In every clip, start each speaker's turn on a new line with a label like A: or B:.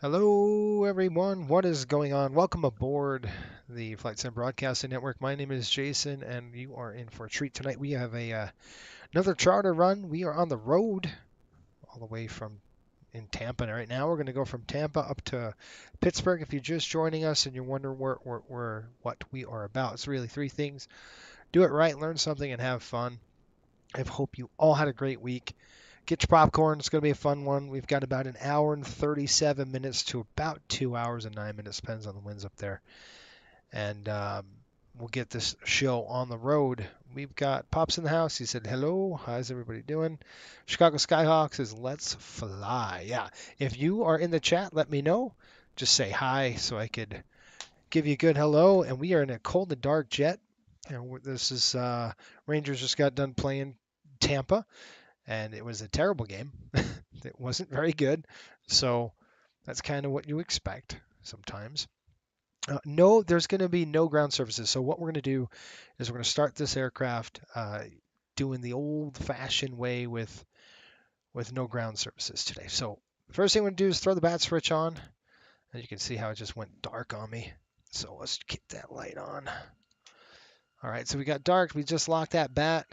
A: Hello, everyone. What is going on? Welcome aboard the Flight Sim Broadcasting Network. My name is Jason, and you are in for a treat tonight. We have another charter run. We are on the road all the way from in Tampa right now. We're going to go from Tampa up to Pittsburgh. If you're just joining us and you're wondering what we are about, it's really three things: do it right, learn something, and have fun. I hope you all had a great week. Get your popcorn. It's going to be a fun one. We've got about an hour and 37 minutes to about 2 hours and 9 minutes. Depends on the winds up there. And we'll get this show on the road. We've got Pops in the house. He said, hello. How's everybody doing? Chicago Skyhawk says, let's fly. Yeah. If you are in the chat, let me know. Just say hi so I could give you a good hello. And we are in a cold and dark jet. And this is Rangers just got done playing Tampa. And it was a terrible game. It wasn't very good. So that's kind of what you expect sometimes. No, there's going to be no ground surfaces. So what we're going to do is we're going to start this aircraft doing the old-fashioned way with no ground surfaces today. So the first thing we're going to do is throw the bat switch on. And you can see how it just went dark on me. So let's get that light on. All right, so we got dark. We just locked that bat.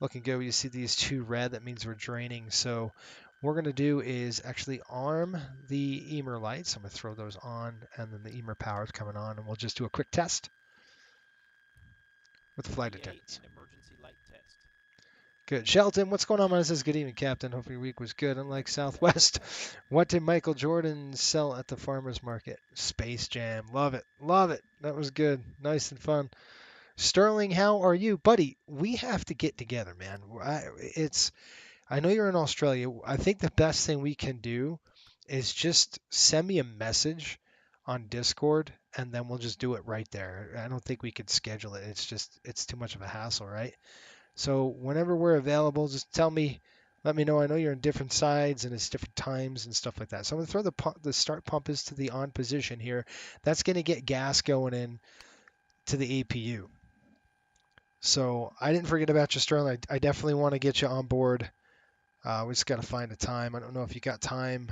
A: Looking good. You see these two red. That means we're draining. So what we're going to do is actually arm the EMR lights. I'm going to throw those on, and then the EMR power is coming on, and we'll just do a quick test with the flight attendants.
B: Emergency light test.
A: Good. Shelton, what's going on, man? It says, good evening, Captain. Hope your week was good. Unlike Southwest, what did Michael Jordan sell at the farmer's market? Space Jam. Love it. Love it. That was good. Nice and fun. Sterling, how are you? Buddy, we have to get together, man. I know you're in Australia. I think the best thing we can do is just send me a message on Discord, and then we'll just do it right there. I don't think we could schedule it. It's too much of a hassle, right? So whenever we're available, just tell me, let me know. I know you're in different sides, and it's different times and stuff like that. So I'm going to throw the start pump is to the on position here. That's going to get gas going in to the APU. So I didn't forget about you, Sterling. I definitely want to get you on board. We just got to find a time. I don't know if you got time,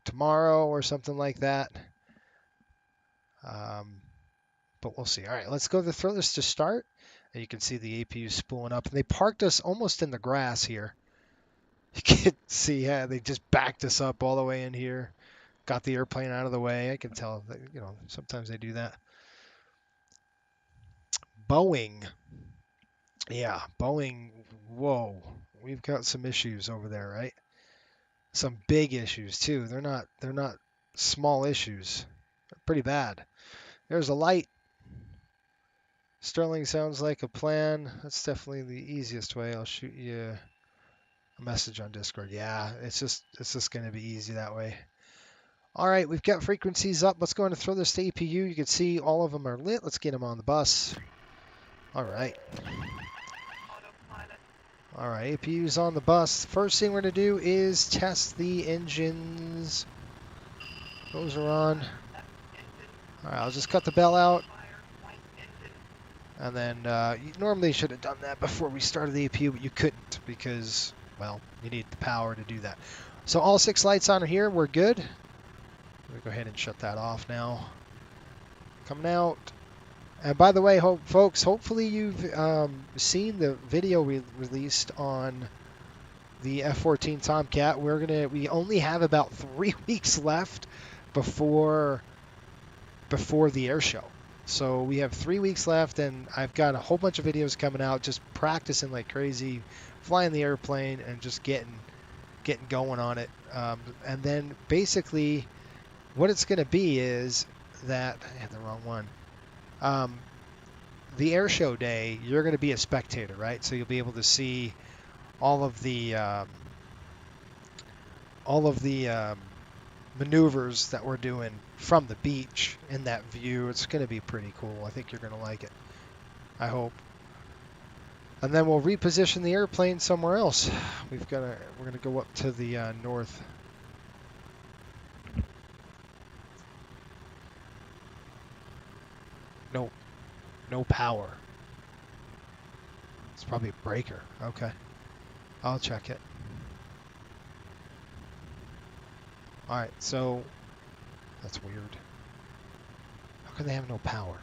A: tomorrow or something like that. But we'll see. All right, let's go throw this to start. And you can see the APU spooling up. And they parked us almost in the grass here. You can see, yeah, they just backed us up all the way in here. Got the airplane out of the way. I can tell that, sometimes they do that. Boeing. Yeah, Boeing. Whoa, we've got some issues over there, right? Some big issues too. They're not small issues. They're pretty bad. There's a light. Sterling sounds like a plan. That's definitely the easiest way. I'll shoot you a message on Discord. Yeah, it's just going to be easy that way. All right, we've got frequencies up. Let's go ahead and throw this to APU. You can see all of them are lit. Let's get them on the bus. All right. All right, APU's on the bus. First thing we're going to do is test the engines. Those are on. All right, I'll just cut the bell out. And then you normally should have done that before we started the APU, but you couldn't because, well, you need the power to do that. So all 6 lights on here, we're good. We'll go ahead and shut that off now. Coming out. And by the way, folks, hopefully you've seen the video we released on the F-14 Tomcat. We only have about 3 weeks left before the air show. So we have 3 weeks left, and I've got a whole bunch of videos coming out, just practicing like crazy, flying the airplane and just getting going on it. And then basically what it's going to be is that I had the wrong one. The air show day, you're going to be a spectator, right? So you'll be able to see all of the maneuvers that we're doing from the beach in that view. It's going to be pretty cool. I think you're going to like it. I hope. And then we'll reposition the airplane somewhere else. We're going to go up to the north. No power. It's probably a breaker. Okay. I'll check it. All right, so that's weird. How can they have no power?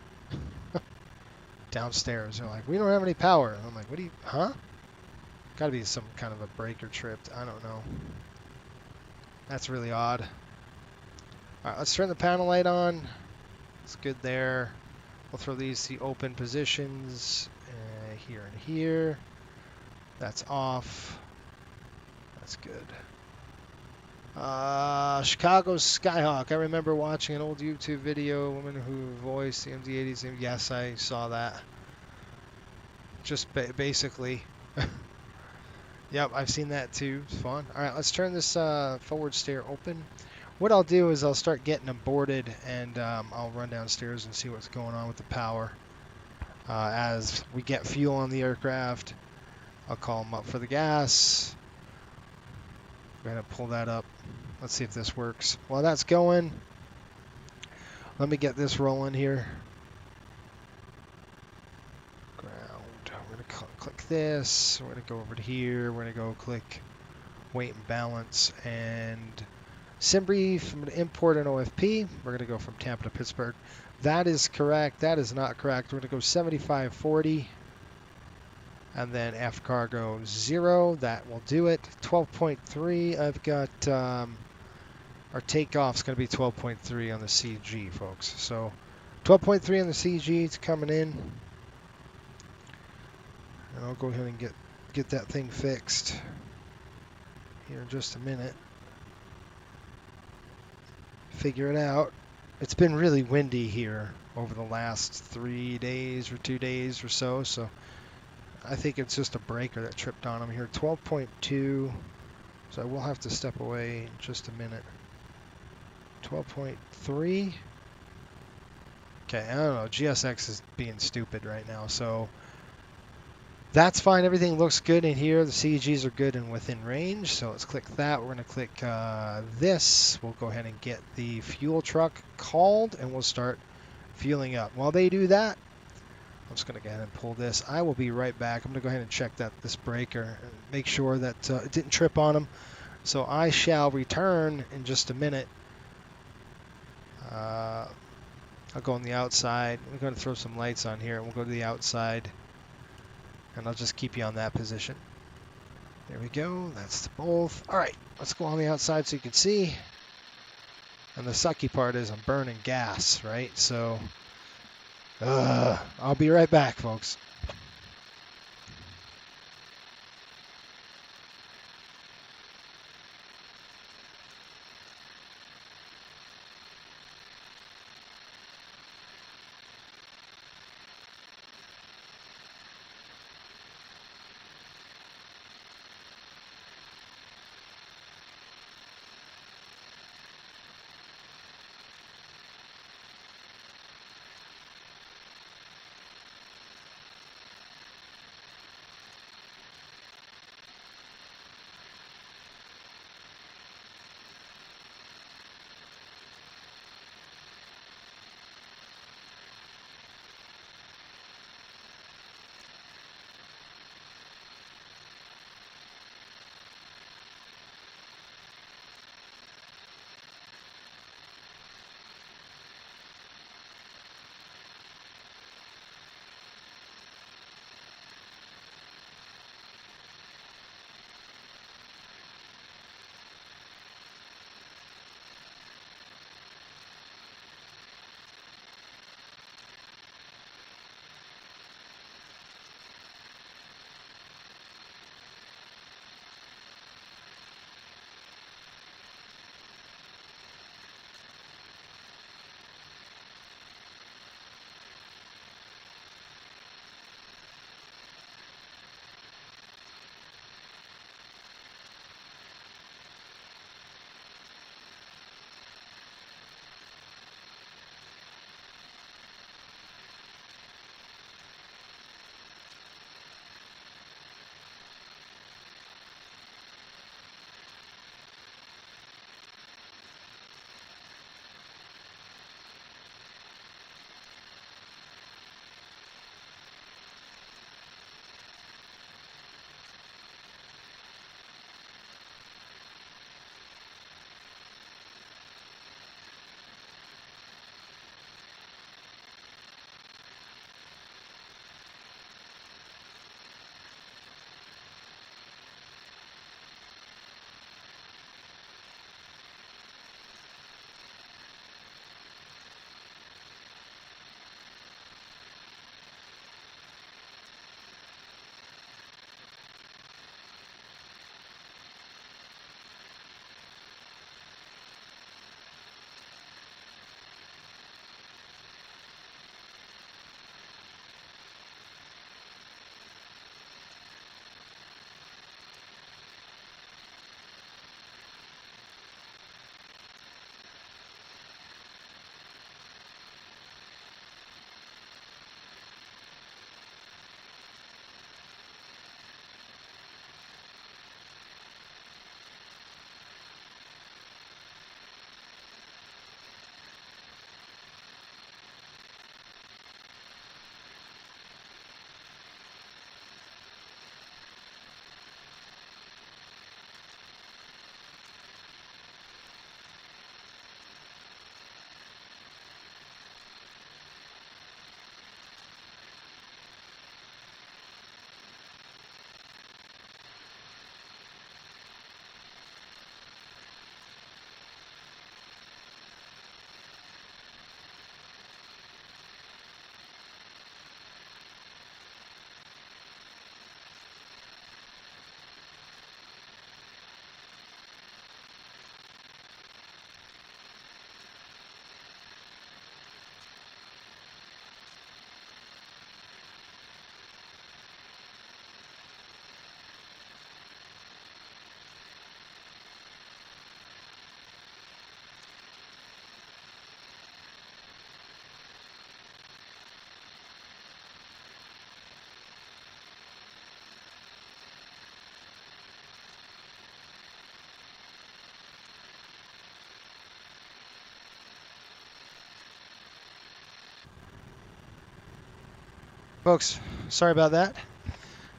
A: Downstairs, they're like, we don't have any power. And I'm like, what do you, huh? Got to be some kind of a breaker tripped. I don't know. That's really odd. All right, let's turn the panel light on. It's good there. We'll throw these to open positions here and here. That's off. That's good. Chicago Skyhawk. I remember watching an old YouTube video, a woman who voiced the MD-80s. Yes, I saw that. Just basically. Yep, I've seen that too. It's fun. All right, let's turn this forward stair open. What I'll do is I'll start getting them boarded, and I'll run downstairs and see what's going on with the power. As we get fuel on the aircraft, I'll call them up for the gas. Go ahead and pull that up. Let's see if this works. While that's going, let me get this rolling here. Ground. We're going to click this. We're going to go over to here. We're going to go click weight and balance and sim brief. I'm going to import an OFP. We're going to go from Tampa to Pittsburgh. That is correct. That is not correct. We're going to go 7540. And then F cargo 0, that will do it. 12.3, I've got, our takeoff's going to be 12.3 on the CG, folks. So 12.3 on the CG, it's coming in. And I'll go ahead and get that thing fixed here in just a minute. Figure it out. It's been really windy here over the last 3 days or 2 days or so, so I think it's just a breaker that tripped on them here. 12.2, so I will have to step away in just a minute. 12.3. Okay, I don't know. GSX is being stupid right now, so that's fine. Everything looks good in here. The CGs are good and within range, so let's click that. We're going to click this. We'll go ahead and get the fuel truck called, and we'll start fueling up. While they do that, I'm just going to go ahead and pull this. I will be right back. I'm going to go ahead and check this breaker and make sure that it didn't trip on them. So I shall return in just a minute. I'll go on the outside. We're going to throw some lights on here, and we'll go to the outside. And I'll just keep you on that position. There we go. That's both. All right, let's go on the outside so you can see. And the sucky part is I'm burning gas, right? So I'll be right back, folks. Folks, sorry about that.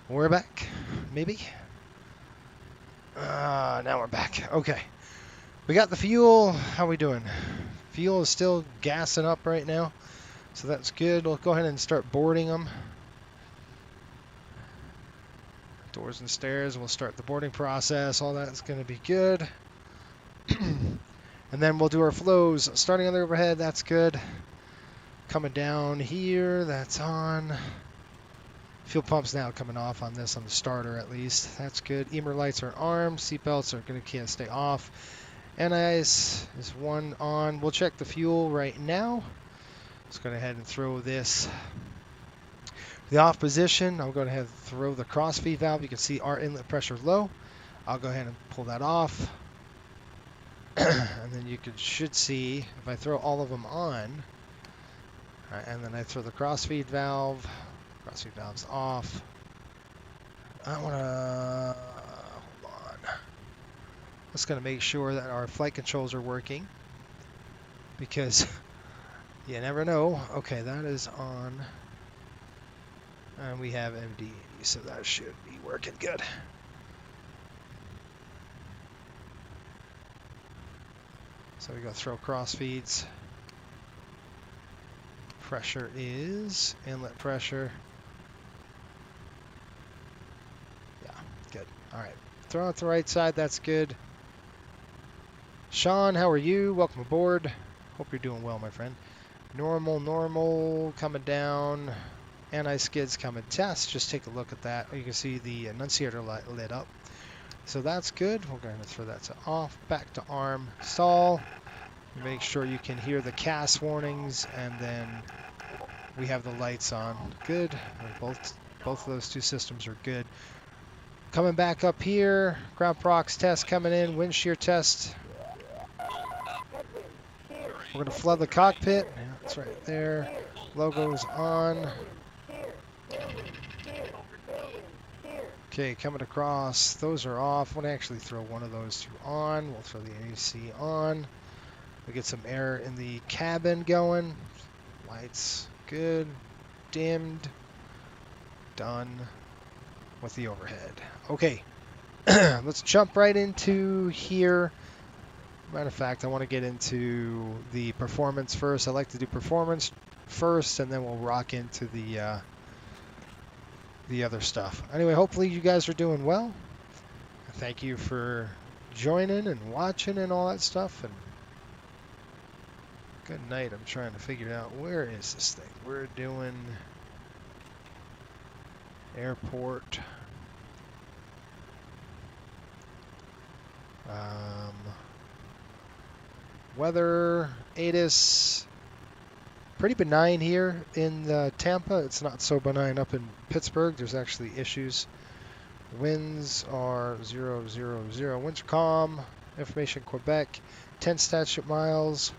A: We're back, maybe. Now we're back. Okay. We got the fuel. How we doing? Fuel is still gassing up right now, so that's good. We'll go ahead and start boarding them. Doors and stairs. We'll start the boarding process. All that's going to be good. And then we'll do our flows. Starting on the overhead, that's good. Coming down here, that's on. Fuel pump's now coming off on this, on the starter at least. That's good. Emer lights are armed. Seatbelts are going to stay off. NIS is one on. We'll check the fuel right now. Let's go ahead and throw this. The off position, I'll go ahead and throw the cross feed valve. You can see our inlet pressure low. I'll go ahead and pull that off. And then you should see, if I throw all of them on, and then I throw the cross feed valve's off. I want to, hold on. Just going to make sure that our flight controls are working, because you never know. Okay, that is on. And we have MD-80, so that should be working good. So we go throw cross feeds. Pressure is inlet pressure. Yeah, good. All right, throw out the right side. That's good. Sean, how are you? Welcome aboard. Hope you're doing well, my friend. Normal, coming down. Anti-skids coming test. Just take a look at that. You can see the annunciator light lit up. So that's good. We're going to throw that to off. Back to arm. Stall. Make sure you can hear the CAS warnings, and then we have the lights on. Good. Both of those two systems are good. Coming back up here. Ground prox test coming in. Wind shear test. We're going to flood the cockpit. Yeah, it's right there. Logo's on. Okay, coming across. Those are off. I'm going to actually throw one of those two on. We'll throw the AC on. We get some air in the cabin going. Lights good. Dimmed. Done with the overhead. Okay, let's jump right into here. Matter of fact, I want to get into the performance first. I like to do performance first, and then we'll rock into the other stuff. Anyway, hopefully you guys are doing well. Thank you for joining and watching and all that stuff. And good night. I'm trying to figure out, where is this thing? We're doing airport. Weather, ATIS, pretty benign here in Tampa. It's not so benign up in Pittsburgh. There's actually issues. Winds are 0, 0, 0. Winds are calm. Information Quebec, 10 statute miles.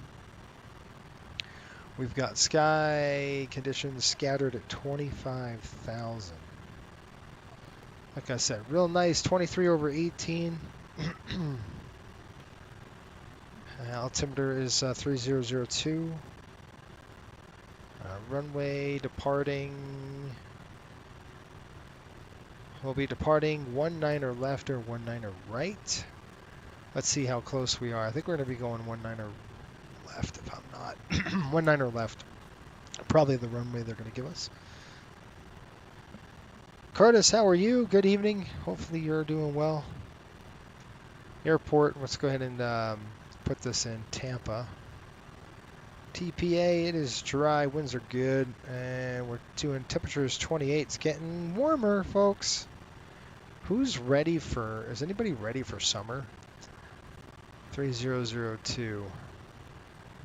A: We've got sky conditions scattered at 25,000. Like I said, real nice, 23 over 18. Altimeter is 3002. Runway departing. We'll be departing 19er left or 19er right. Let's see how close we are. I think we're going to be going 19er left if I'm not. 19er left. Probably the runway they're going to give us. Curtis, how are you? Good evening. Hopefully you're doing well. Airport, let's go ahead and put this in Tampa. TPA, it is dry, winds are good, and we're doing temperatures 28. It's getting warmer, folks. Is anybody ready for summer? 3002.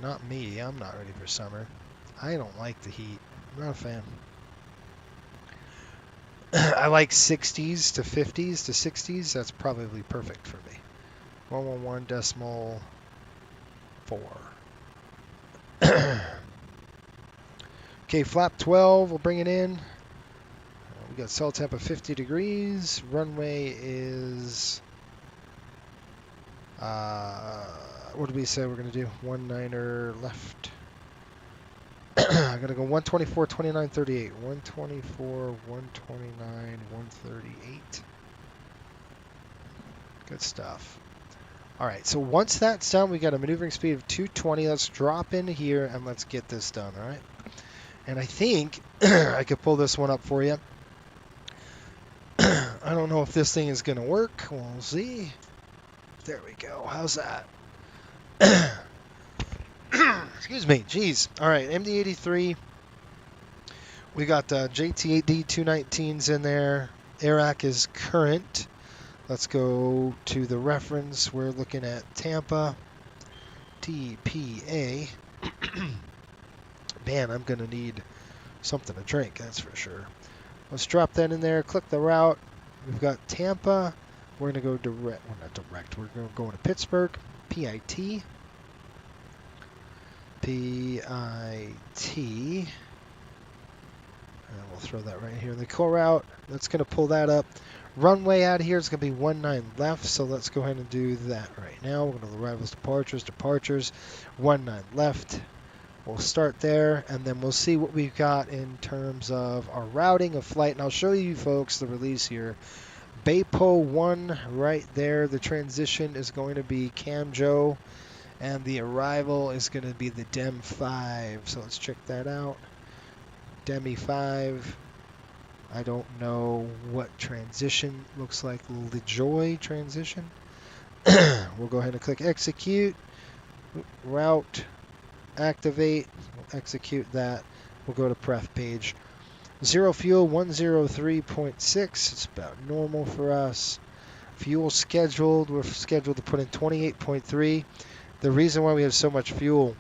A: Not me, I'm not ready for summer. I don't like the heat. I'm not a fan. I like 60s to 50s to 60s. That's probably perfect for me. 111.4. Okay, flap 12, we'll bring it in. We got cell temp of 50 degrees. Runway is, what did we say we're going to do? 19er left. I gotta go 124, 29, 38. 124, 129, 138. Good stuff. All right, so once that's done, we got a maneuvering speed of 220. Let's drop in here and let's get this done, all right? And I think I could pull this one up for you. I don't know if this thing is going to work. We'll see. There we go. How's that? Excuse me. Jeez. All right, MD-83. We got JT8D 219s in there. AIRAC is current. Let's go to the reference. We're looking at Tampa TPA. Man, I'm going to need something to drink, that's for sure. Let's drop that in there. Click the route. We've got Tampa. We're going to go direct. Well, not direct. We're going to go into Pittsburgh. PIT. PIT. And we'll throw that right here in the core route. That's going to pull that up. Runway out of here is going to be 19 left, so let's go ahead and do that right now. We're going to arrivals, departures, 19 left. We'll start there, and then we'll see what we've got in terms of our routing of flight. And I'll show you folks the release here. Baypo 1 right there. The transition is going to be Camjo, and the arrival is going to be the Dem 5. So let's check that out. Demi 5. I don't know what transition looks like. LeJoy transition. We'll go ahead and click execute. Route. Activate. We'll execute that. We'll go to pref page. Zero fuel 103.6. It's about normal for us. Fuel scheduled. We're scheduled to put in 28.3. The reason why we have so much fuel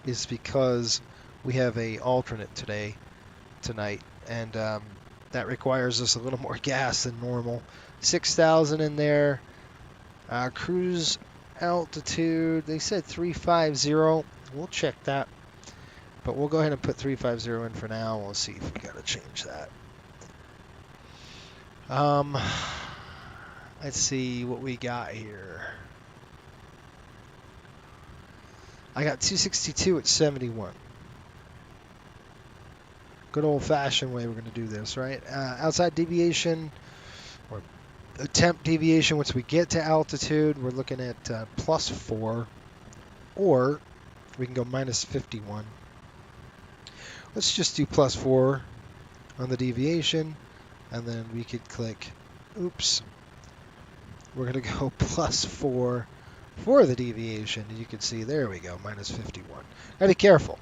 A: is because we have a alternate tonight, and that requires us a little more gas than normal. 6,000 in there. Cruise altitude, they said 350. We'll check that, but we'll go ahead and put 350 in for now. We'll see if we got to change that. Let's see what we got here. I got 262 at 71. Good old-fashioned way we're going to do this, right? Outside deviation, or attempt deviation, once we get to altitude, we're looking at +4, or we can go -51. Let's just do +4 on the deviation, and then we could click, oops, we're going to go +4 for the deviation. You can see, there we go, -51. Gotta be careful.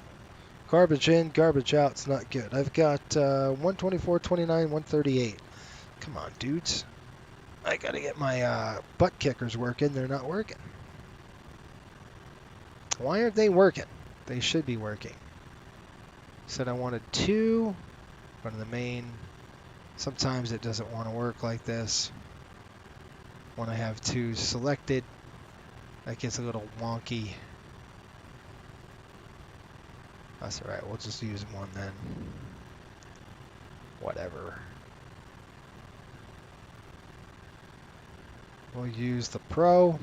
A: Garbage in, garbage out, it's not good. I've got 124, 29, 138. Come on, dudes. I gotta get my butt kickers working. They're not working. Why aren't they working? They should be working. Said I wanted 2. Go to the main. Sometimes it doesn't want to work like this. When I have 2 selected, that gets a little wonky. That's alright, we'll just use 1 then. Whatever. We'll use the Pro.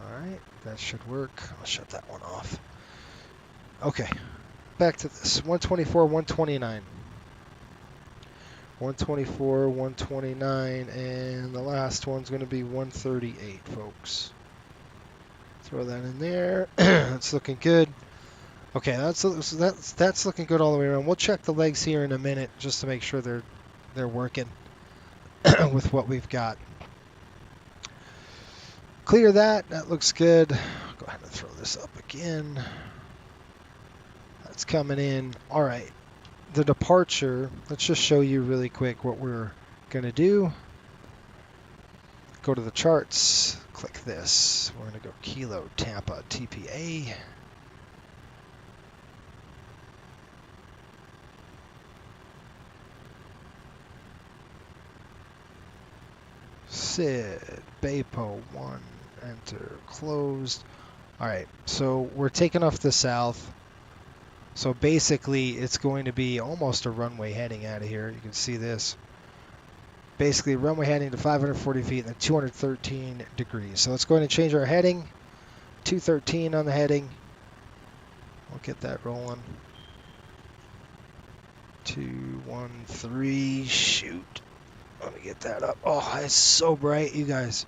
A: Alright, that should work. I'll shut that one off. Okay, back to this. 124, 129. 124, 129, and the last one's going to be 138, folks. Throw that in there. That's looking good. Okay, that's looking good all the way around. We'll check the legs here in a minute just to make sure they're working with what we've got. Clear that. That looks good. Go ahead and throw this up again. That's coming in. All right. The departure. Let's just show you really quick what we're going to do. Go to the charts. Click this. We're going to go Kilo Tampa TPA. SID Baypo 1. Enter. Closed. All right. So we're taking off the south. So basically, it's going to be almost a runway heading out of here. You can see this. Basically, runway heading to 540 feet and 213 degrees. So let's go ahead and change our heading. 213 on the heading. We'll get that rolling. 2, 1, 3, shoot. Let me get that up. Oh, it's so bright, you guys.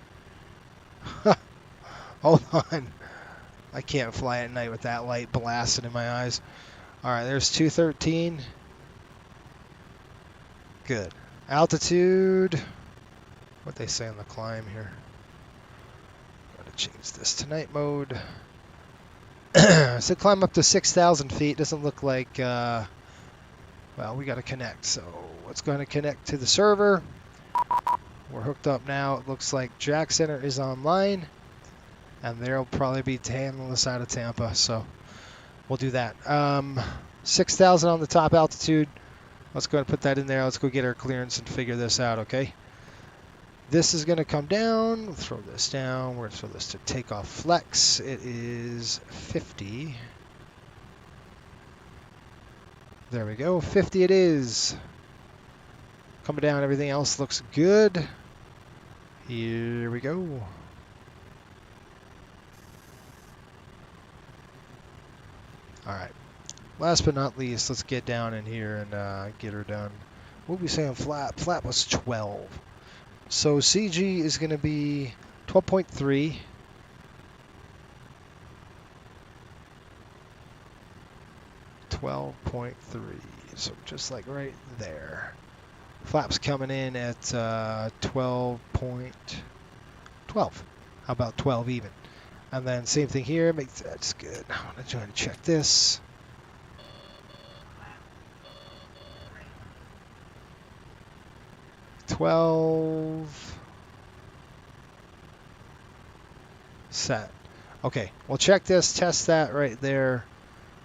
A: Hold on. I can't fly at night with that light blasting in my eyes. All right, there's 213. Good. Altitude. What they say on the climb here. Gotta change this to night mode. So climb up to 6,000 feet. Doesn't look like, well, we got to connect. So let's go ahead and connect to the server. We're hooked up now. It looks like Jack Center is online. And they'll probably be handling this out of Tampa. So we'll do that. 6,000 on the top altitude. Let's go ahead and put that in there. Let's go get our clearance and figure this out, okay? This is going to come down. We'll throw this down. We're going to throw this to takeoff flex. It is 50. There we go. 50 it is. Coming down. Everything else looks good. Here we go. All right. Last but not least, let's get down in here and get her done. What we say on flap? Flap was 12. So CG is going to be 12.3. So just like right there. Flaps coming in at 12.12. How about 12 even? And then same thing here. That's good. I want to try and check this. Set. Okay, we'll check this, test that right there.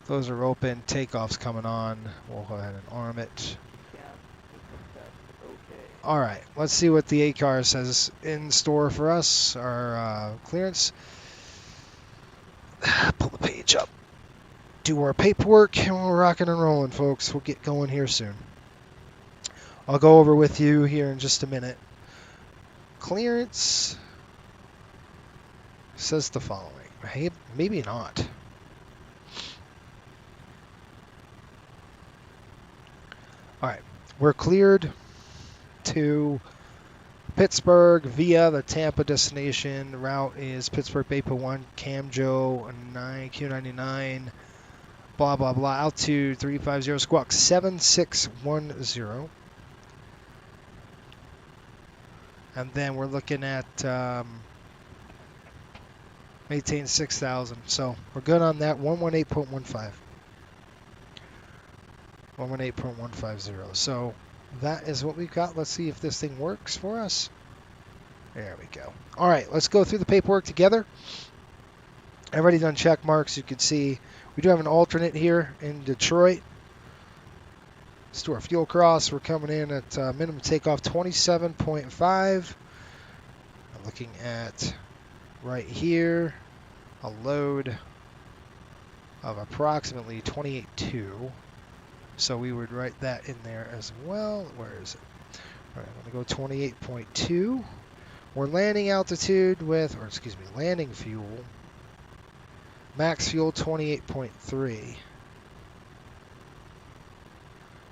A: Those are open. Takeoff's coming on. We'll go ahead and arm it. All right, let's see what the ACAR says in store for us, our clearance. Pull the page up. Do our paperwork, and we're rocking and rolling, folks. We'll get going here soon. I'll go over with you here in just a minute. Clearance says the following. Hey, maybe not. All right, we're cleared to Pittsburgh via the Tampa destination. The route is Pittsburgh Bay 1, Camjo 9Q99, blah, blah, blah. Altitude 350, squawk 7610. And then we're looking at maintain 6,000. So we're good on that. 118.15. 118.150. So that is what we've got. Let's see if this thing works for us. There we go. All right, let's go through the paperwork together. I've already done check marks. You can see we do have an alternate here in Detroit. Let's do our fuel cross. We're coming in at minimum takeoff 27.5. I'm looking at right here a load of approximately 28.2. So we would write that in there as well. Where is it? All right, I'm going to go 28.2. We're landing altitude with, or excuse me, landing fuel. Max fuel 28.3.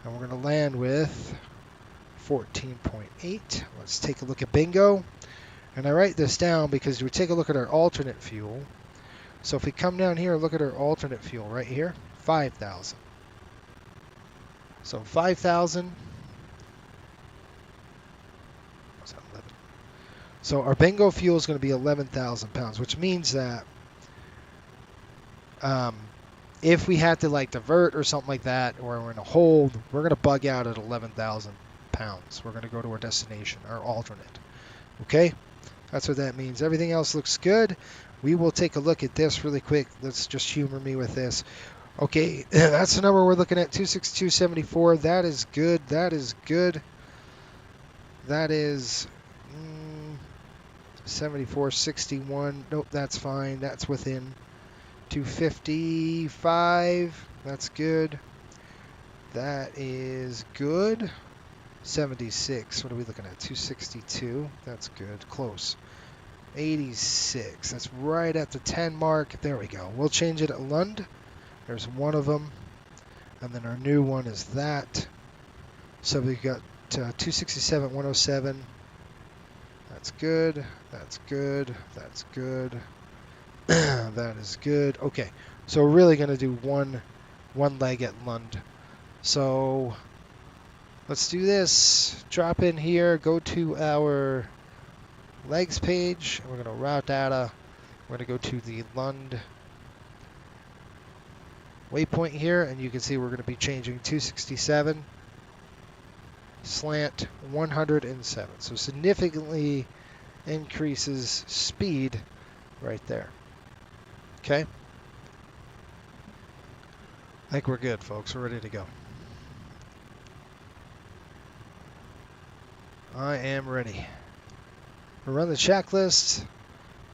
A: And we're going to land with 14.8. Let's take a look at bingo. And I write this down because we take a look at our alternate fuel. So if we come down here and look at our alternate fuel right here, 5,000. So 5,000. So our bingo fuel is going to be 11,000 pounds, which means that if we had to like divert or something like that, or we're in a hold, we're going to bug out at 11,000 pounds. We're going to go to our destination, our alternate. Okay? That's what that means. Everything else looks good. We will take a look at this really quick. Let's just humor me with this. Okay, that's the number we're looking at, 26274. That is good. That is good. That is 7461. Nope, that's fine. That's within 255. That's good. That is good. 76. What are we looking at? 262. That's good. Close. 86. That's right at the 10 mark. There we go. We'll change it at Lund. There's one of them. And then our new one is that. So we've got 267, 107. That's good. That's good. That's good. That is good. Okay. So we're really going to do one leg at Lund. So let's do this. Drop in here. Go to our legs page. And we're going to route data. We're going to go to the Lund waypoint here, and you can see we're going to be changing 267 slant 107. So significantly increases speed right there. Okay. I think we're good, folks. We're ready to go. I am ready. We'll run the checklist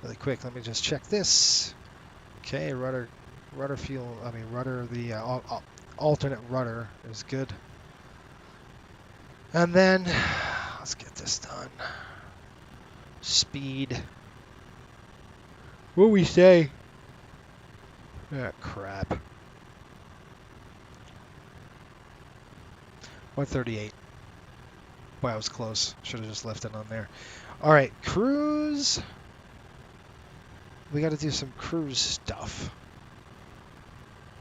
A: really quick. Let me just check this. Okay, rudder fuel. Rudder. The alternate rudder is good. And then let's get this done. Speed. What we say? Ah, crap. 138. Wow, I was close. Should have just left it on there. All right, cruise. We got to do some cruise stuff.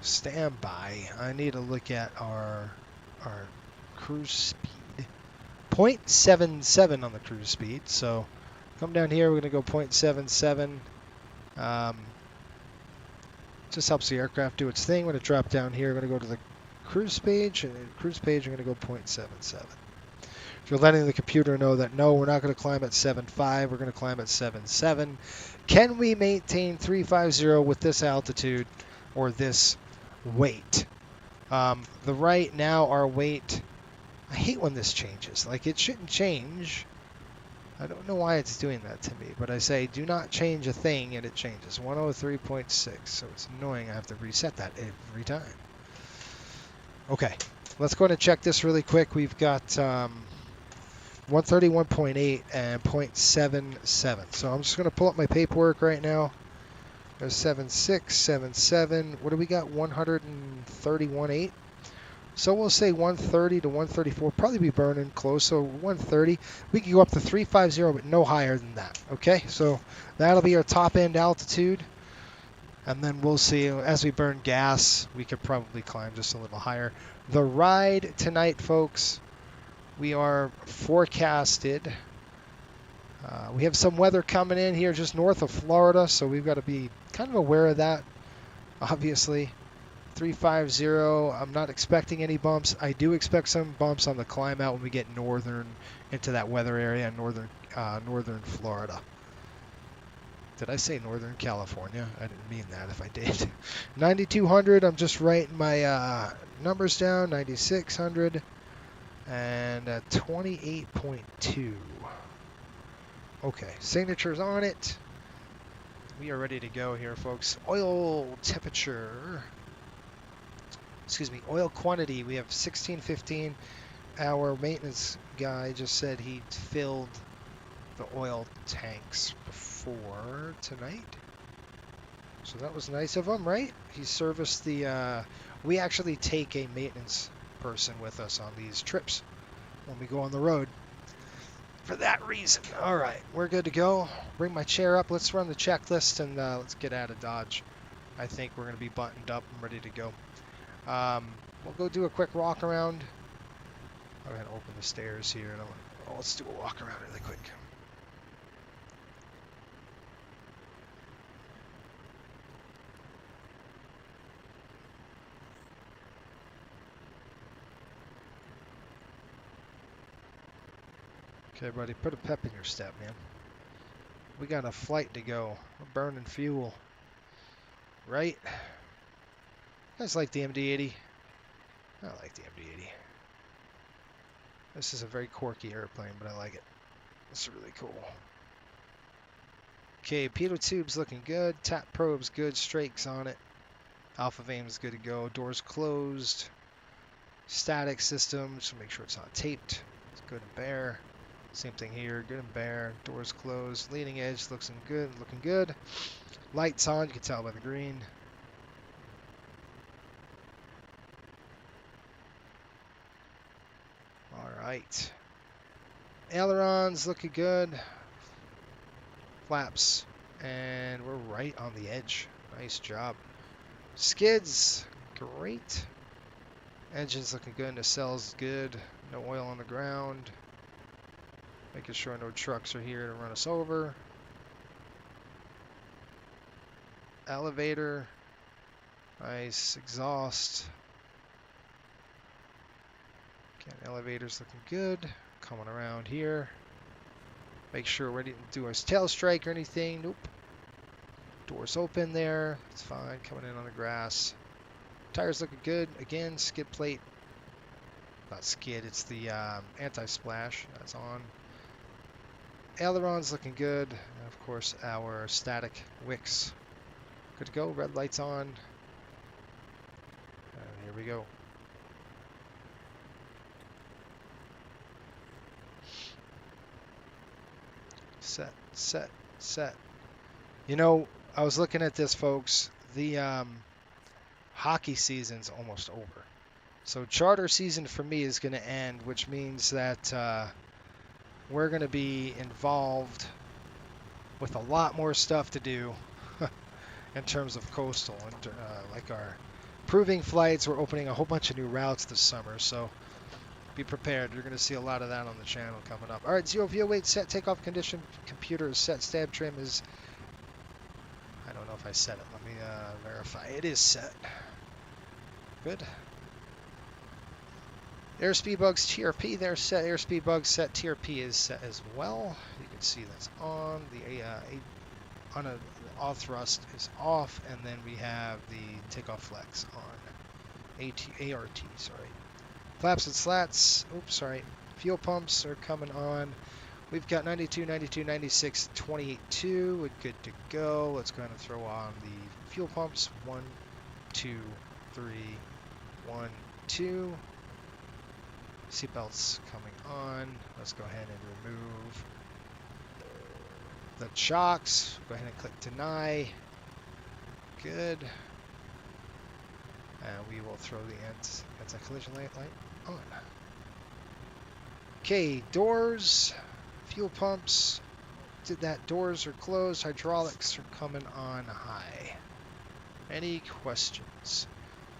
A: Standby. I need to look at our cruise speed. 0.77 on the cruise speed. So come down here. We're going to go 0.77. Just helps the aircraft do its thing. We're going to drop down here. We're going to go to the cruise page. And cruise page, we're going to go 0.77. If you're letting the computer know that, no, we're not going to climb at 7.5. We're going to climb at 7.7. Can we maintain 350 with this altitude or this weight? Right now, our weight, I hate when this changes. Like, it shouldn't change. I don't know why it's doing that to me, but I say do not change a thing and it changes. 103.6, so it's annoying. I have to reset that every time. Okay, let's go ahead and check this really quick. We've got 131.8 and 0.77. So I'm just going to pull up my paperwork right now. There's 76, 77. What do we got? 131.8. So we'll say 130 to 134. Probably be burning close. So 130. We can go up to 350, but no higher than that. Okay, so that'll be our top end altitude. And then we'll see as we burn gas, we could probably climb just a little higher. The ride tonight, folks, we are forecasted. We have some weather coming in here just north of Florida, so we've got to be kind of aware of that, obviously. 350, I'm not expecting any bumps. I do expect some bumps on the climb out when we get northern into that weather area in northern Florida. Did I say Northern California? I didn't mean that if I did. 9,200, I'm just writing my numbers down. 9,600 and 28.2. Okay, signatures on it. We are ready to go here, folks. Oil temperature. Excuse me, oil quantity. We have 1615. Our maintenance guy just said he filled the oil tanks before tonight. So that was nice of him, right? He serviced the... we actually take a maintenance person with us on these trips when we go on the road. For that reason. All right, we're good to go. Bring my chair up. Let's run the checklist and let's get out of Dodge. I think we're going to be buttoned up and ready to go. We'll go do a quick walk around. I'm going to open the stairs here. And let's do a walk around really quick. Okay, buddy, put a pep in your step, man. We got a flight to go. We're burning fuel. Right? You guys like the MD-80? I like the MD-80. This is a very quirky airplane, but I like it. It's really cool. Okay, pitot tube's looking good. Tap probe's good. Strakes on it. Alpha vane's good to go. Doors closed. Static system. Just make sure it's not taped. It's good and bare. Same thing here, good and bare. Doors closed. Leading edge looking good. Lights on. You can tell by the green. right. Ailerons looking good. Flaps. And we're right on the edge. Nice job. Skids. Great. Engine's looking good. Nacelles good. No oil on the ground. Making sure no trucks are here to run us over. Elevator. Nice. Exhaust. Okay, elevator's looking good. Coming around here. Make sure we didn't do a tail strike or anything. Nope. Doors open there. It's fine. Coming in on the grass. Tires looking good. Again, skid plate. Not skid, it's the anti-splash. That's on. Ailerons looking good. And of course, our static wicks. Good to go. Red lights on. And here we go. Set, set, set. You know, I was looking at this, folks. The hockey season's almost over. So charter season for me is going to end, which means that we're going to be involved with a lot more stuff to do in terms of coastal. And like our proving flights, we're opening a whole bunch of new routes this summer. So be prepared. You're going to see a lot of that on the channel coming up. All right, 0 VO8 set, takeoff condition. Computer is set. Stab trim is... I don't know if I set it. Let me verify. It is set. Good. Airspeed bugs TRP, they're set. Airspeed bugs set. TRP is set as well. You can see that's on. The all thrust is off, and then we have the takeoff flex on. ART, sorry. Flaps and slats. Oops, sorry. Fuel pumps are coming on. We've got 92, 92, 96, 28.2. We're good to go. Let's go ahead and throw on the fuel pumps. 1, 2, 3, 1, 2. Seatbelts coming on. Let's go ahead and remove the chocks. Go ahead and click deny. Good. And we will throw the anti-collision light on. Okay, doors, fuel pumps. Did that. Doors are closed. Hydraulics are coming on high. Any questions?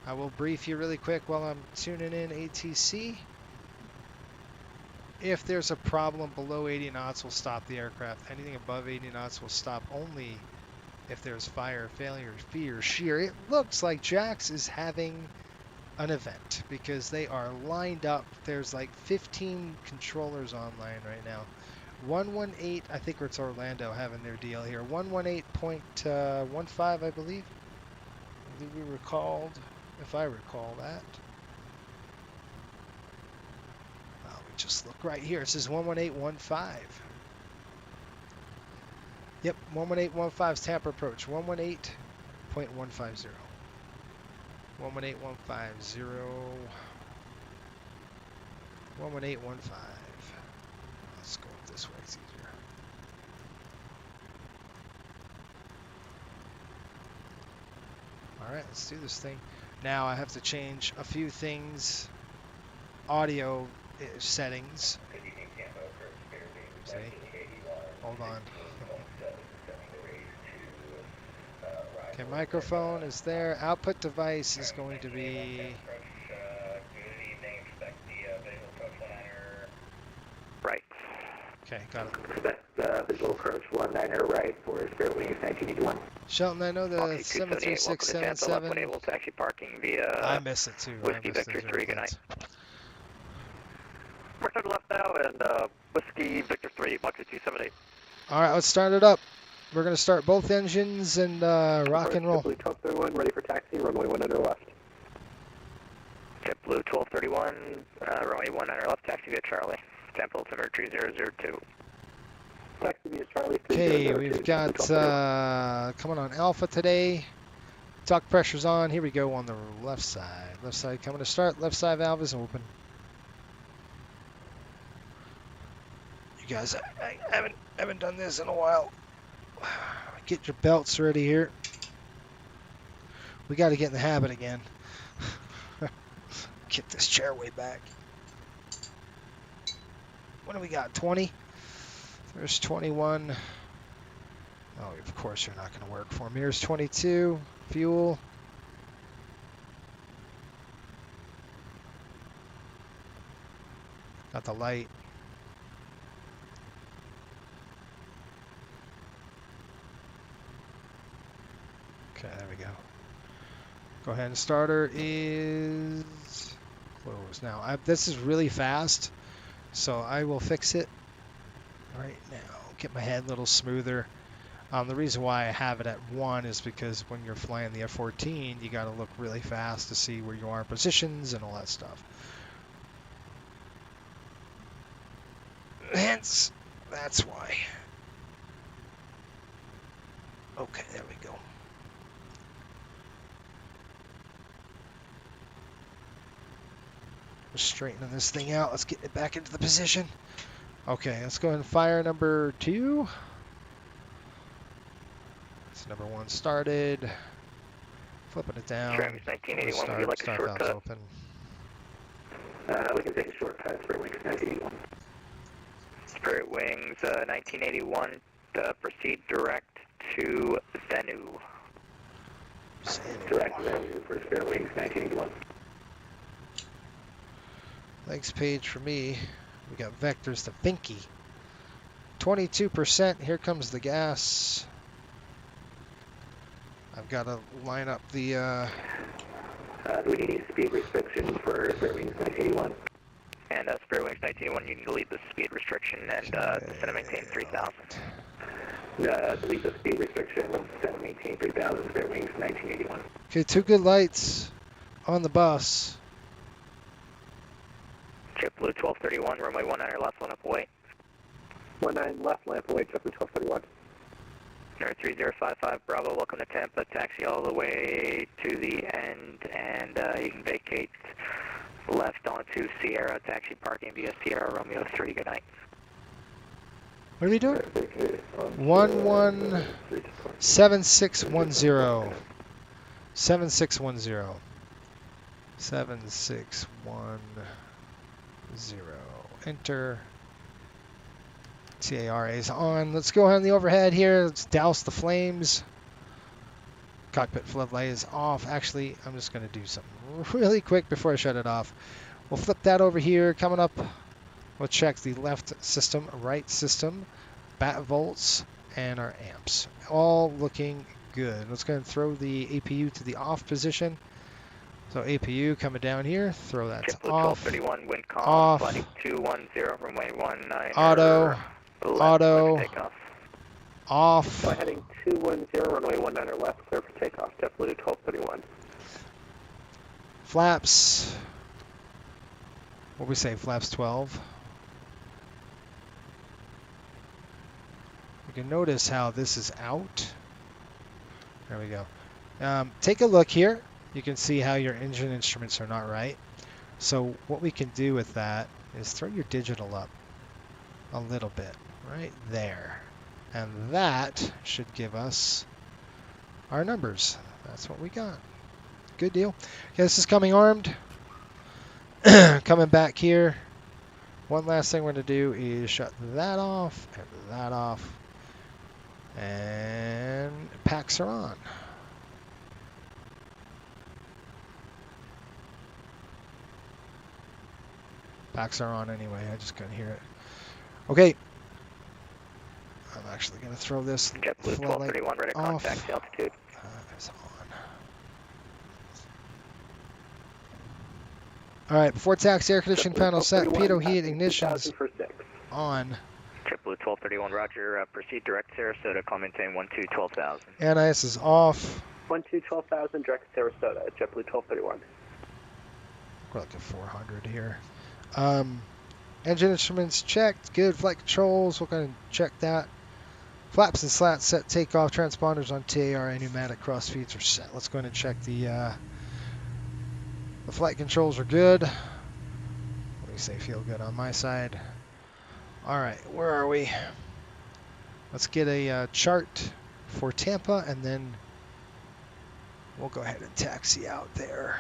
A: I will brief you really quick while I'm tuning in ATC. If there's a problem below 80 knots, we'll stop the aircraft. Anything above 80 knots will stop only if there's fire, failure, fear, shear. It looks like Jax is having an event because they are lined up. There's like 15 controllers online right now. 118, I think it's Orlando having their deal here. 118.15, I believe. We recalled, if I recall that. Just look right here. It says 118.15. Yep, 118.15 is Tampa approach. 118.150. 118.150. 118.15. Let's go up this way. It's easier. All right, let's do this thing. Now I have to change a few things. Audio settings. See? Hold on. Okay, microphone is there. Output device is going to be...
B: Right.
A: Okay, got it.
B: Expect visual approach 19er right for Spirit Wings 1981.
A: Shelton, I know the 73677.
B: Able to actually parking via
A: I miss it too.
B: Whiskey Victor 3, good night. We're to the left now, and Whiskey Victor 3, Mach 278.
A: All right, let's start it up. We're going to start both engines and rock and roll.
B: JetBlue 1231, ready for taxi, runway 19 left. JetBlue 1231, runway 19 left, taxi via Charlie. Temp altimeter 3002. Taxi via Charlie.
A: Okay, we've got coming on Alpha today. Talk pressure's on. Here we go on the left side. Left side coming to start. Left side valve is open. You guys, I haven't done this in a while. Get your belts ready here. We got to get in the habit again. Get this chair way back. What do we got? 20? There's 21. Oh, of course you're not going to work for me. Here's 22. Fuel. Got the light. Okay, there we go. Go ahead and starter is closed. Now, this is really fast, so I will fix it right now. Get my head a little smoother. The reason why I have it at 1 is because when you're flying the F-14, you got to look really fast to see where you are in positions and all that stuff. Hence, that's why. Okay, there we go. We're straightening this thing out. Let's get it back into the position. Okay, let's go ahead and fire number 2. That's number 1 started. Flipping it down.
B: Travis 1981, would you like a shortcut?
A: Open.
B: We can take a shortcut. Spirit Wings 1981. Spirit Wings 1981, proceed direct to Venu. Direct Venu for Spirit Wings 1981.
A: Thanks, Paige, for me. We got vectors to Finky. 22%. Here comes the gas. I've got to line up the...
B: Do we need speed restriction for Spirit Wings 1981? And Spirit Wings 1981, you can delete the speed restriction and descend and maintain 3000. Delete the speed restriction, descend and maintain 3000, Spirit Wings 1981.
A: Okay, 2 good lights on the bus.
B: JetBlue 1231, runway 19 left, line up away. 19 left, line up away, JetBlue 1231. 3055 Bravo, welcome to Tampa. Taxi all the way to the end, and you can vacate left onto Sierra. Taxi parking via Sierra Romeo 3. Good night.
A: What are we doing? 117610. 7610. 7610. Enter. TARA is on. Let's go ahead on the overhead here. Let's douse the flames. Cockpit floodlight is off. Actually, I'm just going to do something really quick before I shut it off. We'll flip that over here. Coming up, we'll check the left system, right system, bat volts, and our amps. All looking good. Let's go ahead and throw the APU to the off position. So APU coming down here, throw that to off.
B: 1231, wind calm,
A: off.
B: flighting 210, runway 19.
A: Auto. Auto.
B: Takeoff.
A: Off.
B: Fly heading 210, runway 19 left, clear for takeoff. JetBlue 1231.
A: Flaps. What we say? Flaps 12. You can notice how this is out. There we go. Take a look here. You can see how your engine instruments are not right. So what we can do with that is throw your digital up a little bit, right there. And that should give us our numbers. That's what we got. Good deal. Okay, this is coming armed. Coming back here. One last thing we're going to do is shut that off and that off. And packs are on. Packs are on anyway. I just couldn't hear it. Okay. I'm actually going to throw this
B: JetBlue 1231, ready to
A: off.
B: contact altitude.
A: It's on. All right, before taxi, air conditioning panel set, pitot heat, ignitions on.
B: JetBlue 1231, roger. Proceed direct Sarasota, call maintain 12,000.
A: Anise is off.
B: 12,000, direct Sarasota, JetBlue 1231.
A: We're like a 400 here. Engine instruments checked. Good. Flight controls. We're going to check that. Flaps and slats set. Takeoff. Transponders on TARA. Pneumatic cross feeds are set. Let's go ahead and check the flight controls are good. What do you say? Feel good on my side. All right. Where are we? Let's get a chart for Tampa, and then we'll go ahead and taxi out there.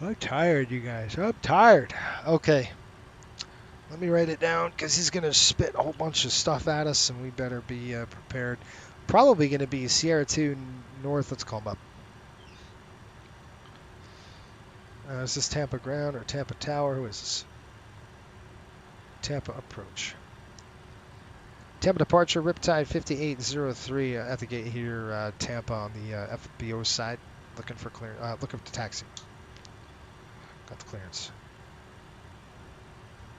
A: I'm tired, you guys. I'm tired. Okay. Let me write it down because he's going to spit a whole bunch of stuff at us, and we better be prepared. Probably going to be Sierra 2 North. Let's call him up. Is this Tampa Ground or Tampa Tower? Who is this? Tampa Approach. Tampa Departure, Riptide 5803 at the gate here, Tampa on the FBO side. Looking for clearance. Looking to taxi. Got the clearance.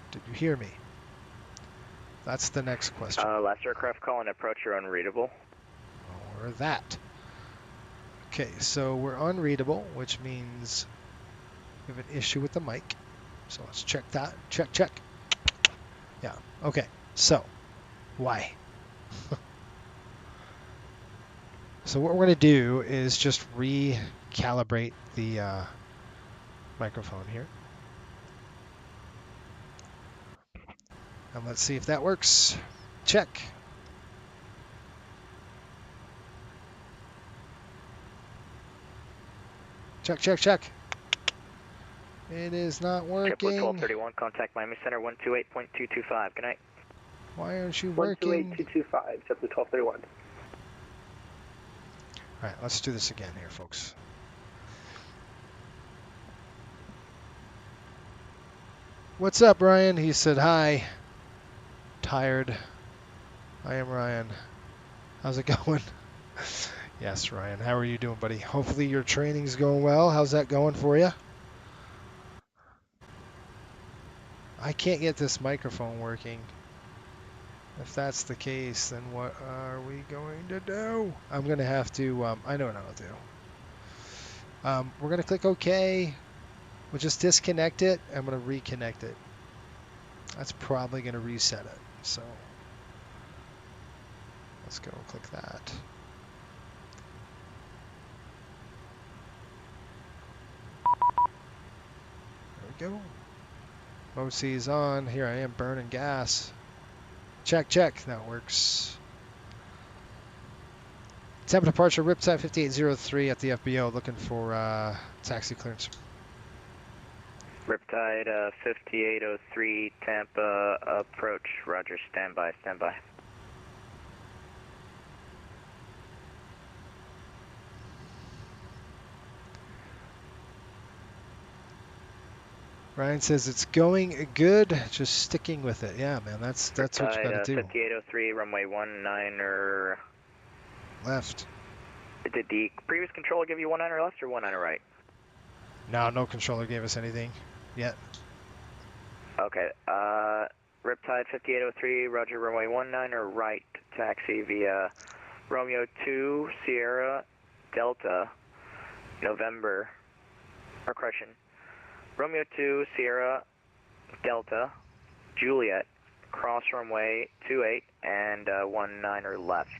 A: Did you hear me? That's the next question.
B: Last aircraft call and approach are unreadable.
A: Or that. Okay, so we're unreadable, which means we have an issue with the mic. So let's check that. Check, check. Yeah, okay. So, why? So what we're going to do is just recalibrate the microphone here. And let's see if that works. Check. Check, check, check. It is not working.
B: 1231, contact Miami Center 128.225. Good night.
A: Why aren't you working?
B: 128.225, except the 1231.
A: All right, let's do this again here, folks. What's up, Ryan? He said hi. Tired. I am Ryan. How's it going? Yes, Ryan. How are you doing, buddy? Hopefully your training's going well. How's that going for you? I can't get this microphone working. If that's the case, then what are we going to do? I'm going to have to, I know what I'll do. We're going to click OK. We'll just disconnect it. I'm going to reconnect it. That's probably going to reset it. So let's go click that. There we go. Mode C is on. Here I am burning gas. Check, check. That works. Tampa departure, Riptide 5803 at the FBO, looking for taxi clearance.
B: Riptide 5803, Tampa approach. Roger, standby, standby.
A: Ryan says it's going good, just sticking with it. Yeah, man, that's what you got to do.
B: 5803, runway 19er
A: Left.
B: Did the previous controller give you 19er left or 19er right?
A: No controller gave us anything yet.
B: Okay, Riptide 5803, roger, runway 19er right, taxi via Romeo 2, Sierra, Delta, November, or correction, Romeo 2, Sierra, Delta, Juliet, cross runway 28 and 19er left.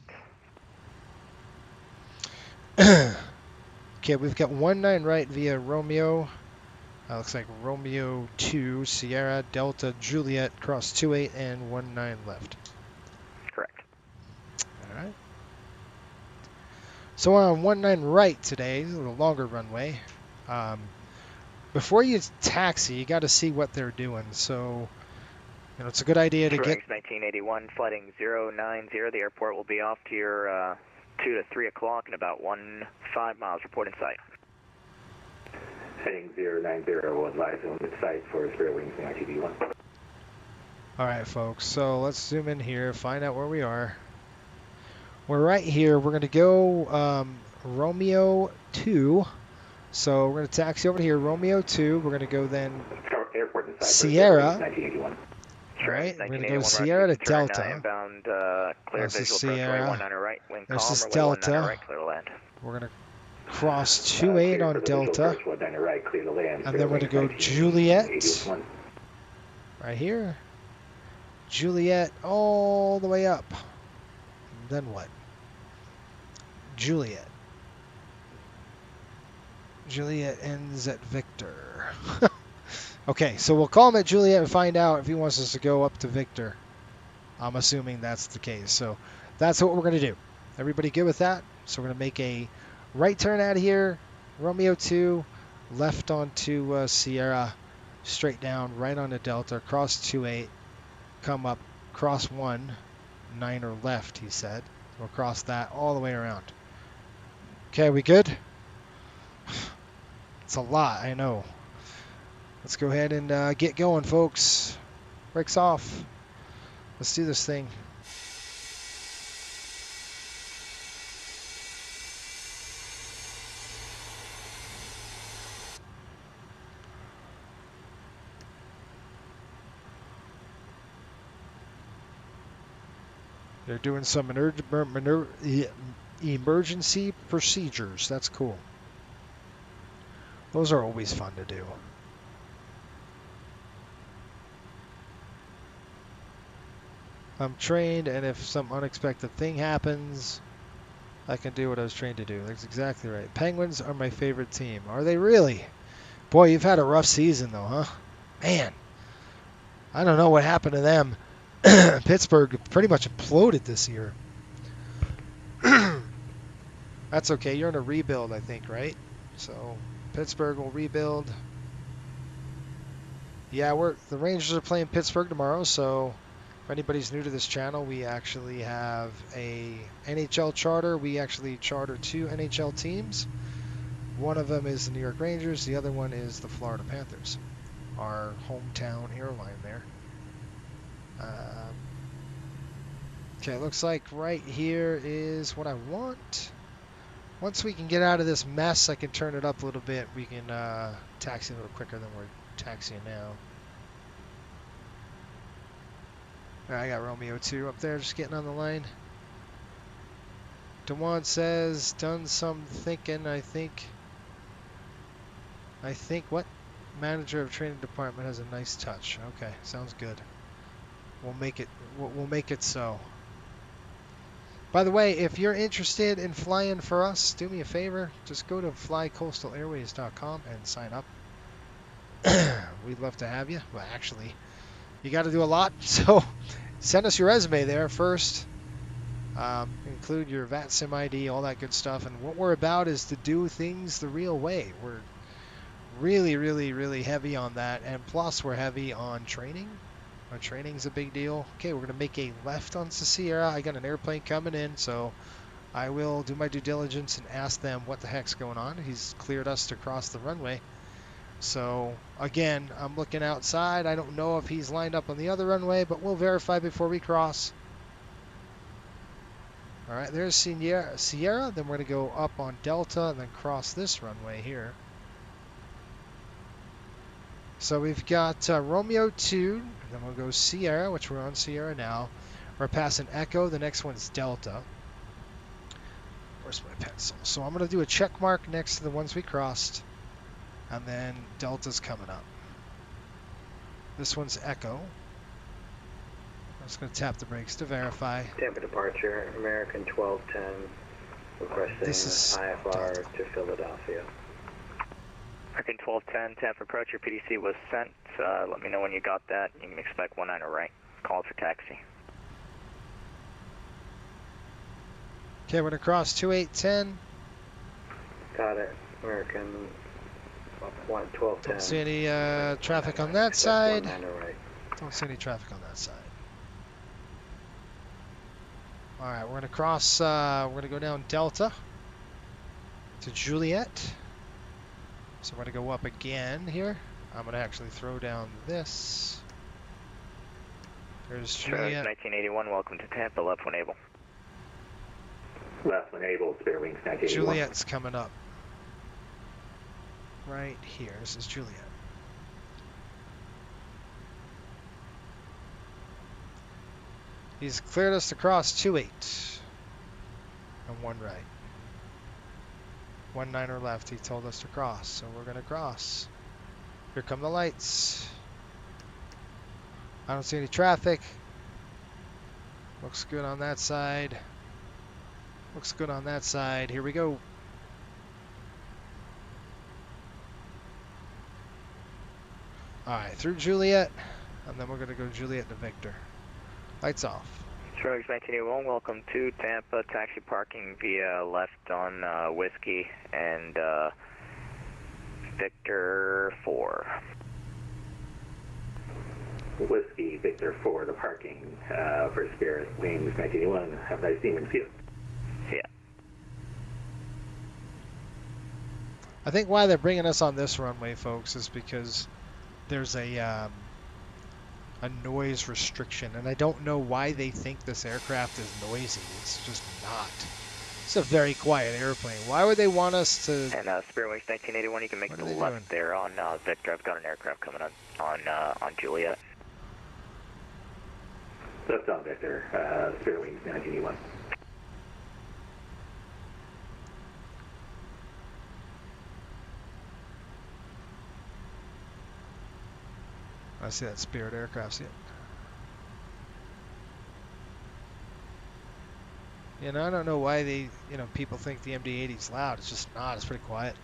A: Okay, we've got 19 right via Romeo. Looks like Romeo 2, Sierra, Delta, Juliet, cross 28 and 19 left.
B: Correct.
A: All right. So we're on 19 right today, a little longer runway. Before you taxi, you got to see what they're doing. So, you know, it's a good idea to get.
B: 1981, flighting 090. The airport will be off to your 2 to 3 o'clock in about 5 miles. Report in sight.
C: Heading 090, advise on the site for spare wings in RTV1.
A: All right, folks. So let's zoom in here, find out where we are. We're right here. We're going to go Romeo 2. So we're going to taxi over here, Romeo 2. We're going to go then Sierra.
C: 1981.
A: All right, we're going to go Sierra to Delta.
B: Inbound, clear
A: This is
B: visual
A: Sierra.
B: 19 right, wind calm,
A: This is
B: runway
A: Delta.
B: 19 right, clear to land.
A: We're going to cross 28 on Delta. And then we're going to go Juliet. Right here. Juliet all the way up. And then what? Juliet. Juliet ends at Victor. Okay, so we'll call him at Juliet and find out if he wants us to go up to Victor. I'm assuming that's the case. So that's what we're going to do. Everybody good with that? So we're going to make a right turn out of here. Romeo 2. left onto Sierra, straight down, right onto Delta, cross 28, come up, cross 1, 9 left, he said. We'll cross that all the way around. Okay, we good? It's a lot, I know. Let's go ahead and get going, folks. Brakes off. Let's do this thing. They're doing some emergency procedures. That's cool. Those are always fun to do. I'm trained, and if some unexpected thing happens, I can do what I was trained to do. That's exactly right. Penguins are my favorite team. Are they really? Boy, you've had a rough season, though, huh? Man, I don't know what happened to them. Pittsburgh pretty much imploded this year. That's okay. You're in a rebuild, I think, right? So Pittsburgh will rebuild. Yeah, the Rangers are playing Pittsburgh tomorrow. So if anybody's new to this channel, we actually have a NHL Charter. We actually charter 2 NHL teams. One of them is the New York Rangers. The other one is the Florida Panthers, our hometown airline there. Okay, looks like right here is what I want. Once we can get out of this mess, I can turn it up a little bit. We can taxi a little quicker than we're taxiing now. All right, I got Romeo 2 up there, just getting on the line. DeJuan says, done some thinking, I think what? Manager of training department has a nice touch. Okay, sounds good. We'll make it so. By the way, if you're interested in flying for us, do me a favor. Just go to flycoastalairways.com and sign up. We'd love to have you. Well, actually, you got to do a lot. So send us your resume there first. Include your VAT SIM ID, all that good stuff. And what we're about is to do things the real way. We're really, really, really heavy on that. And plus, we're heavy on training. Our training's a big deal. Okay, we're going to make a left on Sierra. I got an airplane coming in, so I will do my due diligence and ask them what the heck's going on. He's cleared us to cross the runway. So, again, I'm looking outside. I don't know if he's lined up on the other runway, but we'll verify before we cross. All right, there's Sierra. Then we're going to go up on Delta and then cross this runway here. So we've got Romeo 2, then we'll go Sierra, which we're on Sierra now. We're passing Echo, the next one's Delta. Where's my pencil? So I'm going to do a check mark next to the ones we crossed, and then Delta's coming up. This one's Echo. I'm just going to tap the brakes to verify.
B: Tampa departure, American 1210, requesting
A: This is
B: IFR
A: Delta.
B: to Philadelphia. American 1210, Tampa approach, your PDC was sent. Let me know when you got that. You can expect 19 right. Call for taxi.
A: Okay, we're going to cross 2810.
B: Got it. American 1210.
A: Don't see any traffic on that side.
B: 19 right.
A: Don't see any traffic on that side. All right, we're going to cross, we're going to go down Delta to Juliet. So we're going to go up again here. I'm going to actually throw down this. There's Juliet.
B: 1981, welcome to Tampa, left when able.
C: Left when able, spare wings 1981.
A: Juliet's coming up. Right here. This is Juliet. He's cleared us to cross 28 and 1 right. 19 left, he told us to cross, so we're going to cross. Here come the lights. I don't see any traffic. Looks good on that side. Looks good on that side. Here we go. Alright, through Juliet, and then we're going to go Juliet to Victor. Lights off.
B: Sherlock 1981, welcome to Tampa, taxi parking via left on Whiskey and Victor 4.
C: Whiskey Victor 4, the parking for Spirit Wings 1981. Have a nice evening. See you.
B: Yeah.
A: I think why they're bringing us on this runway, folks, is because there's a noise restriction, and I don't know why they think this aircraft is noisy. It's just not. It's a very quiet airplane. Why would they want us to...
B: And Spirit Wings 1981, you can make the left
A: doing?
B: there on Victor. I've got an aircraft coming on Juliet.
C: Left on Victor, Spirit Wings 1981.
A: I see that Spirit aircraft. See it? You know, I don't know why they, people think the MD-80 is loud. It's just not. It's pretty quiet.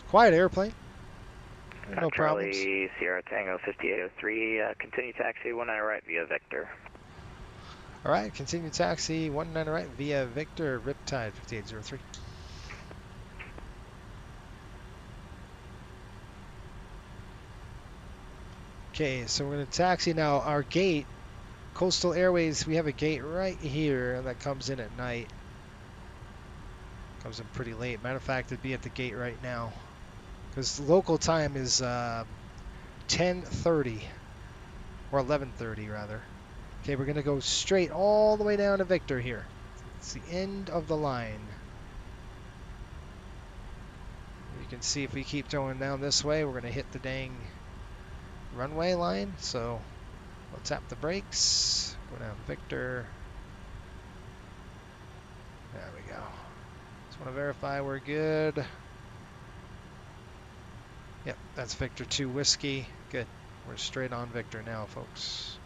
A: Quiet airplane. No problems.
B: Charlie Sierra Tango 5803, continue taxi 19 right via Victor.
A: All right, continue taxi 19 right via Victor, Riptide 5803. Okay, so we're going to taxi now. Our gate, Coastal Airways, we have a gate right here that comes in at night. Comes in pretty late. Matter of fact, it'd be at the gate right now. Because local time is 10:30, or 11:30 rather. Okay, we're going to go straight all the way down to Victor here. It's the end of the line. You can see if we keep going down this way, we're going to hit the dang runway line. So we'll tap the brakes, go down Victor. There we go. Just want to verify we're good. Yep, that's Victor 2 Whiskey. Good. We're straight on Victor now, folks.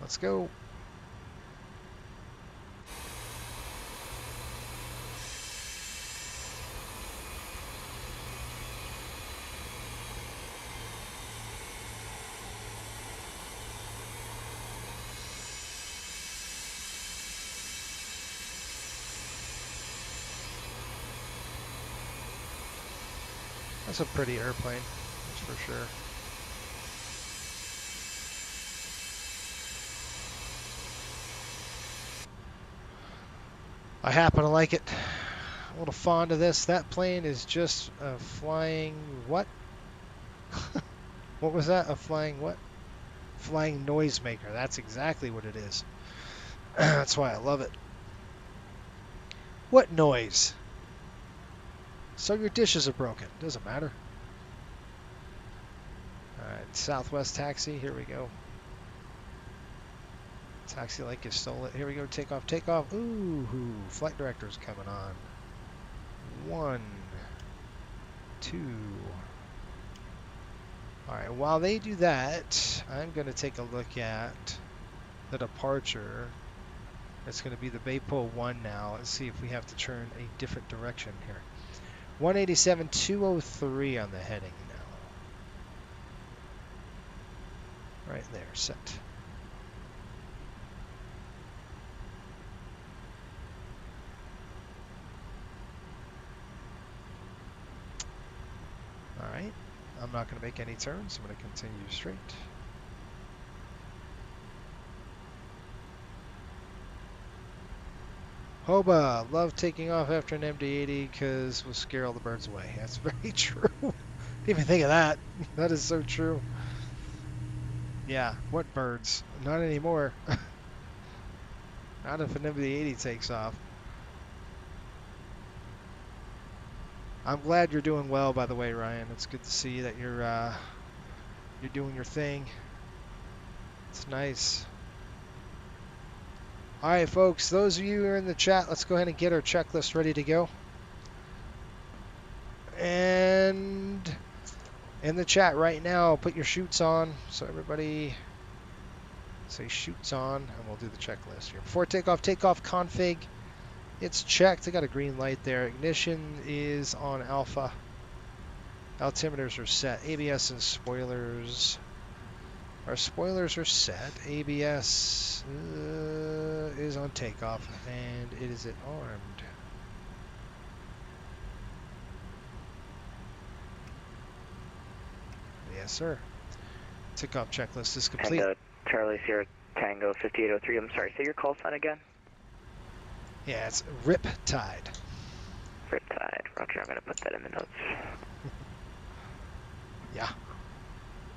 A: Let's go. That's a pretty airplane, that's for sure. I happen to like it. I'm a little fond of this. That plane is just a flying what? What was that? A flying what? Flying noisemaker. That's exactly what it is. That's why I love it. What noise? So your dishes are broken. Doesn't matter. Alright, Southwest taxi. Here we go. Taxi like you stole it. Here we go. Take off, take off. Ooh, flight director's coming on. 1, 2. Alright, while they do that, I'm going to take a look at the departure. It's going to be the Baypole 1 now. Let's see if we have to turn a different direction here. 187-203 on the heading now. Right there, set. Alright, I'm not going to make any turns. I'm going to continue straight. Hoba, love taking off after an MD-80 because we'll scare all the birds away. That's very true. Didn't even think of that. That is so true. Yeah, what birds? Not anymore. Not if an MD-80 takes off. I'm glad you're doing well, by the way, Ryan. It's good to see that you're doing your thing. It's nice. All right, folks, those of you who are in the chat, let's go ahead and get our checklist ready to go. And in the chat right now, put your chutes on. So everybody say chutes on, and we'll do the checklist here. Before takeoff config. It's checked. I got a green light there. Ignition is on alpha. Altimeters are set. ABS and spoilers. Our spoilers are set. ABS is on takeoff, and is it armed? Yes, sir. Takeoff checklist is complete.
B: And Charlie Sierra Tango 5803. I'm sorry, say your call sign again.
A: Yeah, it's Riptide.
B: Riptide. Roger, I'm going to put that in the notes.
A: Yeah.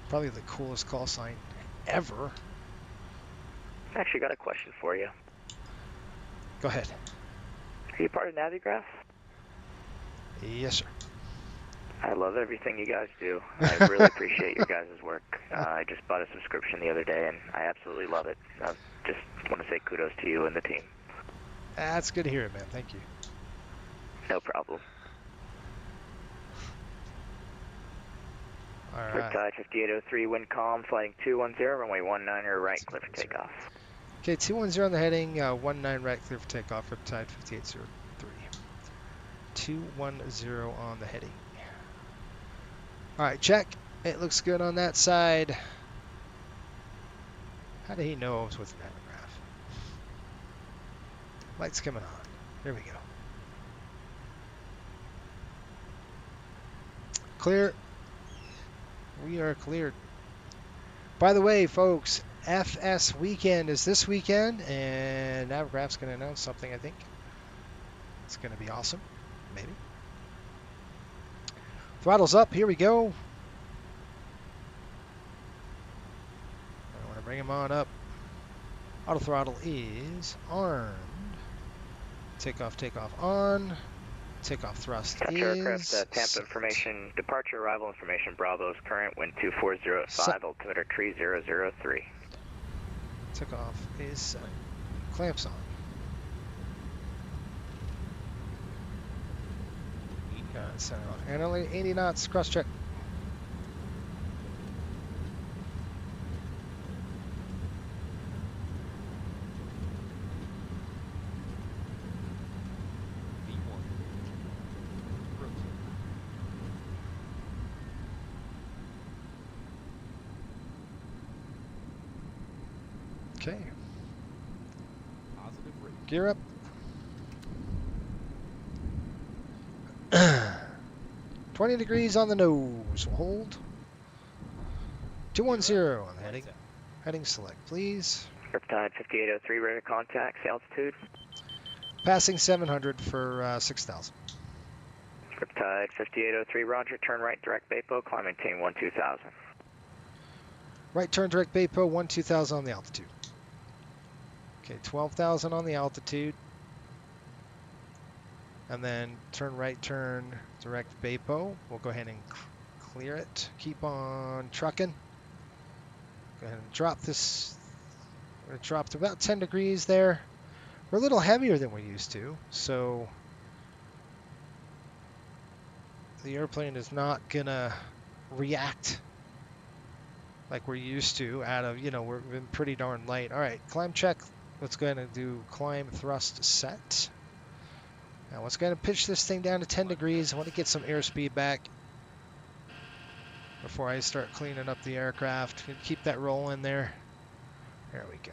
A: Probably the coolest call sign ever.
B: I actually got a question for you.
A: Go ahead.
B: Are you part of Navigraph?
A: Yes, sir.
B: I love everything you guys do. I really appreciate your guys' work. I just bought a subscription the other day, and I absolutely love it. I just want to say kudos to you and the team.
A: That's good to hear it, man. Thank you.
B: No problem.
A: All right.
B: Riptide 5803, wind calm, flighting 210, runway 19 right, clear for takeoff.
A: Okay, 210 on the heading, 19 right, clear for takeoff, Riptide 5803. 210 on the heading. All right, check. It looks good on that side. How did he know I was with Navigraph? Lights coming on. There we go. Clear. We are cleared. By the way, folks, FS weekend is this weekend, and Navigraph's going to announce something, I think. It's going to be awesome. Maybe. Throttle's up. Here we go. I want to bring him on up. Auto throttle is armed. Takeoff on. Takeoff thrust
B: Capture
A: is
B: aircraft, Tampa
A: set.
B: information, departure arrival information, Bravo's current, wind 240 at 5, altimeter 3003.
A: Takeoff is set. Clamps on. Center off. And only 80 knots, cross check. Okay. Gear up. 20 degrees on the nose. We'll hold. 210 on the heading. Heading select, please.
B: Riptide 5803, ready to contact, altitude.
A: Passing 700 for 6,000.
B: Riptide 5803, roger, turn right, direct Bapo, climb maintain 12,000.
A: Right turn direct Bapo, 12,000 on the altitude. Okay, 12,000 on the altitude. And then turn right, turn direct Bapo. We'll go ahead and clear it. Keep on trucking. Go ahead and drop this. We're going to drop to about 10 degrees there. We're a little heavier than we're used to, so the airplane is not going to react like we're used to out of, we've been pretty darn light. All right, climb check. Let's go ahead and do climb thrust set. Now let's go ahead and pitch this thing down to 10 degrees. I want to get some airspeed back before I start cleaning up the aircraft. Keep that rolling there. There we go.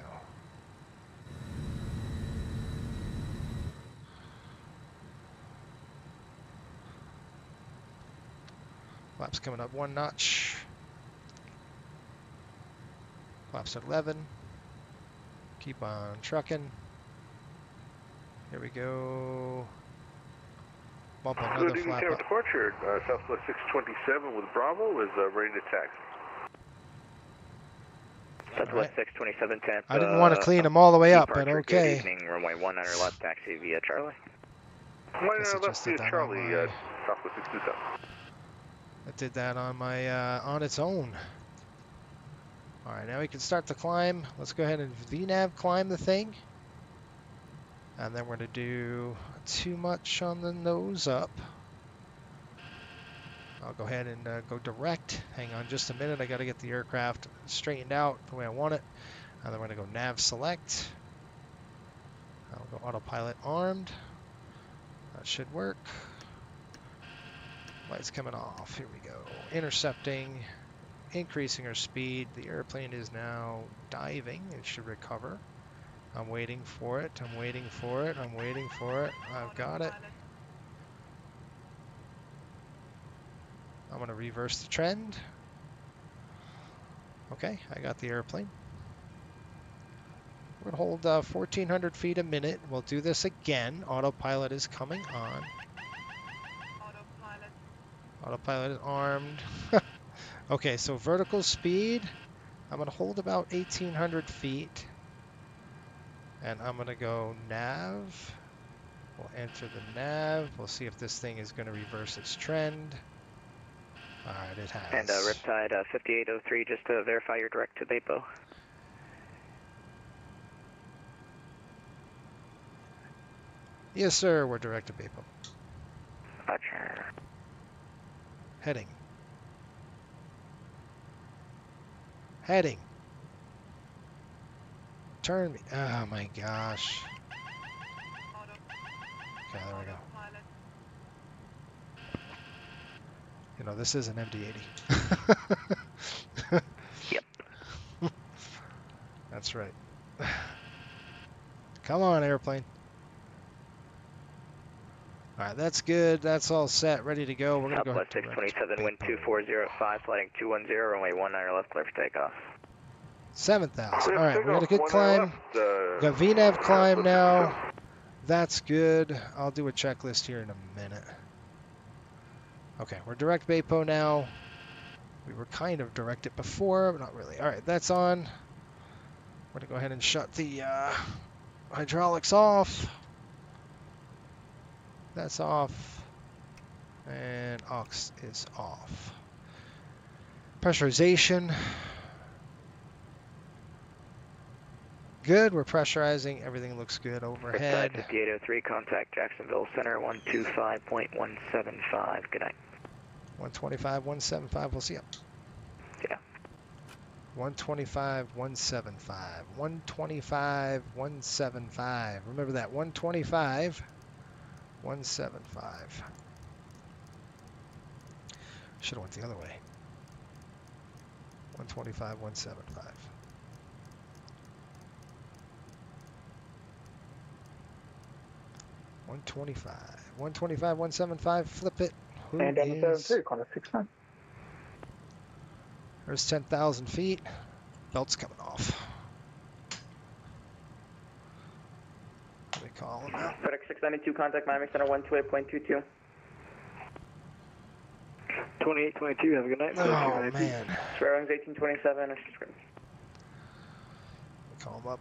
A: Flaps coming up 1 notch. Flaps at 11. Keep on trucking. Here we go. Bump another flap up.
D: Departure, Southwest 627 with Bravo is ready to taxi.
B: Southwest 627 Tampa.
A: I didn't want to clean them all the way up, but okay.
B: Good evening, runway 19 left, taxi via Charlie.
D: 19 left via Charlie, Southwest 627.
A: I did that on my on its own. All right, now we can start the climb. Let's go ahead and VNAV climb the thing. And then we're going to do too much on the nose up. I'll go ahead and go direct. Hang on just a minute. I got to get the aircraft straightened out the way I want it. And then we're going to go nav select. I'll go autopilot armed. That should work. Lights coming off. Here we go. Intercepting. Increasing our speed. The airplane is now diving. It should recover. I'm waiting for it. I'm waiting for it. I'm waiting for it. I've got it. I'm going to reverse the trend. Okay, I got the airplane. We're going to hold 1,400 feet a minute. We'll do this again. Autopilot is coming on. Autopilot is armed. Okay, so vertical speed. I'm going to hold about 1,800 feet. And I'm going to go nav. We'll enter the nav. We'll see if this thing is going to reverse its trend. All right, it has.
B: And Riptide 5803, just to verify you're direct to Bapo.
A: Yes, sir. We're direct to Bapo.
B: Roger.
A: Heading. Heading. Turn me. Oh my gosh. Okay, there we go. You know, this is an MD-80.
B: Yep.
A: That's right. Come on, airplane. All right, that's good. That's all set, ready to go. We're going to go ahead
B: Southwest 627, wind 2405, sliding 210, runway 19 left, clear for takeoff.
A: 7,000. All right, we got a good climb. We got VNAV climb now. That's good. I'll do a checklist here in a minute. Okay, we're direct Bapo now. We were kind of directed before, but not really. All right, that's on. We're going to go ahead and shut the hydraulics off. That's off. And aux is off. Pressurization. Good, we're pressurizing. Everything looks good overhead.
B: 5803, contact Jacksonville Center, 125.175. Good night.
A: 125.175, we'll see you.
B: Yeah.
A: 125.175. 125.175. Remember that, 125.175. Should have went the other way. 125.175. $125. 125.175. Flip it. Who
B: And down to
A: is...
B: 73, corner 69.
A: There's 10,000 feet. Belt's coming off. Let me call him out.
B: FedEx 692, contact Miami Center, 128.22. 2822, have a good night.
A: Oh, man.
B: Square wings 1827,
A: Let me call him up.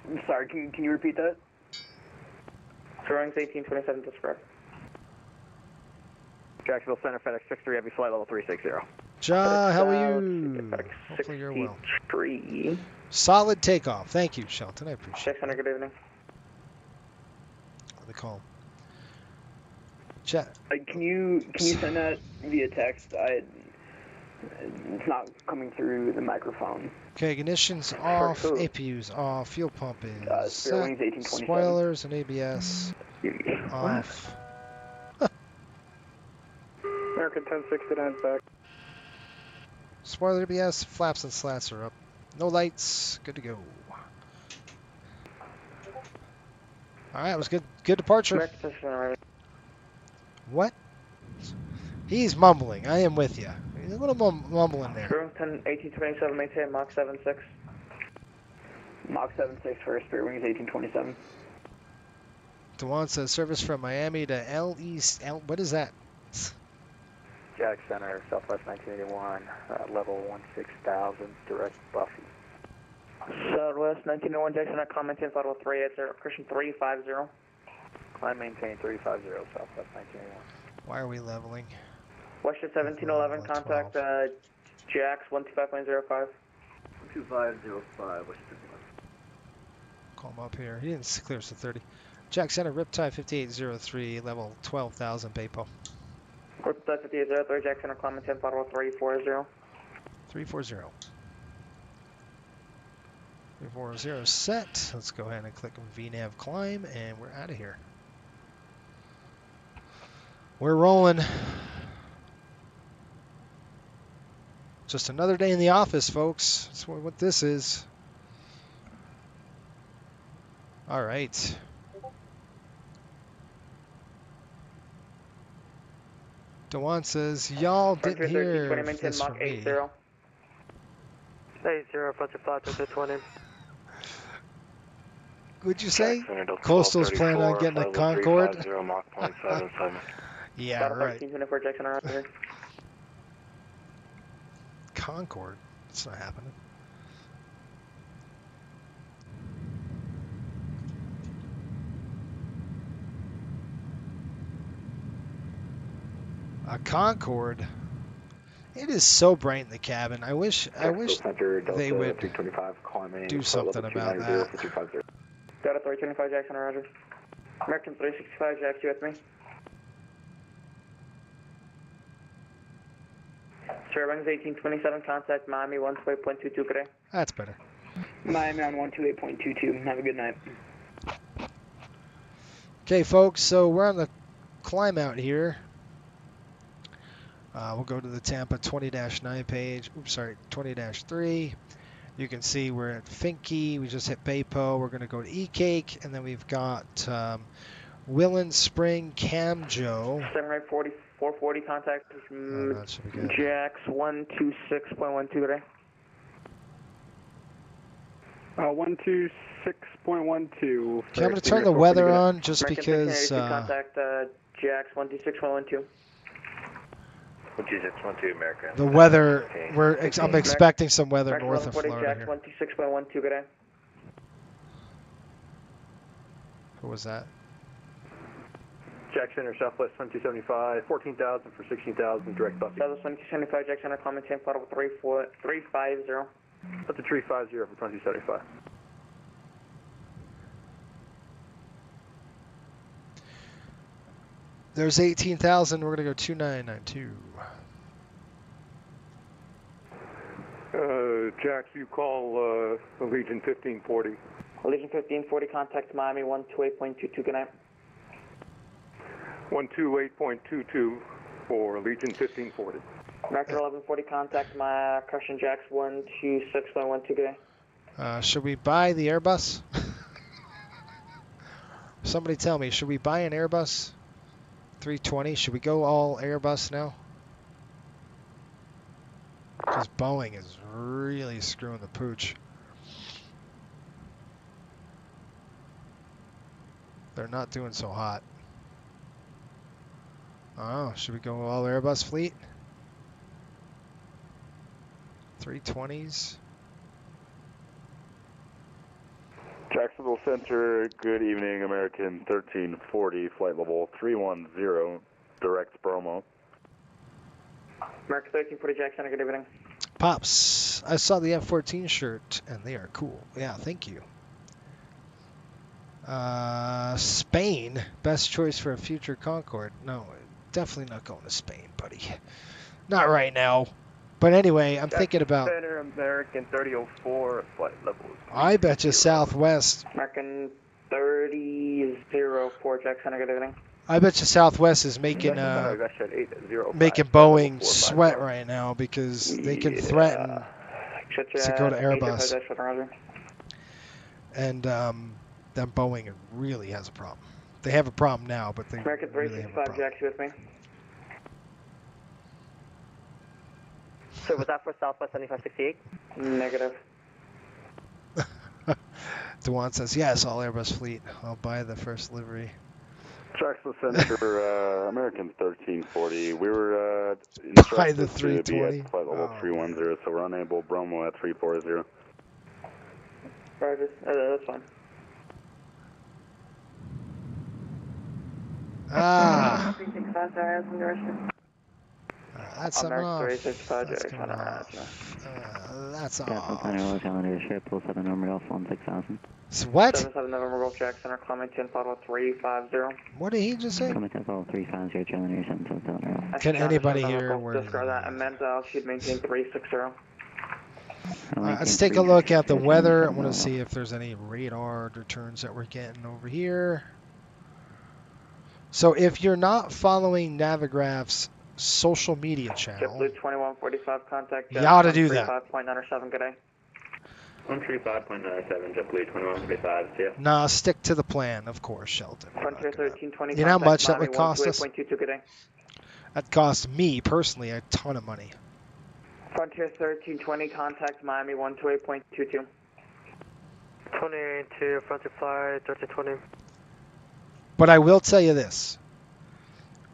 B: I'm sorry, can you repeat that? Square wings 1827, describe. Jacksonville Center, FedEx 63, heavy flight level 360.
A: Ja, how are you? Hopefully you're well. Solid takeoff. Thank you, Shelton. I appreciate it.
B: 600, good evening.
A: Let me call him. Chat.
B: Can you send that via text? It's not coming through the microphone.
A: Okay, ignition's off, APU's off, fuel pump is set, spoilers and ABS off.
B: American 1069 back.
A: Spoiler ABS, flaps and slats are up. No lights, good to go. Alright, it was good departure. What? He's mumbling. I am with you. He's a little mumbling there.
B: 1827, maintain Mach 76. Mach 76 for Spirit Wings 1827.
A: Dewan says service from Miami to L East. What is that?
B: Jack Center, Southwest 1981, level 16,000, direct Buffy. Southwest 1901, Jack Center, climb maintain flight level 380, Christian 350. Climb maintain 350, Southwest 1981.
A: Why are we leveling?
B: Western 1711, contact Jax 125.05.
C: 125.05, Western.
A: Call him up here. He didn't clear us to 30. Jack Center, Riptide 5803, level 12,000, Bapo.
B: Riptide 5803, Jack Center, climb maintain flight level 340.
A: 340. 340 set. Let's go ahead and click VNAV climb, and we're out of here. We're rolling. Just another day in the office, folks. That's what this is. All right. Dewan says, y'all didn't hear this from me.
B: 80. 80, Fletcher Flat, 20.
A: Would you say? Coastal's planning on getting a Concorde? Yeah, right.
B: 24 Jackson around here.
A: Concorde? It's not happening. A Concorde? It is so bright in the cabin. I wish they would do something about that.
B: Delta 325 Jackson, roger. American 365 Jax, you with me? Fairbanks 1827, contact Miami 128.22 today.
A: That's better.
B: Miami on 128.22. Have a good night.
A: Okay, folks, so we're on the climb out here. We'll go to the Tampa 20-9 page. Oops, sorry, 20-3. You can see we're at Finke. We just hit Baypo. We're going to go to E-Cake, and then we've got Willen Spring, Camjo.
B: 440 contact Jax 126.12 today.
E: 126.12.
A: Okay, I'm going to turn the weather on just because.
B: Contact Jax 126.12.
C: 126.12 American.
A: The weather, I'm expecting some weather north of Florida
B: Jax
A: here.
B: 126.12 today.
A: Who was that?
E: Jack Center, Southwest 2275, 14,000 for 16,000, direct Buffy.
B: Southwest 2275, Jack Center, comment 10, Florida 350.
E: That's a 350 for 2275.
A: There's 18,000. We're going to go 2992.
E: Jax, you call Legion 1540.
B: Legion 1540, contact Miami 128.22, good night.
E: 128.22 for Legion 1540.
B: American 1140, contact my Crushing Jax 126.12, good day.
A: Should we buy the Airbus? Somebody tell me, should we buy an Airbus 320? Should we go all Airbus now? Because Boeing is really screwing the pooch. They're not doing so hot. Oh, should we go all Airbus fleet? 320s?
F: Jacksonville Center, good evening, American 1340, flight level 310, direct Bromo.
B: American 1340, Jack Center, good evening.
A: Pops, I saw the F-14 shirt, and they are cool. Yeah, thank you. Spain, best choice for a future Concorde. No, definitely not going to Spain, buddy. Not right now. But anyway, I'm thinking about...
E: Center, American 3004, flight level.
A: I bet you Southwest...
B: American 3004, Jack Center, good evening.
A: I bet you Southwest is making Boeing sweat right now because they can threaten to go to Airbus. And then Boeing really has a problem. They have a problem now, but they
B: American
A: really have a
B: 365,
A: problem.
B: Jack, you with me? So was that for Southwest 7568? Negative.
A: Dewan says, yes, all Airbus fleet. I'll buy the first livery.
F: Jacksonville Center, American 1340. We were
A: Buy the
F: instructed to
A: 320.
F: be at flight level 310, so we're unable. Bromo at 340.
B: Roger, that's fine.
A: Ah! That's something off. That's coming off. That's off. So what?
B: 77 November Golf Jack Center, comment 10, Photo 350.
A: What did he just say?
B: Can
A: Can anybody hear where
B: discard that? Amend should maintain 360.
A: Let's take a look at the weather. I want to see if there's any radar returns that we're getting over here. So if you're not following Navigraph's social media channel,
B: 2145 contact
A: you ought to do that.
B: 5.97, good day.
C: 135.97, JetBlue 2135, see ya.
A: Nah, stick to the plan, of course, Shelton.
B: Frontier 1320,
A: You know how
B: contact
A: much that
B: Miami
A: would cost us?
B: 128.22, good day.
A: That cost me, personally, a ton of money.
B: Frontier 1320, contact Miami 128.22.
E: 22, Frontier Flight 1320.
A: But I will tell you this.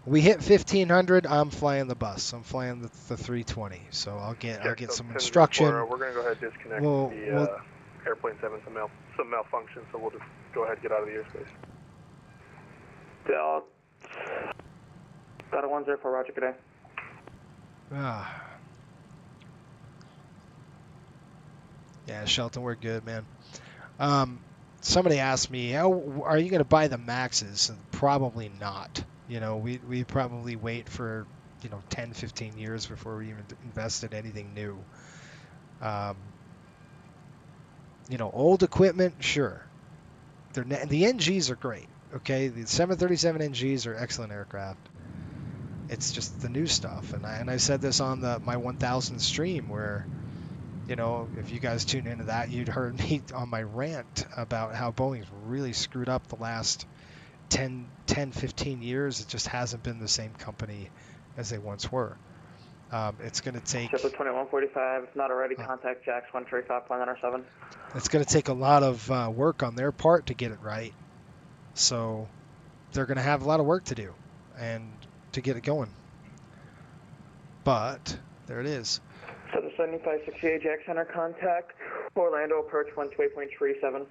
A: We hit 1500, I'm flying the bus. I'm flying the 320. So I'll get some instruction.
D: We're going to go ahead and disconnect the airplane 7, some malfunction, so we'll just go ahead and get out of the airspace.
B: Got a 10 for Roger, good day.
A: Yeah, Shelton, we're good, man. Somebody asked me, "How are you going to buy the Maxes?" And probably not. You know, we probably wait for 10, 15 years before we even invest in anything new. Old equipment, sure. The NGs are great. Okay, the 737 NGs are excellent aircraft. It's just the new stuff, and I said this on my 1000 stream where, if you guys tuned into that, you'd heard me on my rant about how Boeing's really screwed up the last 10, 15 years. It just hasn't been the same company as they once were. It's going to take...
B: Ship 2145, if not already, contact Jax 135.97.
A: It's going to take a lot of work on their part to get it right. So they're going to have a lot of work to do and to get it going. But there it is.
B: So the 7568 Jax Center, contact Orlando approach 128.37.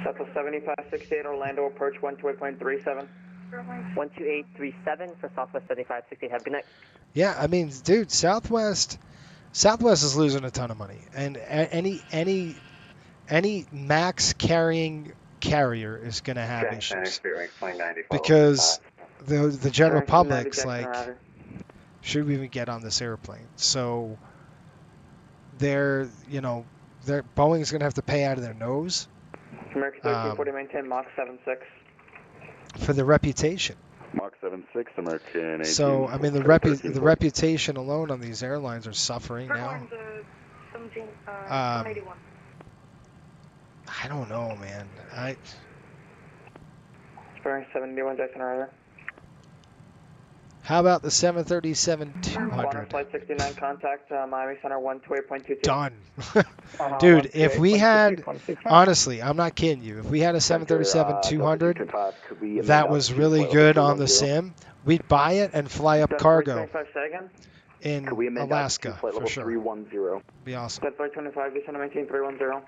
B: Settle 7568 Orlando approach 128.37.
G: 12837 for Southwest 7568. Have a good night.
A: Yeah, I mean, dude, Southwest is losing a ton of money, and any max carrying carrier is going to have issues because the general public's like, should we even get on this airplane? So Boeing's going to have to pay out of their nose.
B: American 1340, maintain Mach 76.
A: For the reputation.
F: Mach 76, American 18.
A: So, I mean, the reputation alone on these airlines are suffering now. I don't know, man.
B: Spring 71, Jackson Rider.
A: How about the 737-200?
B: Flight 69, contact Miami Center 128.22.
A: Done. Dude, if we had, honestly, I'm not kidding you, if we had a 737-200 that was really good on the sim, we'd buy it and fly up cargo in Alaska for sure. Be awesome.
B: Flight 25, descend to maintain 310.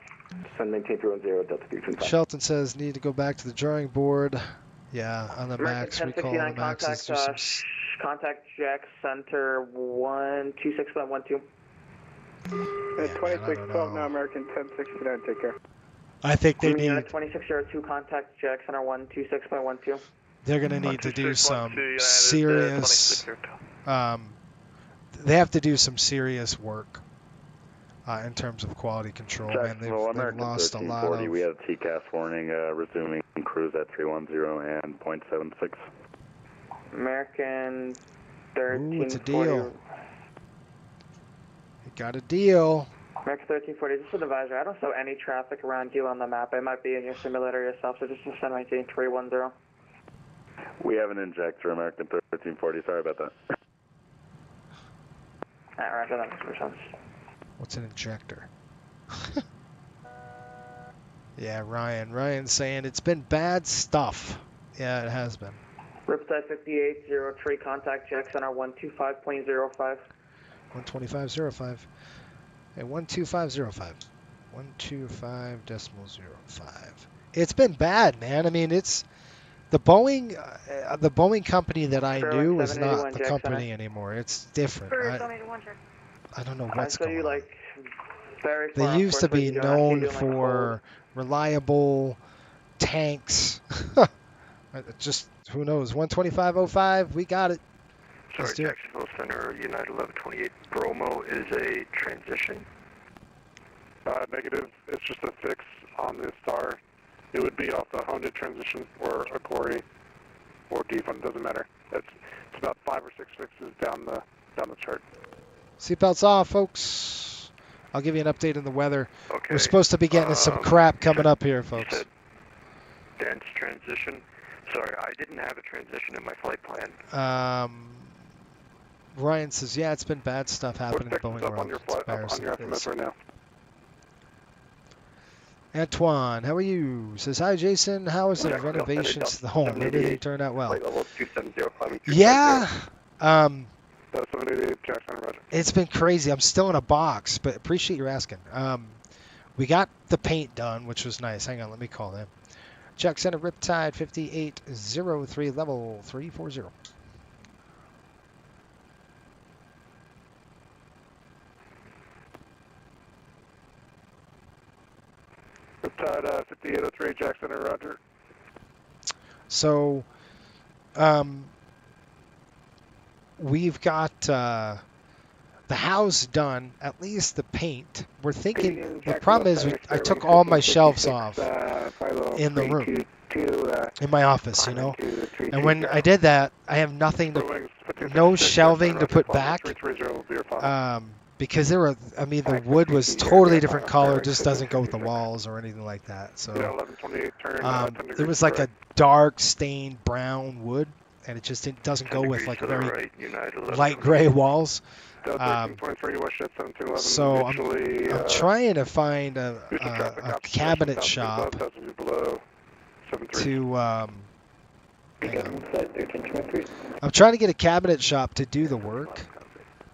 C: Descend maintain 310, Delta 325.
A: Shelton says need to go back to the drawing board. Yeah, on the Max, recall on the Maxes.
B: Contact Jack Center 126.12.
E: 2612 now, American 1069, take care.
A: I think they need...
B: 2602, contact Jack Center 126.12.
A: They're going to need to do some serious... they have to do some serious work in terms of quality control. Man, they've lost a lot of...
F: We had a TCAS warning, resuming cruise at 310 and 0.76.
B: American 1340.
A: Ooh, it's a deal. You got a deal.
B: American 1340, this is an advisor. I don't show any traffic around you on the map. It might be in your simulator yourself, so just send maintain 310.
F: We have an injector, American 1340. Sorry about that.
B: Alright, roger that, Mr. Jones.
A: What's an injector? Yeah, Ryan's saying it's been bad stuff. Yeah, it has been.
B: Riptide 5803, contact Jack Center 125.05.
A: 125.05. Hey, 125.05. 125.05. It's been bad, man. I mean, it's the Boeing company that I knew is not the company anymore. It's different. I don't know what's going on. They used to be known for reliable tanks. Just, who knows, 125.05, we got it.
D: Sorry, Jacksonville Center, United 1128 Bromo is a transition. Negative, it's just a fix on the star. It would be off the Honda transition or a Corey or defund, doesn't matter. It's about 5 or 6 fixes down the chart.
A: Seatbelts off, folks. I'll give you an update on the weather.
D: Okay.
A: We're supposed to be getting some crap coming up here,
D: You
A: folks.
D: said dense transition. Sorry, I didn't have a transition in my flight plan.
A: Ryan says, yeah, it's been bad stuff
D: What
A: happening in
D: section's
A: Boeing
D: up on
A: World.
D: your
A: It's
D: flight, up on
A: embarrassing.
D: your
A: It is.
D: FMS right now?
A: Antoine, how are you? Says, hi, Jason. How is the
D: Jack,
A: renovations to the home? Everything turned out well.
D: Flight level 270,
A: Yeah.
D: 788, Jack Center, roger.
A: It's been crazy. I'm still in a box, but appreciate you asking. We got the paint done, which was nice. Hang on, let me call them. Jack Center, Riptide 5803, level 340.
D: Riptide 5803, Jack Center, roger.
A: So, we've got the house done, at least the paint. We're thinking, the problem is I took all my shelves off in the room, in my office, you know. And when I did that, I have nothing to, no shelving to put back. Because there were, I mean, the wood was totally different color, just doesn't go with the walls or anything like that. So, it was like a dark stained brown wood, and it just doesn't go with like very light gray walls. So I'm trying to find a cabinet shop to I'm trying to get a cabinet shop to do the work,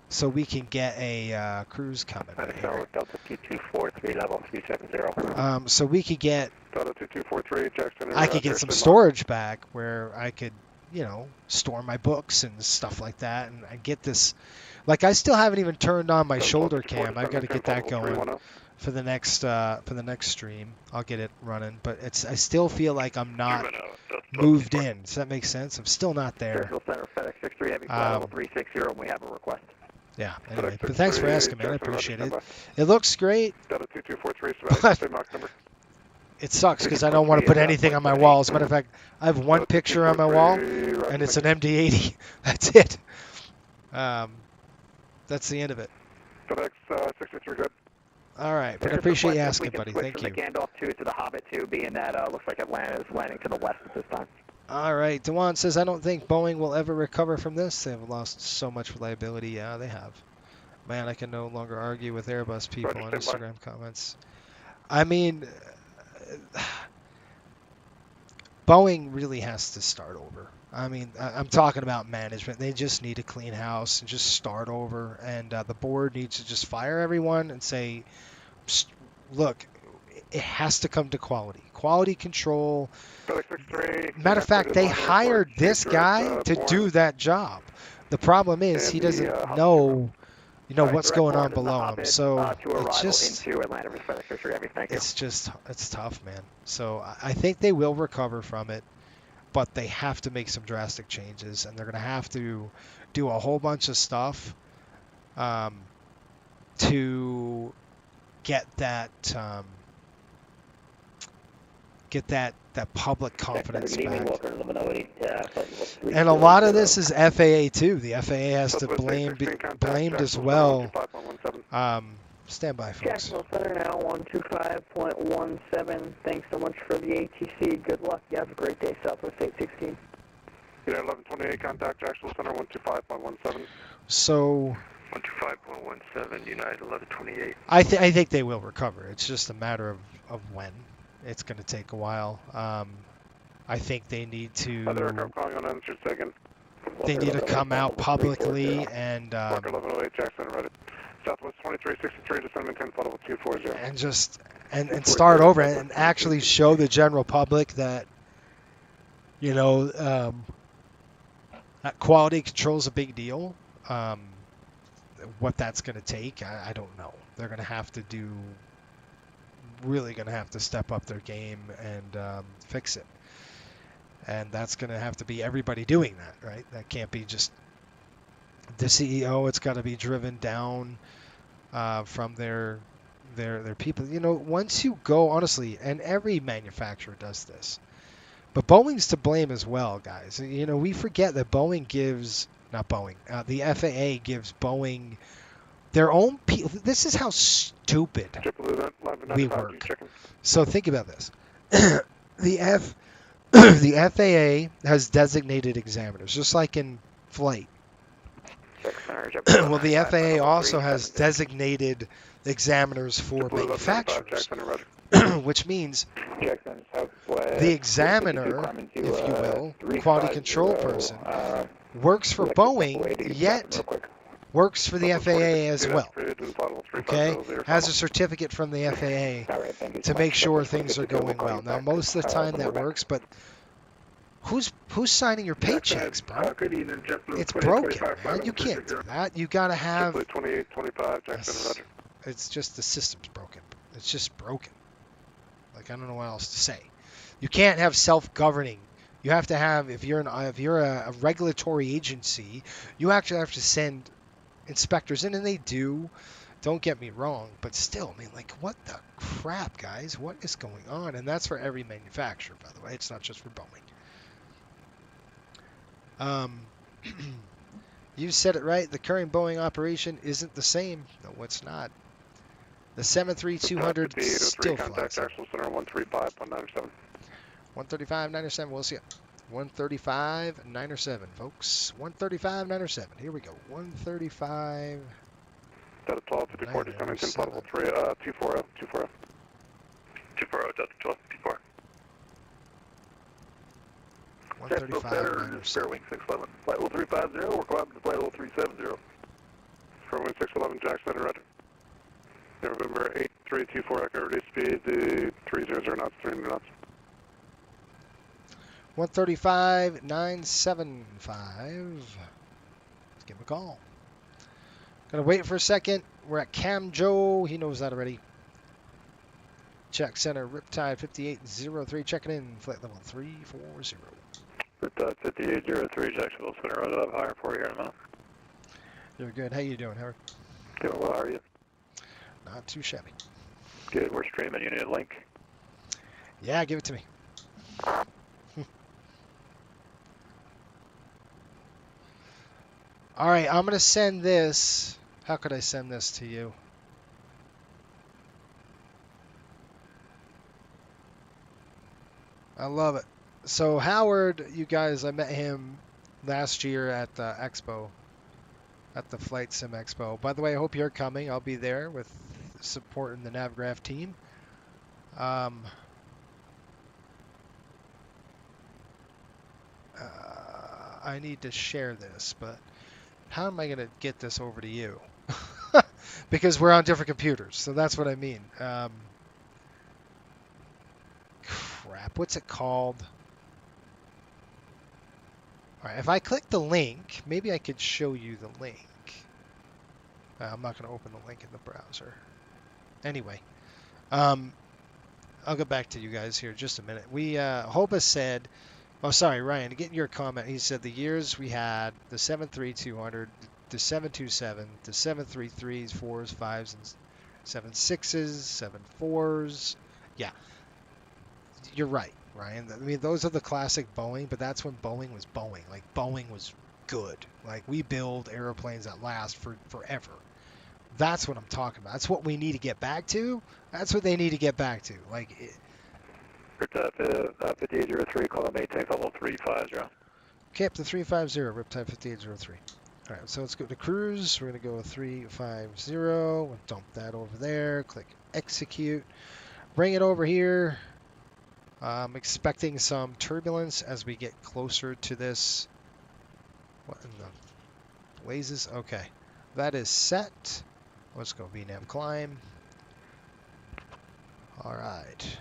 A: so we can get a cruise coming right here.
B: Delta 2243, level 370.
A: So we could get,
D: Delta 2243, Jack Center,
A: I could get some storage back where I could, you know, store my books and stuff like that, and I get this. Like, I still haven't even turned on my shoulder cam. I've got to get that going for the next stream. I'll get it running, but I still feel like I'm not moved in. Does that make sense? I'm still not there.
B: Center, FedEx 63, Heavy Flight level 360, and we have a request.
A: Yeah, anyway, but thanks for asking, man. I appreciate it. It looks great, but it sucks because I don't want to put anything on my wall. As a matter of fact, I have one picture on my wall, and it's an MD-80. That's it. That's the end of it.
D: FedEx 63, good.
A: All right, but I appreciate you asking, buddy. Thank you.
B: From the Gandalf 2 to the Hobbit 2, being that looks like Atlanta is landing to the west at this time.
A: All right, Dewan says, I don't think Boeing will ever recover from this. They've lost so much reliability. Yeah, they have. Man, I can no longer argue with Airbus people on Instagram comments. I mean, Boeing really has to start over. I mean, I'm talking about management. They just need a clean house and just start over. And the board needs to just fire everyone and say, look, it has to come to quality. Quality control. Matter of fact, they hired this guy to do that job. The problem is he doesn't know, you know, what's going on below him. So it's tough, man. So I think they will recover from it, but they have to make some drastic changes, and they're going to have to do a whole bunch of stuff to get that public confidence back. And a lot of this is FAA too. The FAA has to be blamed as well. Stand by, folks.
B: Jacksonville Center now 125.17. Thanks so much for the ATC. Good luck. You have a great day, Southwest 816.
D: Yeah, 1128, contact Jacksonville Center 125.17.
A: So
D: 125.17, United 1128.
A: I think they will recover. It's just a matter of when. It's going to take a while. I think they need to. They need to come out publicly and.
D: Marker 1108, Jackson, ready. Southwest 2363, descending 10, level 240.
A: And just and start over and actually show the general public that, you know, that quality control is a big deal. What that's going to take, I don't know. They're going to have to really going to have to step up their game and fix it. And that's going to have to be everybody doing that, right? That can't be just the CEO. It's got to be driven down from their people. You know, once you go, honestly, and every manufacturer does this, But Boeing's to blame as well, guys. You know, we forget that Boeing gives, not Boeing, the FAA gives Boeing their own this is how stupid we work. So think about this. the FAA has designated examiners, just like in flight. Well, the FAA also has designated examiners for manufacturers, which means the examiner, if you will, quality control person, works for Boeing, yet works for the FAA as well. Okay? Has a certificate from the FAA to make sure things are going well. Now, most of the time that works, but who's signing your paychecks, bro? It's broken, man. You can't do that. You gotta have. It's just the system's broken. It's just broken. Like, I don't know what else to say. You can't have self-governing. You have to have, if you're a regulatory agency, you actually have to send inspectors in, and they do. Don't get me wrong, but still, I mean, like, what the crap, guys? What is going on? And that's for every manufacturer, by the way. It's not just for Boeing. You said it right. The current Boeing operation isn't the same. No, it's not. The 737-200 still flies. 135-907. We'll see it. 135-907, folks. 135-907. Here we go. 135.
D: Delta 12, 54, just coming in, level 3, 240, 240. 240, Delta 12, 54.
A: 135-907.
D: Spare wing 611. Flight level 350, we're going to flight level 370. Spare wing 611, Jack Center, roger. November 8324, echo reduce speed to 300 knots, 300 knots.
A: 135-975. Let's give him a call. Gonna wait for a second. We're at Cam Joe. He knows that already. Check center, Riptide 5803. Checking in, flight level 340.
D: Riptide 5803, Jacksonville Center. I'll have higher for you in a minute.
A: You're good. How you doing, Howard?
D: Doing well, how are you?
A: Not too shabby.
D: Good, we're streaming. You need a link?
A: Yeah, give it to me. All right, I'm going to send this. How could I send this to you? I love it. So Howard, you guys, I met him last year at the Expo, at the Flight Sim Expo. By the way, I hope you're coming. I'll be there with supporting the NavGraph team. I need to share this, but how am I going to get this over to you? Because we're on different computers, so that's what I mean. Crap, what's it called? All right, if I click the link, maybe I could show you the link. I'm not going to open the link in the browser. Anyway, I'll get back to you guys here in just a minute. Hoba said, oh, sorry, Ryan, getting your comment. He said the years we had, the 73200, the 727, the 733s, 4s, 5s, and 76s, 74s. Yeah, you're right, Ryan. I mean, those are the classic Boeing, but that's when Boeing was Boeing. Like, Boeing was good. Like, we build airplanes that last for forever. That's what I'm talking about. That's what we need to get back to. That's what they need to get back to. Like,
D: 5803, call them 8 tank level 350.
A: Okay, up to 350, Riptide 5803. All right, so let's go to cruise. We're going to go 350. We'll dump that over there. Click execute. Bring it over here. I'm expecting some turbulence as we get closer to this. What in the blazes? Okay, that is set. Let's go VNAV climb. All right.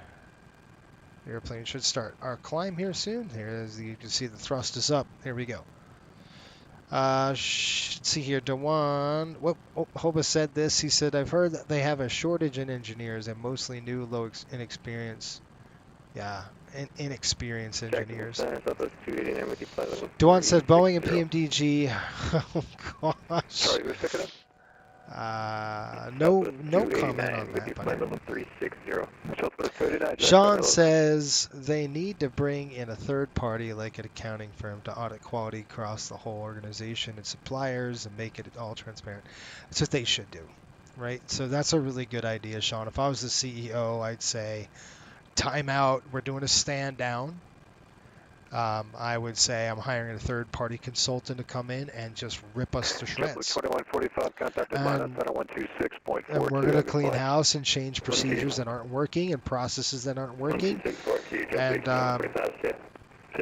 A: The airplane should start our climb here soon. Here, as you can see, the thrust is up. Here we go. Should see here, Dewan. Hoba said this. He said, I've heard that they have a shortage in engineers and mostly new, inexperienced. Yeah, inexperienced engineers. Dewan said Boeing and PMDG. Oh, gosh.
D: Sorry, who's picking up?
A: No comment on that.
B: Flight level 360.
A: Sean says they need to bring in a third party like an accounting firm to audit quality across the whole organization and suppliers and make it all transparent. That's what they should do, right? So that's a really good idea, Sean. If I was the CEO, I'd say time out. We're doing a stand down. I would say I'm hiring a third-party consultant to come in and just rip us to shreds.
D: 2145, contacted minus 126.42.
A: And we're going to clean house and change procedures that aren't working and processes that aren't working. And,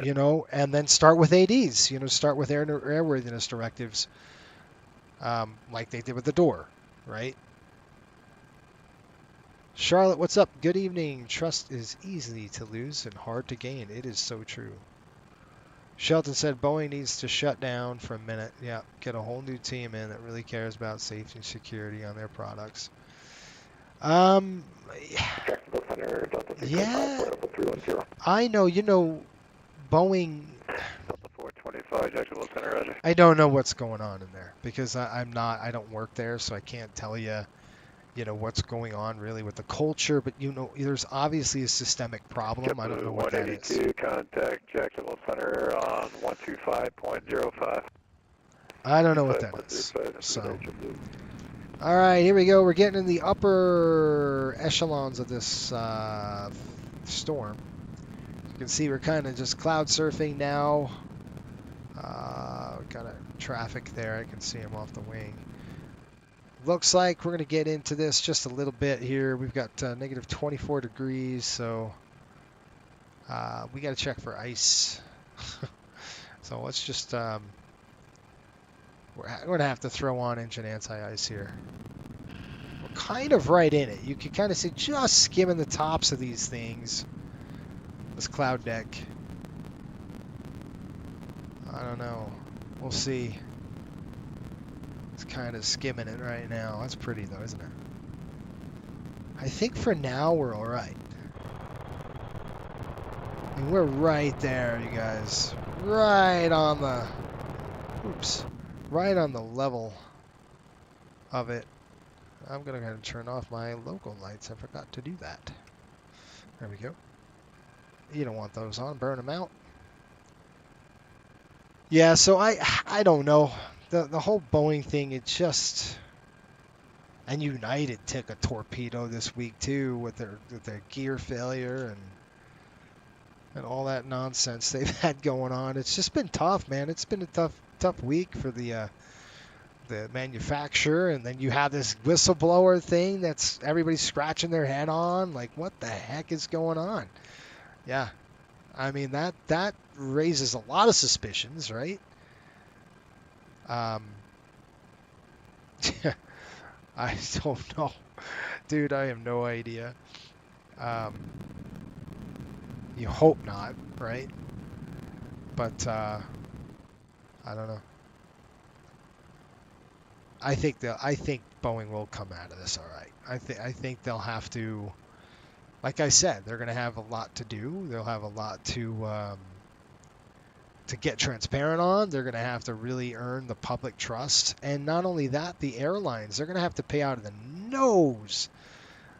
A: you know, and then start with ADs, you know, start with airworthiness directives like they did with the door, right? Charlotte, what's up? Good evening. Trust is easy to lose and hard to gain. It is so true. Shelton said Boeing needs to shut down for a minute. Yeah, get a whole new team in that really cares about safety and security on their products. Yeah, I know. You know, Boeing.
D: Delta 425, Jacksonville Center, Roger.
A: I don't know what's going on in there because I don't work there, so I can't tell you. You know what's going on really with the culture, but you know there's obviously a systemic problem. I don't know what that is.
D: 182, contact Jacksonville Center on 125.05.
A: I don't know what that is. So, all right, here we go. We're getting in the upper echelons of this storm. You can see we're kind of just cloud surfing now. Got a traffic there. I can see them off the wing. Looks like we're going to get into this just a little bit here. We've got negative 24 degrees, so we got to check for ice. So let's just, we're going to have to throw on engine anti-ice here. We're kind of right in it. You can kind of see just skimming the tops of these things. This cloud deck. I don't know. We'll see. It's kind of skimming it right now. That's pretty though, isn't it? I think for now we're all right. And we're right there, you guys. Right on the, right on the level of it. I'm gonna go ahead and turn off my local lights. I forgot to do that. There we go. You don't want those on. Burn them out. Yeah, so I don't know. The whole Boeing thing, it just, and United took a torpedo this week too with their gear failure and all that nonsense they've had going on. It's just been tough, man. It's been a tough week for the manufacturer, and then you have this whistleblower thing that's everybody's scratching their head on. Like, what the heck is going on? Yeah, I mean that raises a lot of suspicions, right? I don't know. Dude, I have no idea. You hope not, right? But, I don't know. I think Boeing will come out of this all right. I think they'll have to, like I said, they're going to have a lot to do. They'll have a lot to get transparent on. They're going to have to really earn the public trust. And not only that, the airlines, they're going to have to pay out of the nose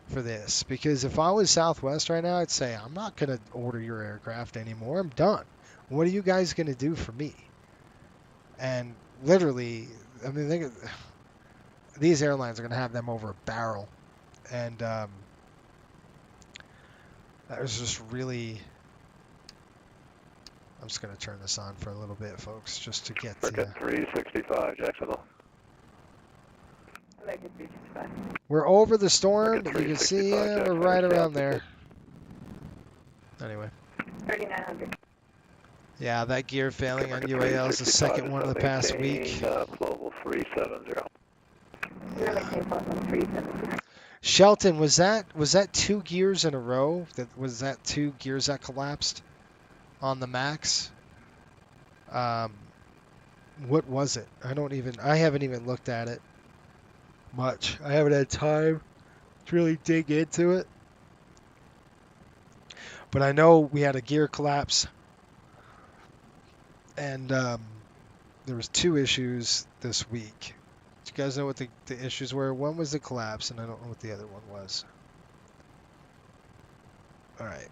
A: for this. Because if I was Southwest right now, I'd say, I'm not going to order your aircraft anymore. I'm done. What are you guys going to do for me? And literally, I mean, these airlines are going to have them over a barrel. And that was just really... I'm just going to turn this on for a little bit, folks, just to get to...
D: 365, Jacksonville.
A: We're over the storm, but you can see we're right around there. Anyway.
H: 3900.
A: Yeah, that gear failing on UAL is the second one of the past week.
D: Global 370.
A: Shelton, was that 2 gears in a row? Was that 2 gears that collapsed on the Max? What was it? I haven't even looked at it much. I haven't had time to really dig into it. But I know we had a gear collapse, and there was 2 issues this week. you guys know what the issues were? One was the collapse, and I don't know what the other one was. All right.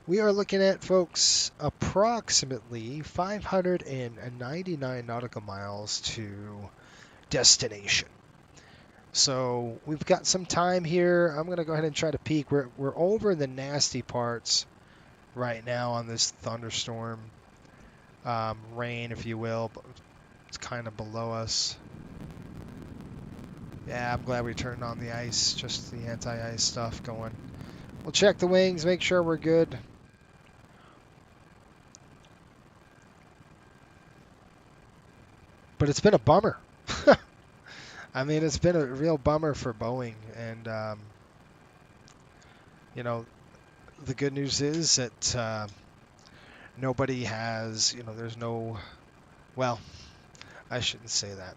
A: We are looking at, folks, approximately 599 nautical miles to destination. So we've got some time here. I'm going to go ahead and try to peek. We're over the nasty parts right now on this thunderstorm, rain, if you will, but it's kind of below us. Yeah, I'm glad we turned on the ice, just the anti-ice stuff going. We'll check the wings, make sure we're good. But it's been a bummer. I mean, it's been a real bummer for Boeing. And, you know, the good news is that nobody has, you know, there's no, well, I shouldn't say that.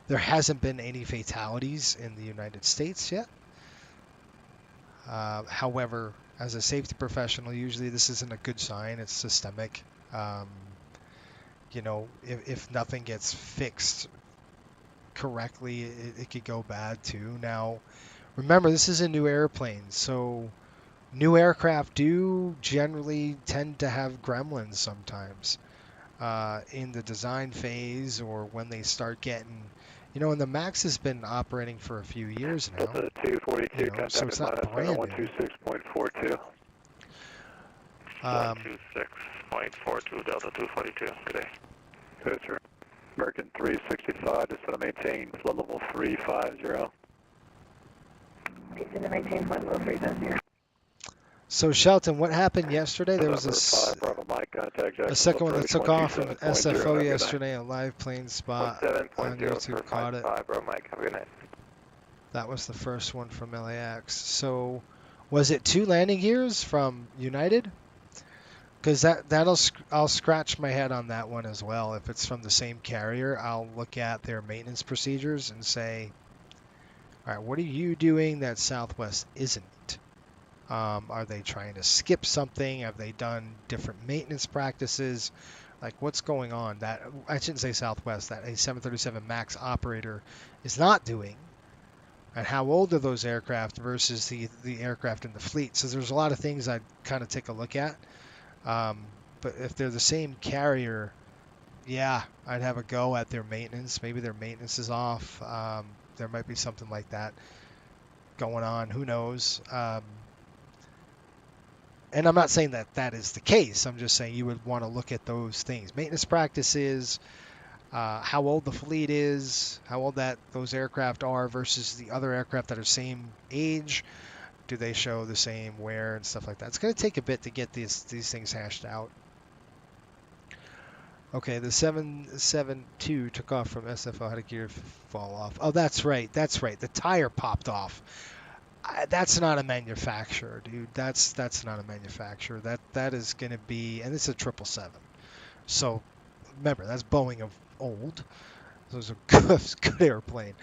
A: There hasn't been any fatalities in the United States yet. However, as a safety professional, usually this isn't a good sign. It's systemic. You know, if nothing gets fixed correctly, it could go bad too. Now, remember, this is a new airplane, so new aircraft do generally tend to have gremlins sometimes in the design phase, or when they start getting, you know, and the MAX has been operating for a few years now.
D: Delta 242,
A: You know, so it's not brand new.
D: 126.42.
B: 126.42, Delta 242, good day.
D: Good, sir. American 365, just want to maintain flood level 350.
G: Continue to maintain flight level 350.
A: So Shelton, what happened yesterday? There was a second one that took off from SFO yesterday, a live plane spot on YouTube, caught it.
B: Mike, have a good night.
A: That was the first one from LAX. So was it 2 landing gears from United? Because I'll scratch my head on that one as well. If it's from the same carrier, I'll look at their maintenance procedures and say, all right, what are you doing that Southwest isn't? Are they trying to skip something? Have they done different maintenance practices? Like, what's going on? That I shouldn't say Southwest, that a 737 MAX operator is not doing. And how old are those aircraft versus the aircraft in the fleet? So there's a lot of things I'd kind of take a look at. But if they're the same carrier, yeah, I'd have a go at their maintenance. Maybe their maintenance is off. There might be something like that going on. Who knows? And I'm not saying that that is the case. I'm just saying you would want to look at those things. Maintenance practices, how old the fleet is, how old those aircraft are versus the other aircraft that are same age. Do they show the same wear and stuff like that? It's going to take a bit to get these things hashed out. Okay, the 772 took off from SFO. Had a gear fall off. Oh, that's right. That's right. The tire popped off. That's not a manufacturer, dude. That's not a manufacturer. That is going to be, and it's a 777. So remember, that's Boeing of old. So it's a good airplane.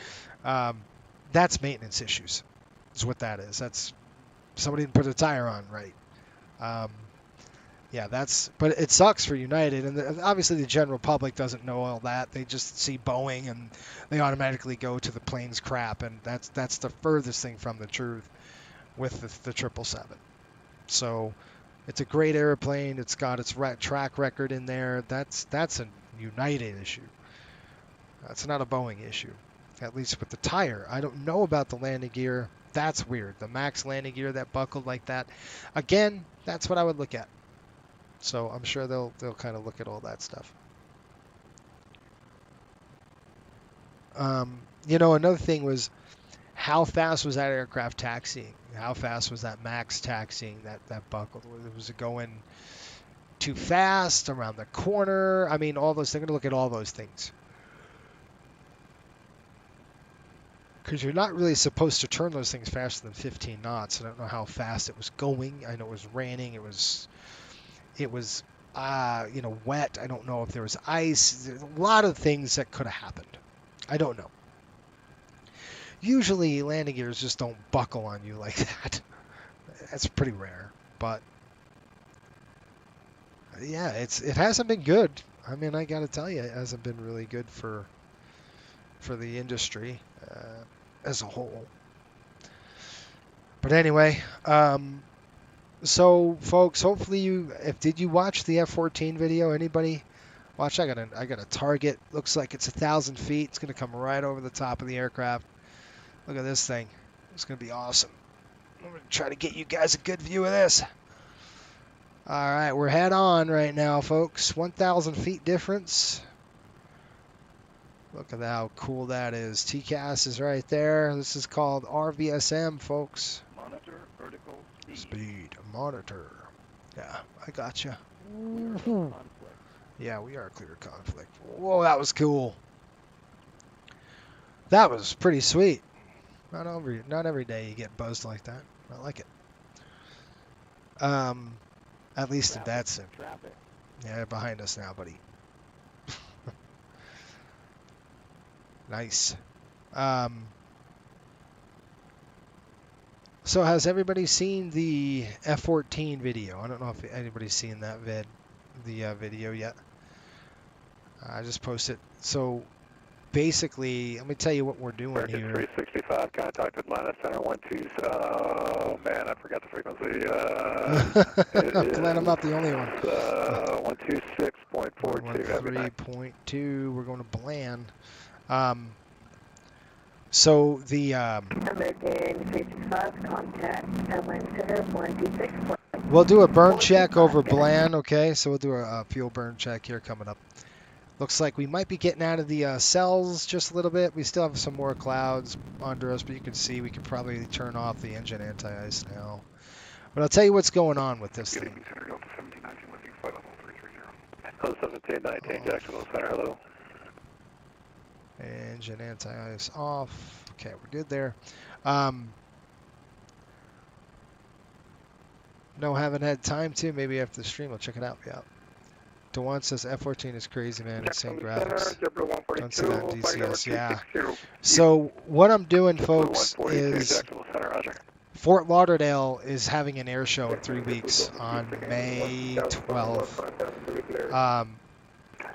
A: That's maintenance issues. Is what that is. That's somebody didn't put a tire on right. Yeah, but it sucks for United, and obviously the general public doesn't know all that. They just see Boeing and they automatically go to the plane's crap, and that's the furthest thing from the truth with the 777. So it's a great airplane. It's got its track record in there. That's a United issue. That's not a Boeing issue, at least with the tire. I don't know about the landing gear. That's weird. The MAX landing gear that buckled like that. Again, that's what I would look at. So I'm sure they'll kind of look at all that stuff. You know, another thing was how fast was that aircraft taxiing? How fast was that MAX taxiing that buckled? Was it going too fast around the corner? I mean, all those. They're going to look at all those things. Because you're not really supposed to turn those things faster than 15 knots. I don't know how fast it was going. I know it was raining. It was you know, wet. I don't know if there was ice. There's a lot of things that could have happened. I don't know. Usually landing gears just don't buckle on you like that. That's pretty rare. But yeah, it hasn't been good. I mean, I got to tell you, it hasn't been really good for the industry as a whole. But anyway, so folks, hopefully did you watch the F-14 video? Anybody watch? I got a target. Looks like it's 1,000 feet. It's gonna come right over the top of the aircraft. Look at this thing. It's gonna be awesome. I'm gonna try to get you guys a good view of this. All right, we're head on right now, folks. 1,000 feet difference. Look at how cool that is. TCAS is right there. This is called RVSM, folks.
D: Monitor vertical
A: Speed monitor. Yeah, I got you. Yeah, we are clear conflict. Whoa, that was cool. That was pretty sweet. Not every day you get buzzed like that. I like it. At least in that sim. Yeah, they're behind us now, buddy. Nice. So has everybody seen the F-14 video? I don't know if anybody's seen that video yet. I just posted. So basically, let me tell you what we're doing here.
D: 365, contact Atlanta Center 12. Oh man, I forgot the frequency.
A: I'm glad I'm not the only one.
D: 126.42.
A: 113.2. We're going to Bland. So the
G: American 365, contact Atlanta Center 126.
A: we'll do a burn check over Bland. Okay, so we'll do a fuel burn check here coming up. Looks like we might be getting out of the cells just a little bit. We still have some more clouds under us, but you can see we can probably turn off the engine anti-ice now. But I'll tell you what's going on with this thing.
D: 1719, Jacksonville Center, hello.
A: Engine anti-ice off. Okay, we're good there. No, haven't had time to. Maybe after the stream, I'll check it out. Yeah. DeJuan says F-14 is crazy, man. Insane graphics. Don't see that in DCS. Yeah. So what I'm doing, folks, is Fort Lauderdale is having an air show in 3 weeks on May 12th.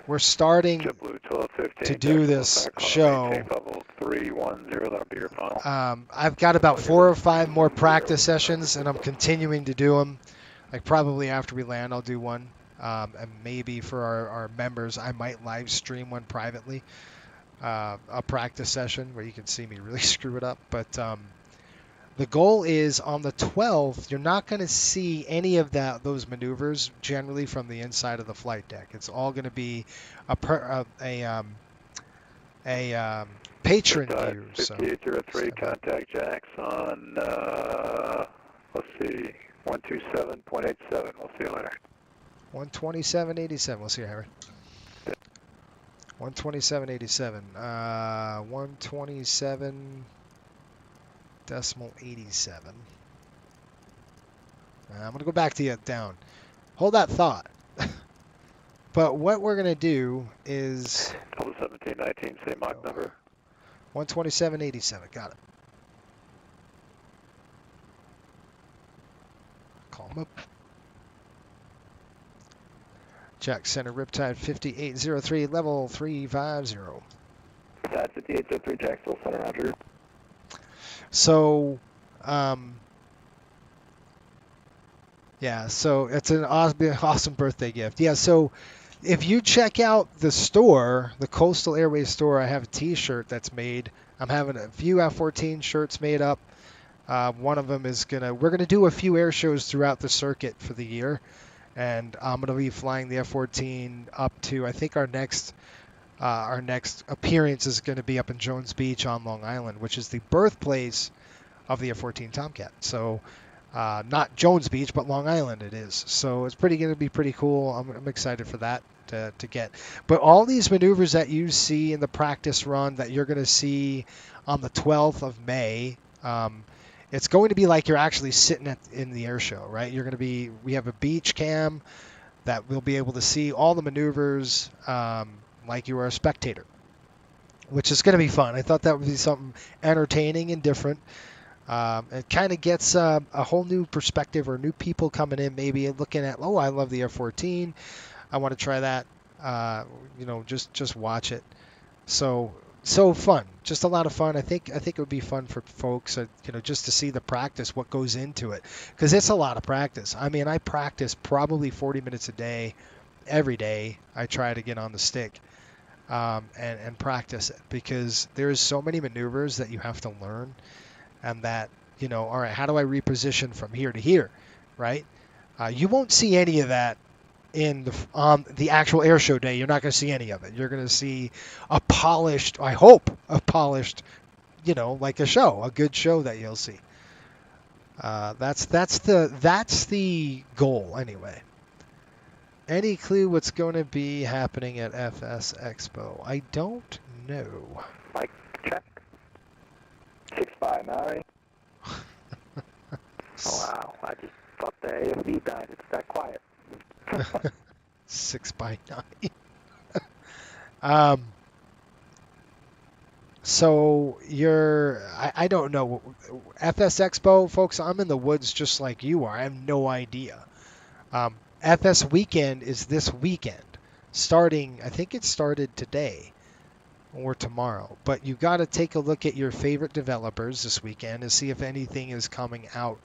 A: We're starting to do this show. I've got about 4 or 5 more practice sessions, and I'm continuing to do them. Like probably after we land, I'll do one. And maybe for our members, I might live stream one privately, a practice session where you can see me really screw it up. But the goal is on the 12th, you're not going to see any of those maneuvers generally from the inside of the flight deck. It's all going to be a patron view. So,
D: 5803, contact Jax on, let's see, 127.87. We'll see you later.
A: 127.87. We'll see you, Harry. 127.87. 127.87. I'm going to go back to you down. Hold that thought. But what we're going to do is...
D: 1719, same Mach number.
A: 127.87. Got it. Call him up. Jack Center, Riptide 5803, level 350.
B: Riptide 5803, Jacksonville Center, roger.
A: So, yeah, so it's an awesome birthday gift. Yeah, so if you check out the store, the Coastal Airways store, I have a t-shirt that's made. I'm having a few F-14 shirts made up. One of them is we're gonna do a few air shows throughout the circuit for the year. And I'm going to be flying the F-14 up to, I think our next appearance is going to be up in Jones Beach on Long Island, which is the birthplace of the F-14 Tomcat. So not Jones Beach, but Long Island it is. So it's going to be pretty cool. I'm excited for that to get. But all these maneuvers that you see in the practice run that you're going to see on the 12th of May, it's going to be like you're actually sitting in the air show, right? We have a beach cam that we'll be able to see all the maneuvers like you are a spectator, which is going to be fun. I thought that would be something entertaining and different. It kind of gets a whole new perspective, or new people coming in maybe looking at, oh, I love the F-14. I want to try that. Just watch it. So fun, just a lot of fun. I think it would be fun for folks, just to see the practice, what goes into it, because it's a lot of practice. I mean, I practice probably 40 minutes a day, every day. I try to get on the stick and practice it, because there's so many maneuvers that you have to learn, and that, all right, how do I reposition from here to here, right? You won't see any of that in the actual air show day. You're not going to see any of it. You're going to see a polished, I hope, like a good show that you'll see. That's the goal anyway. Any clue what's going to be happening at FS Expo? I don't know.
E: Mike, check. 659. Oh, wow. I just thought the AMD died. It's that quiet.
A: 6x9. So I don't know. FS Expo, folks, I'm in the woods just like you are. I have no idea. FS Weekend is this weekend, starting, I think it started today or tomorrow. But you got to take a look at your favorite developers this weekend and see if anything is coming out.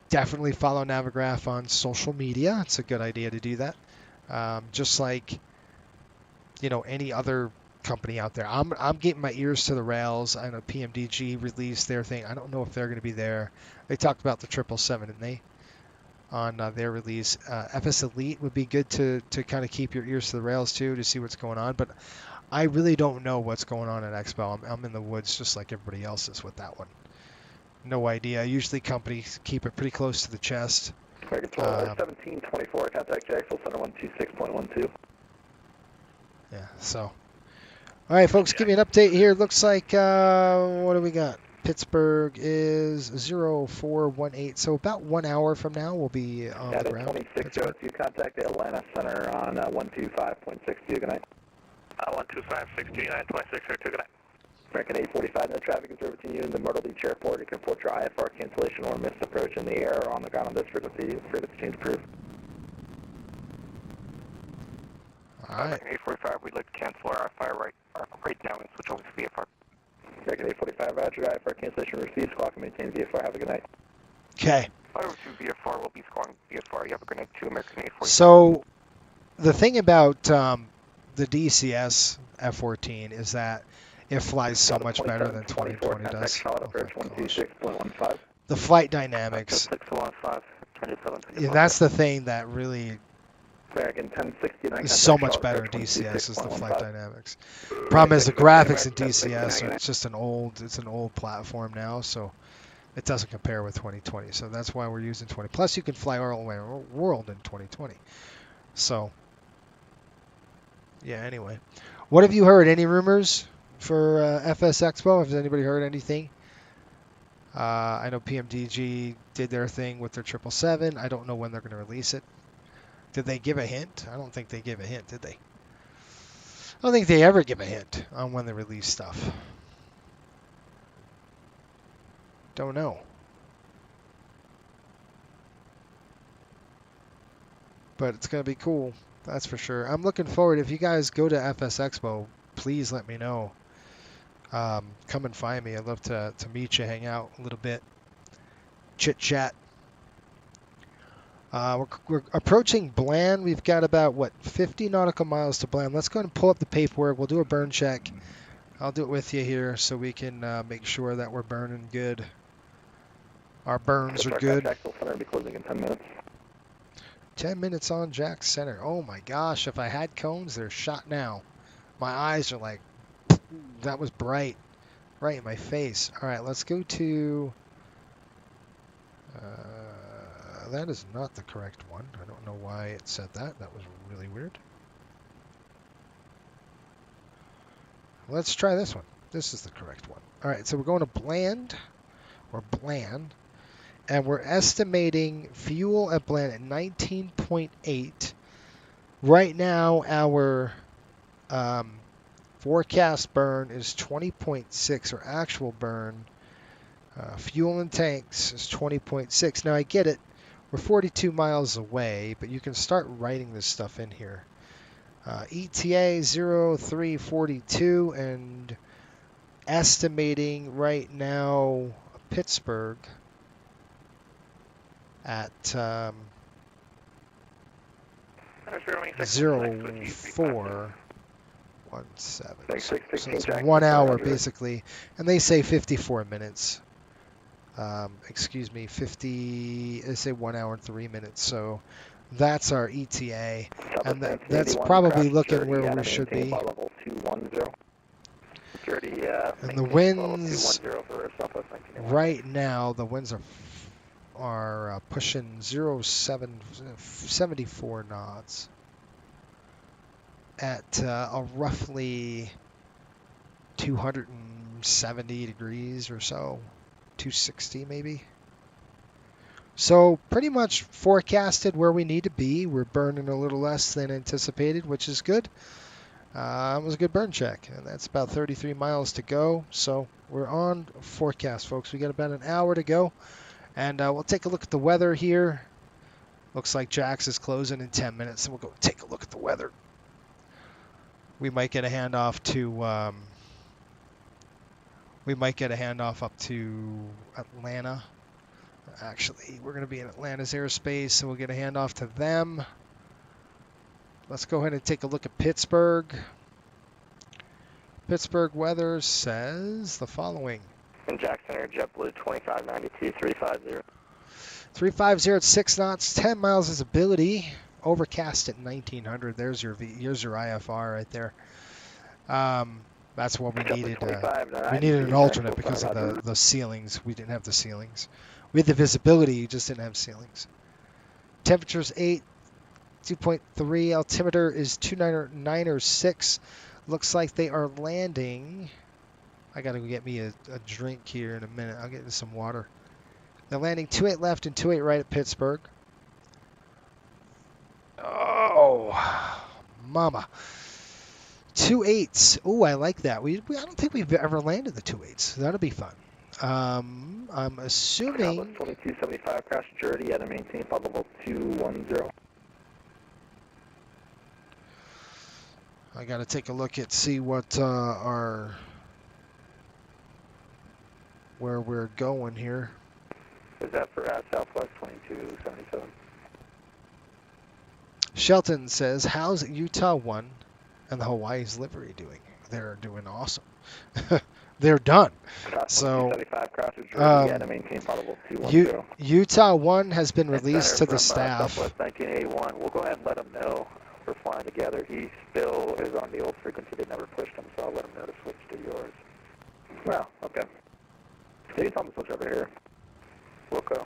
A: Definitely follow Navigraph on social media. It's a good idea to do that. Just like, any other company out there. I'm getting my ears to the rails. I know PMDG released their thing. I don't know if they're going to be there. They talked about the 777, didn't they, on their release. FS Elite would be good to kind of keep your ears to the rails too, to see what's going on. But I really don't know what's going on at Expo. I'm in the woods just like everybody else is with that one. No idea. Usually companies keep it pretty close to the chest.
E: American 1724, contact Jacksonville Center 126.12.
A: Yeah, so. All right, folks, give me an update here. Looks like, what do we got? Pittsburgh is 0418, so about 1 hour from now we'll be on the ground.
E: 2602, contact the Atlanta Center on 125.62, good night.
B: 125.62, 2602, good night.
E: American 845, no traffic is over to you in the Myrtle Beach Airport. You can report your IFR cancellation or missed approach in the air or on the ground on this frequency. Frequency change approved.
A: All right.
B: American 845, we'd like to cancel our IFR right now and switch over to VFR.
E: American 845, roger, IFR cancellation received. Squawk and maintain VFR. Have a good night.
A: Okay.
B: Over to VFR, we'll be scoring VFR. You have a good night too, American 845.
A: So the thing about the DCS F-14 is that it flies so much better than 2020 does. Oh, the flight dynamics. Yeah, that's the thing that really is so much better in DCS, is the flight dynamics. Problem is the graphics in DCS, it's just an old platform now, so it doesn't compare with 2020. So that's why we're using 20. Plus, you can fly all the way around the world in 2020. So, yeah. Anyway, what have you heard? Any rumors for FS Expo? Has anybody heard anything? I know PMDG did their thing with their 777. I don't know when they're going to release it. Did they give a hint? I don't think they gave a hint, did they? I don't think they ever give a hint on when they release stuff. Don't know. But it's going to be cool. That's for sure. I'm looking forward. If you guys go to FS Expo, please let me know. Come and find me. I'd love to meet you, hang out a little bit, chit chat. We're approaching Bland. We've got about 50 nautical miles to Bland. Let's go ahead and pull up the paperwork. We'll do a burn check. I'll do it with you here so we can make sure that we're burning good. Our burns are good.
E: Center will be closing in 10 minutes.
A: 10 minutes on Jack Center. Oh my gosh! If I had cones, they're shot now. My eyes are like, that was bright, right in my face. All right, let's go to. That is not the correct one. I don't know why it said that. That was really weird. Let's try this one. This is the correct one. All right, so we're going to Bland, and we're estimating fuel at Bland at 19.8. Right now, our forecast burn is 20.6, or actual burn. Fuel in tanks is 20.6. Now I get it, we're 42 miles away, but you can start writing this stuff in here. ETA 0342, and estimating right now Pittsburgh at 0417. So it's 1 hour basically, and they say 54 minutes. Excuse me, they say 1 hour and 3 minutes. So that's our ETA, and that's probably looking where we should be. And the winds right now, the winds are pushing 74 knots at a roughly 270 degrees or so, 260 maybe. So pretty much forecasted where we need to be. We're burning a little less than anticipated, which is good. It was a good burn check, and that's about 33 miles to go. So we're on forecast, folks. We got about an hour to go, and we'll take a look at the weather here. Looks like Jax is closing in 10 minutes, and we'll go take a look at the weather. We might get a handoff to up to Atlanta. Actually, we're going to be in Atlanta's airspace, so we'll get a handoff to them. Let's go ahead and take a look at Pittsburgh. Pittsburgh weather says the following.
E: In Jackson Air, JetBlue 2592, 350.
A: 350 at 6 knots, 10 miles visibility. Overcast at 1900. There's your IFR right there. That's what we needed. We needed an alternate because of the ceilings. We didn't have the ceilings. We had the visibility, you just didn't have ceilings. Temperature's 2.3. Altimeter is 296. Looks like they are landing. I gotta go get me a drink here in a minute. I'll get you some water. They're landing 28 left and 28 right at Pittsburgh. Oh, mama. 2.8s. Oh, I like that. I don't think we've ever landed the 2.8s. That'll be fun. I'm assuming
E: 2275 crash majority at a maintain flight level 210.
A: I got to take a look at see what where we're going here.
E: Is that for Southwest 2277?
A: Shelton says, how's Utah 1 and the Hawaii's livery doing? They're doing awesome. They're done. So Utah 1 has been released to the staff.
E: Southwest 1981. We'll go ahead and let him know we're flying together. He still is on the old frequency. They never pushed him, so I'll let him know to switch to yours. Well, okay. So you tell him to switch over here. We'll go.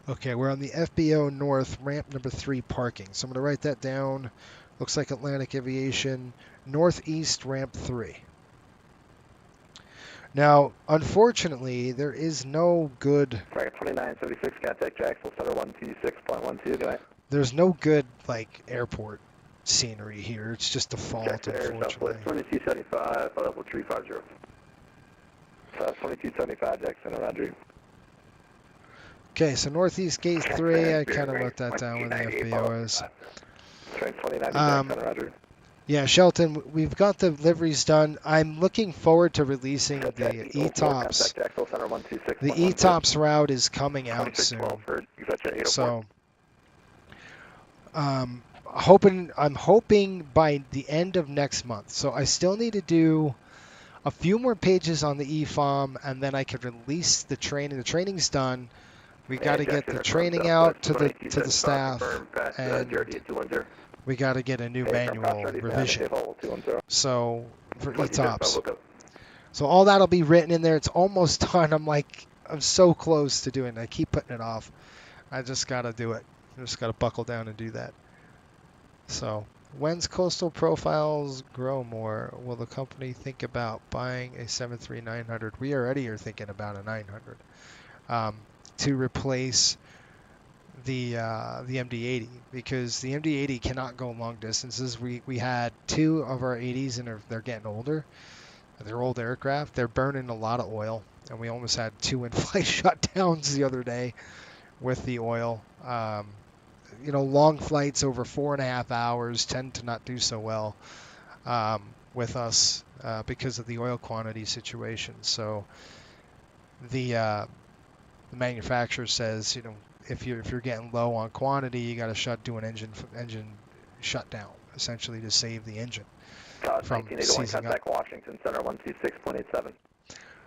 A: Okay, we're on the FBO North, ramp number 3 parking. So I'm going to write that down. Looks like Atlantic Aviation, Northeast ramp 3. Now, unfortunately, there is no good...
E: Right, 2976, contact Jackson, Center 126.12, go ahead.
A: There's no good, like, airport scenery here. It's just default, unfortunately.
E: 2275, level 350. 2275, Jackson, Roger.
A: Okay, so Northeast Gate 3, I kind of wrote that down where the FBO is. Yeah, Shelton, we've got the liveries done. I'm looking forward to releasing the ETOPS. The ETOPS route is coming out soon. So, I'm hoping by the end of next month. So I still need to do a few more pages on the EFOM, and then I could release the training. The training's done. We got to get the training out to the staff, and we got to get a new manual revision. So for ETOPS, so all that'll be written in there. It's almost done. I'm so close to doing it. I keep putting it off. I just got to do it. I just got to buckle down and do that. So when's coastal profiles grow more, will the company think about buying a 73900? We already are thinking about a 900. To replace the MD-80, because the MD-80 cannot go long distances. We had 2 of our 80s, and they're getting older. They're old aircraft. They're burning a lot of oil, and we almost had 2 in-flight shutdowns the other day with the oil. Long flights over 4.5 hours tend to not do so well with us because of the oil quantity situation. So the manufacturer says, if you're getting low on quantity, you got to do an engine shutdown, essentially, to save the engine from seizing up.
E: Washington Center 126.87.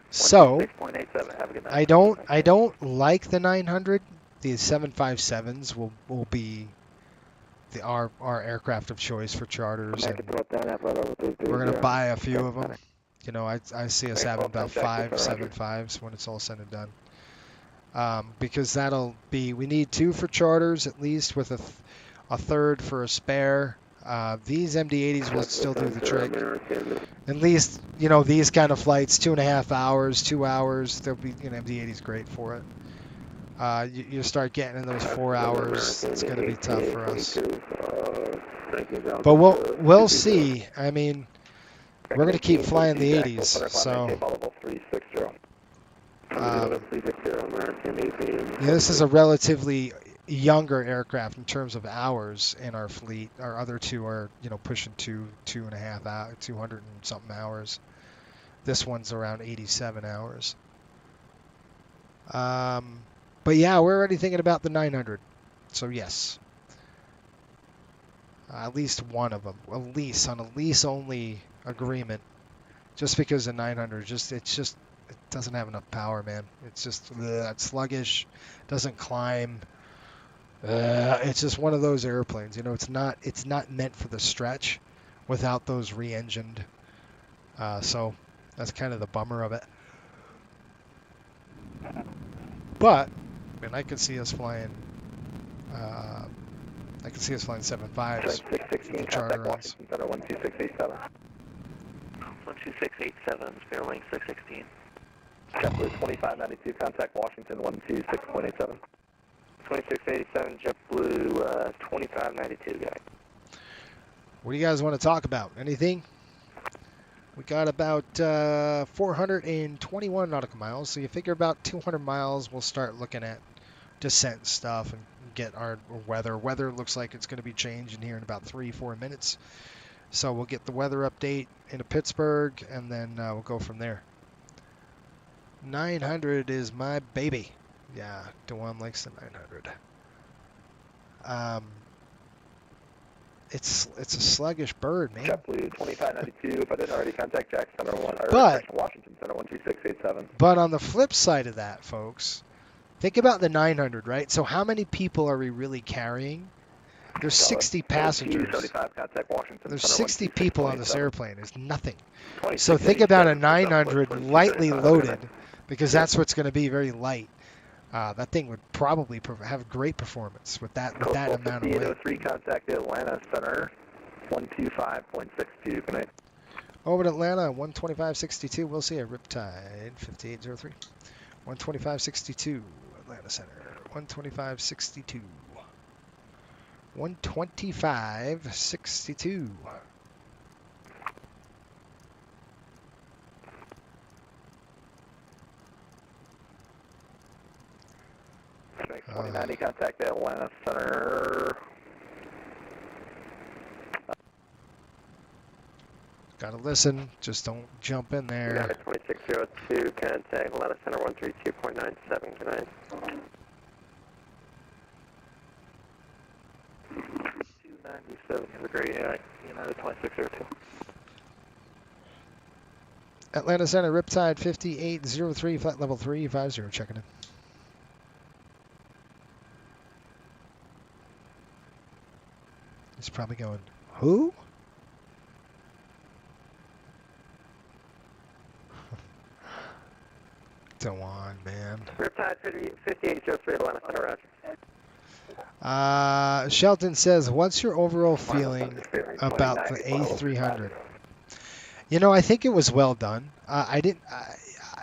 A: So
E: 126.87. Have a good night.
A: I don't like the 900. The 757s will be our aircraft of choice for charters, and we're gonna buy a few of them. I see us having about 5 7.5s when it's all said and done. Because we need 2 for charters at least, with a third for a spare. These MD-80s will still do the trick. At least, these kind of flights, 2.5 hours, 2 hours, they'll be, MD-80's great for it. You start getting in those 4 hours, it's going to be tough for us. But we'll see. I mean, we're going to keep flying the 80s, so this is a relatively younger aircraft in terms of hours in our fleet. Our other 2 are, pushing 2.5 hours, 200 and something hours. This one's around 87 hours. But yeah, we're already thinking about the 900. So yes, at least one of them, on a lease only agreement. Just because the 900, it doesn't have enough power, man. It's just it's sluggish, doesn't climb. It's just one of those airplanes. It's not meant for the stretch without those re-engined. So that's kind of the bummer of it. But I could see us flying. I could see us flying 7.5s. The charter runs.
E: 12687.
B: 12687, spare wing 616.
E: JetBlue 2592, contact Washington 126.87.
B: 2687, JetBlue 2592, guy.
A: What do you guys want to talk about? Anything? We got about 421 nautical miles, so you figure about 200 miles we'll start looking at descent stuff and get our weather. Weather looks like it's going to be changing here in about 3-4 minutes. So we'll get the weather update into Pittsburgh, and then we'll go from there. 900 is my baby. Yeah, Dewan likes the 900. It's a sluggish bird, man.
E: JetBlue 2592. If I didn't already, contact Jack Center 1 or Washington Center 12687.
A: But on the flip side of that, folks, think about the 900, right? So how many people are we really carrying? There's 60 passengers. There's 60 people on this airplane. It's nothing. So think about a 900 lightly loaded, because that's what's going to be, very light. That thing would probably have great performance with that amount of weight.
E: 3 contact Atlanta Center 125.62. Good night.
A: Over to Atlanta 125.62. We'll see a Riptide 5803. 125.62 Atlanta Center 125.62. 125.62.
E: 2090, contact Atlanta Center.
A: Gotta listen, just don't jump in there.
B: 2602, contact Atlanta Center 132.97. Good night. 297, have a great United 2602.
A: Atlanta Center, Riptide 5803, flight level 350, checking in. He's probably going, who? Go on, man.
B: Riptide 5803, Atlanta Center, roger.
A: Shelton says, what's your overall feeling about the A300? I think it was well done.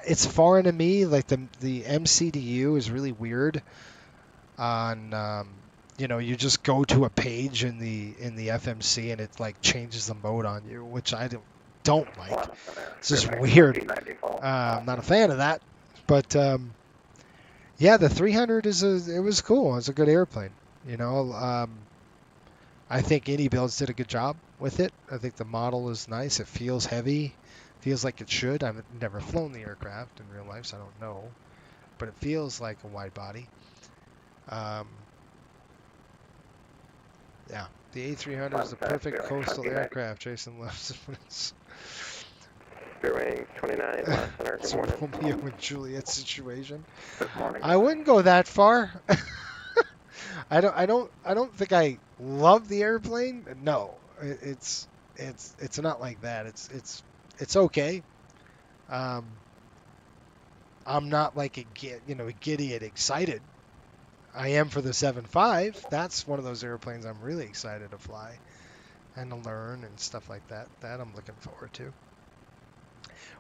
A: It's foreign to me. Like the MCDU is really weird. on you know, you just go to a page in the FMC and it like changes the mode on you, which I don't like. It's just weird. I'm not a fan of that. But yeah, the 300 it was cool. It's a good airplane. You know, I think Any Builds did a good job with it. I think the model is nice. It feels heavy, feels like it should. I've never flown the aircraft in real life, so I don't know, but it feels like a wide body. Yeah, the A300 is the perfect coastal aircraft. Jason loves it.
E: Spearwing 29, last center, good
A: It's a
E: morning.
A: Romeo and Juliet situation.
E: Good morning.
A: I wouldn't go that far. I don't think I love the airplane. No, it's not like that. It's okay. I'm not like a giddy and excited. I am for the 7.5. That's one of those airplanes I'm really excited to fly and to learn and stuff like that. That I'm looking forward to.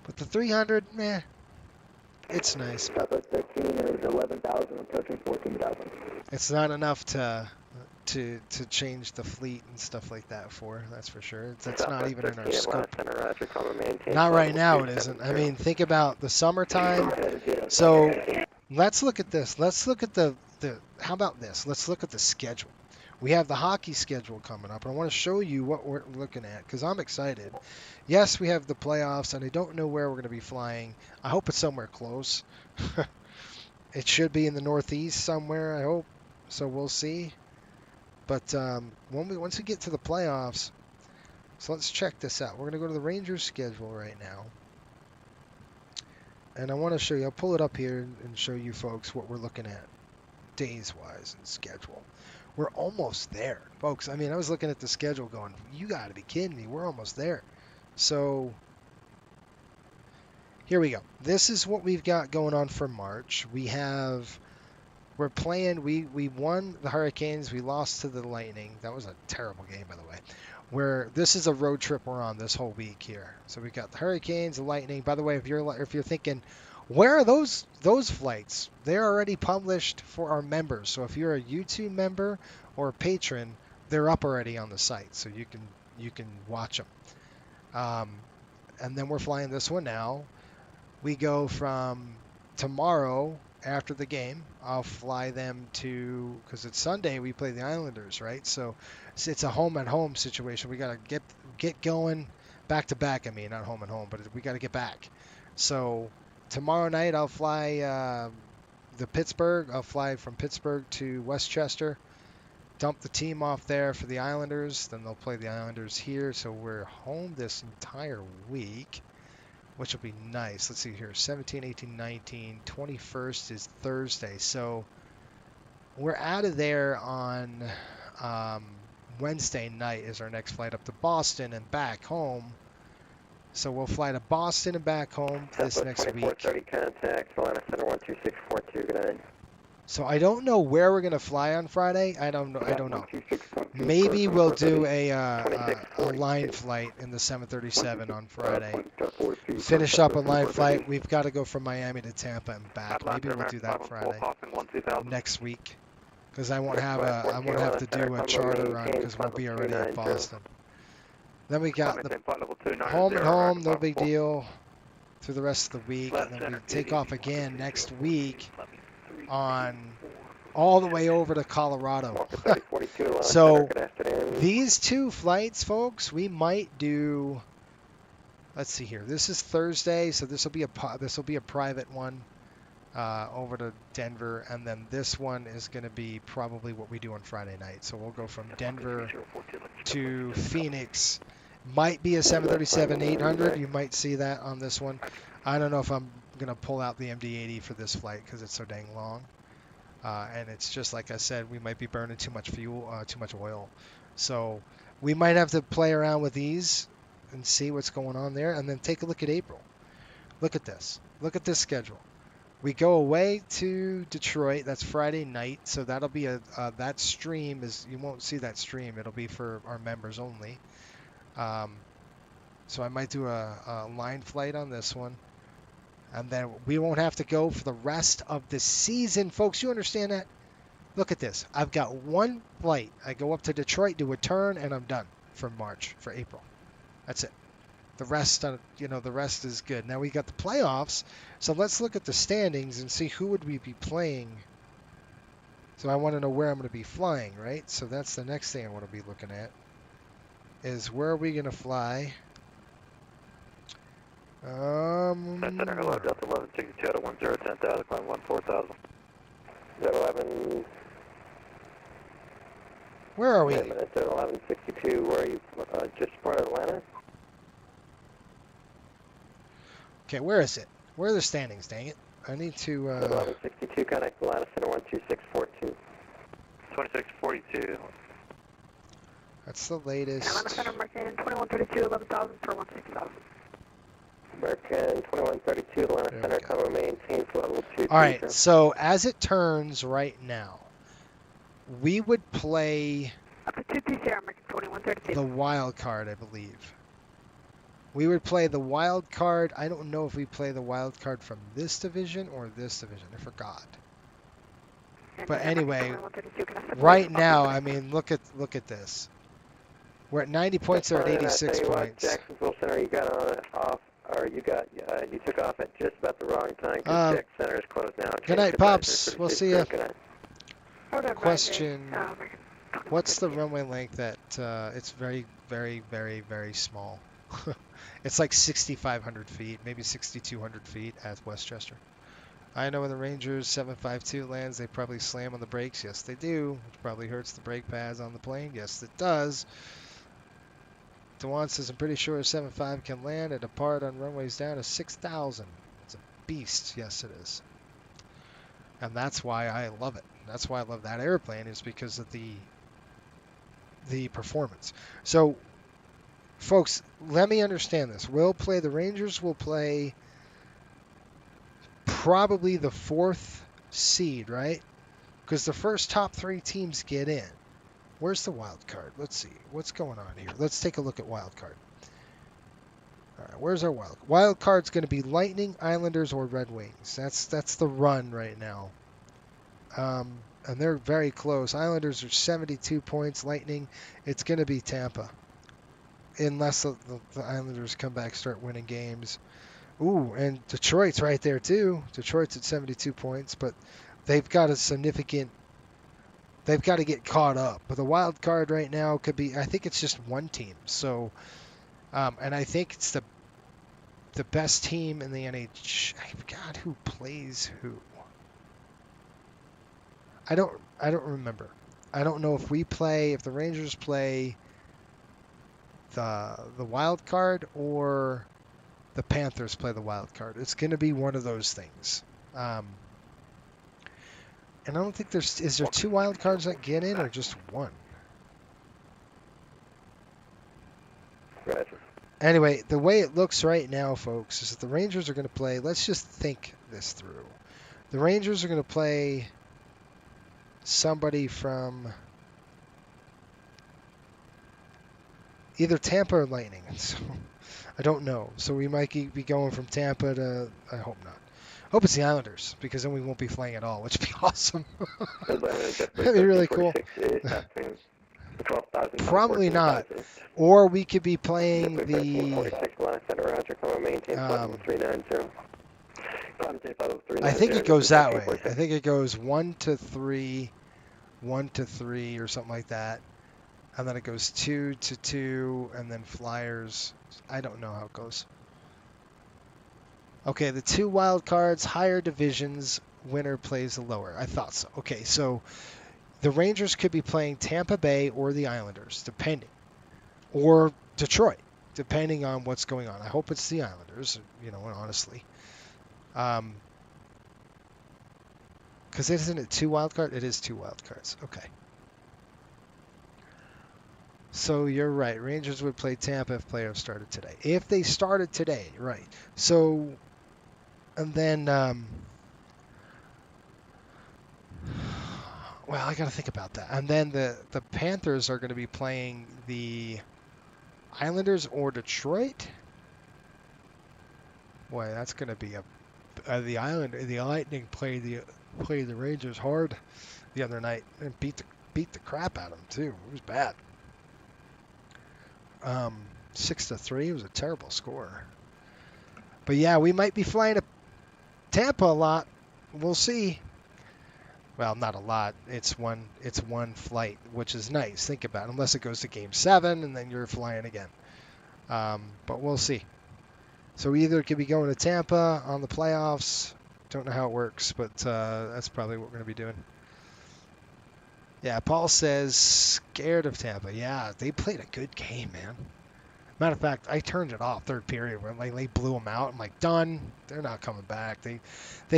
A: But the 300, meh, it's nice.
E: Southwest 13 is 11,000, approaching 14,000.
A: It's not enough to change the fleet and stuff like that for, that's for sure. That's not even in our scope. Not right now, it isn't. I mean, think about the summertime. So let's look at this. Let's look at how about this? Let's look at the schedule. We have the hockey schedule coming up, and I want to show you what we're looking at because I'm excited. Yes, we have the playoffs, and I don't know where we're going to be flying. I hope it's somewhere close. It should be in the Northeast somewhere, I hope. So we'll see. But once we get to the playoffs, so let's check this out. We're going to go to the Rangers schedule right now. And I want to show you, I'll pull it up here and show you folks what we're looking at days-wise and schedule. We're almost there, folks. I mean, I was looking at the schedule going, you got to be kidding me. We're almost there. So here we go. This is what we've got going on for March. We're playing, we won the Hurricanes. We lost to the Lightning. That was a terrible game, by the way. This is a road trip we're on this whole week here. So we got the Hurricanes, the Lightning. By the way, if you're thinking, where are those flights? They're already published for our members. So if you're a YouTube member or a patron, they're up already on the site, so you can watch them. And then we're flying this one now. We go from tomorrow after the game. I'll fly them to, because it's Sunday, we play the Islanders, right? So it's a home-and-home situation. We got to get going back to back. I mean, not home and home, but we got to get back. So tomorrow night I'll fly the Pittsburgh. I'll fly from Pittsburgh to Westchester, dump the team off there for the Islanders. Then they'll play the Islanders here. So we're home this entire week, which will be nice. Let's see here, 17, 18, 19, 21st is Thursday. So we're out of there on Wednesday night is our next flight up to Boston and back home. So we'll fly to Boston and back home this next week.
E: 2430 contact, Atlanta Center 12642, good night.
A: So I don't know where we're gonna fly on Friday. I don't know. Maybe we'll do a line flight in the 737 on Friday. Finish up a line flight. We've got to go from Miami to Tampa and back. Maybe we'll do that Friday next week, because I won't have to do a charter run because we'll be already at Boston. Then we got the home and home, no big deal, through the rest of the week, and then we take off again next week on all the way over to Colorado. So these two flights, folks, we might do. Let's see here. This is Thursday, so this will be a private one over to Denver, and then this one is going to be probably what we do on Friday night. So we'll go from Denver to Phoenix. Might be a 737-800. You might see that on this one. I don't know if I'm going to pull out the MD-80 for this flight because it's so dang long. And it's just like I said, we might be burning too much fuel, too much oil. So we might have to play around with these and see what's going on there, and then take a look at April. Look at this. Look at this schedule. We go away to Detroit. That's Friday night, so that'll be that stream is, you won't see that stream. It'll be for our members only. So I might do a line flight on this one, and then we won't have to go for the rest of the season, folks. You understand that? Look at this. I've got one flight. I go up to Detroit, do a turn, and I'm done for March, for April. That's it. The rest, the rest is good. Now we got the playoffs, so let's look at the standings and see who would we be playing. So I want to know where I'm going to be flying, right? So that's the next thing I want to be looking at, is where are we going to fly?
E: Center, hello, Delta 11, 62 out of 10, 10,000, climb 14,000. 11.
A: Where are we?
E: Wait a minute, 1162, where are you? Just part of Atlanta?
A: Okay, where is it? Where are the standings, dang it? I need to...
E: 1162, connect Atlanta Center 12642.
B: 2642.
A: That's the latest.
G: Atlanta Center, American 2132, 11,000 for 16,000.
E: American 2132, Atlanta
A: There
E: Center,
A: we go.
E: cover maintains level 2.
A: All right, so as it turns right now, we would play
G: Up to 230, American 2132.
A: the wild card, I believe. We would play the wild card. I don't know if we play the wild card from this division or this division. I forgot. But anyway, right now, I mean, look at this. We're at 90 points. They're at 86 points.
E: Jacksonville Center, you got on off, or you took off at just about the wrong time because Jack Center is closed now.
A: Good night, Pops. We'll see you.
E: Good night.
A: Question: what's the runway length that it's very, very, very, very small? It's like 6,500 feet, maybe 6,200 feet at Westchester. I know when the Rangers 752 lands, they probably slam on the brakes. Yes, they do. Which probably hurts the brake pads on the plane. Yes, it does. Dewan says, I'm pretty sure a 75 can land and depart on runways down to 6,000. It's a beast. Yes, it is. And that's why I love it. That's why I love that airplane, is because of the performance. So, folks, let me understand this. The Rangers will play probably the 4th seed, right? Because the first top 3 teams get in. Where's the wild card? Let's see. What's going on here? Let's take a look at wild card. All right, where's our wild? Wild card's going to be Lightning, Islanders, or Red Wings. That's the run right now. And they're very close. Islanders are 72 points. Lightning, it's going to be Tampa. Unless the Islanders come back, start winning games. Ooh, and Detroit's right there too. Detroit's at 72 points, but they've got a significant... They've got to get caught up. But the wild card right now could be... I think it's just one team. So, and I think it's the best team in the NHL. I forgot who plays who. I don't remember. I don't know if the Rangers play the wild card or the Panthers play the wild card. It's going to be one of those things. And I don't think is there 2 wild cards that get in or just one?
E: Roger.
A: Anyway, the way it looks right now, folks, is that the Rangers are going to play, let's just think this through. The Rangers are going to play somebody from either Tampa or Lightning. So I don't know. So we might be going from Tampa to, I hope not. I hope it's the Islanders, because then we won't be flying at all, which would be awesome. That'd be really cool. Probably not. Or we could be playing the... I think it goes that way. I think it goes 1 to 3, 1 to 3, or something like that. And then it goes 2 to 2, and then Flyers. I don't know how it goes. Okay, the 2 wild cards, higher divisions, winner plays the lower. I thought so. Okay, so the Rangers could be playing Tampa Bay or the Islanders, depending. Or Detroit, depending on what's going on. I hope it's the Islanders, honestly. Because isn't it 2 wild cards? It is 2 wild cards. Okay. So you're right. Rangers would play Tampa if playoffs started today. If they started today, right. So, and then, well, I got to think about that. And then the Panthers are going to be playing the Islanders or Detroit. Boy, that's going to be a the Lightning played the Rangers hard the other night and beat the crap out of them too. It was bad. 6-3. It was a terrible score. But yeah, we might be flying to Tampa a lot. We'll see. Well, not a lot. It's one flight, which is nice. Think about it. Unless it goes to Game 7 and then you're flying again. But we'll see. So we either could be going to Tampa on the playoffs. Don't know how it works, but that's probably what we're going to be doing. Yeah, Paul says scared of Tampa. Yeah, they played a good game, man. Matter of fact, I turned it off third period when they blew them out. I'm like, done. They're not coming back. They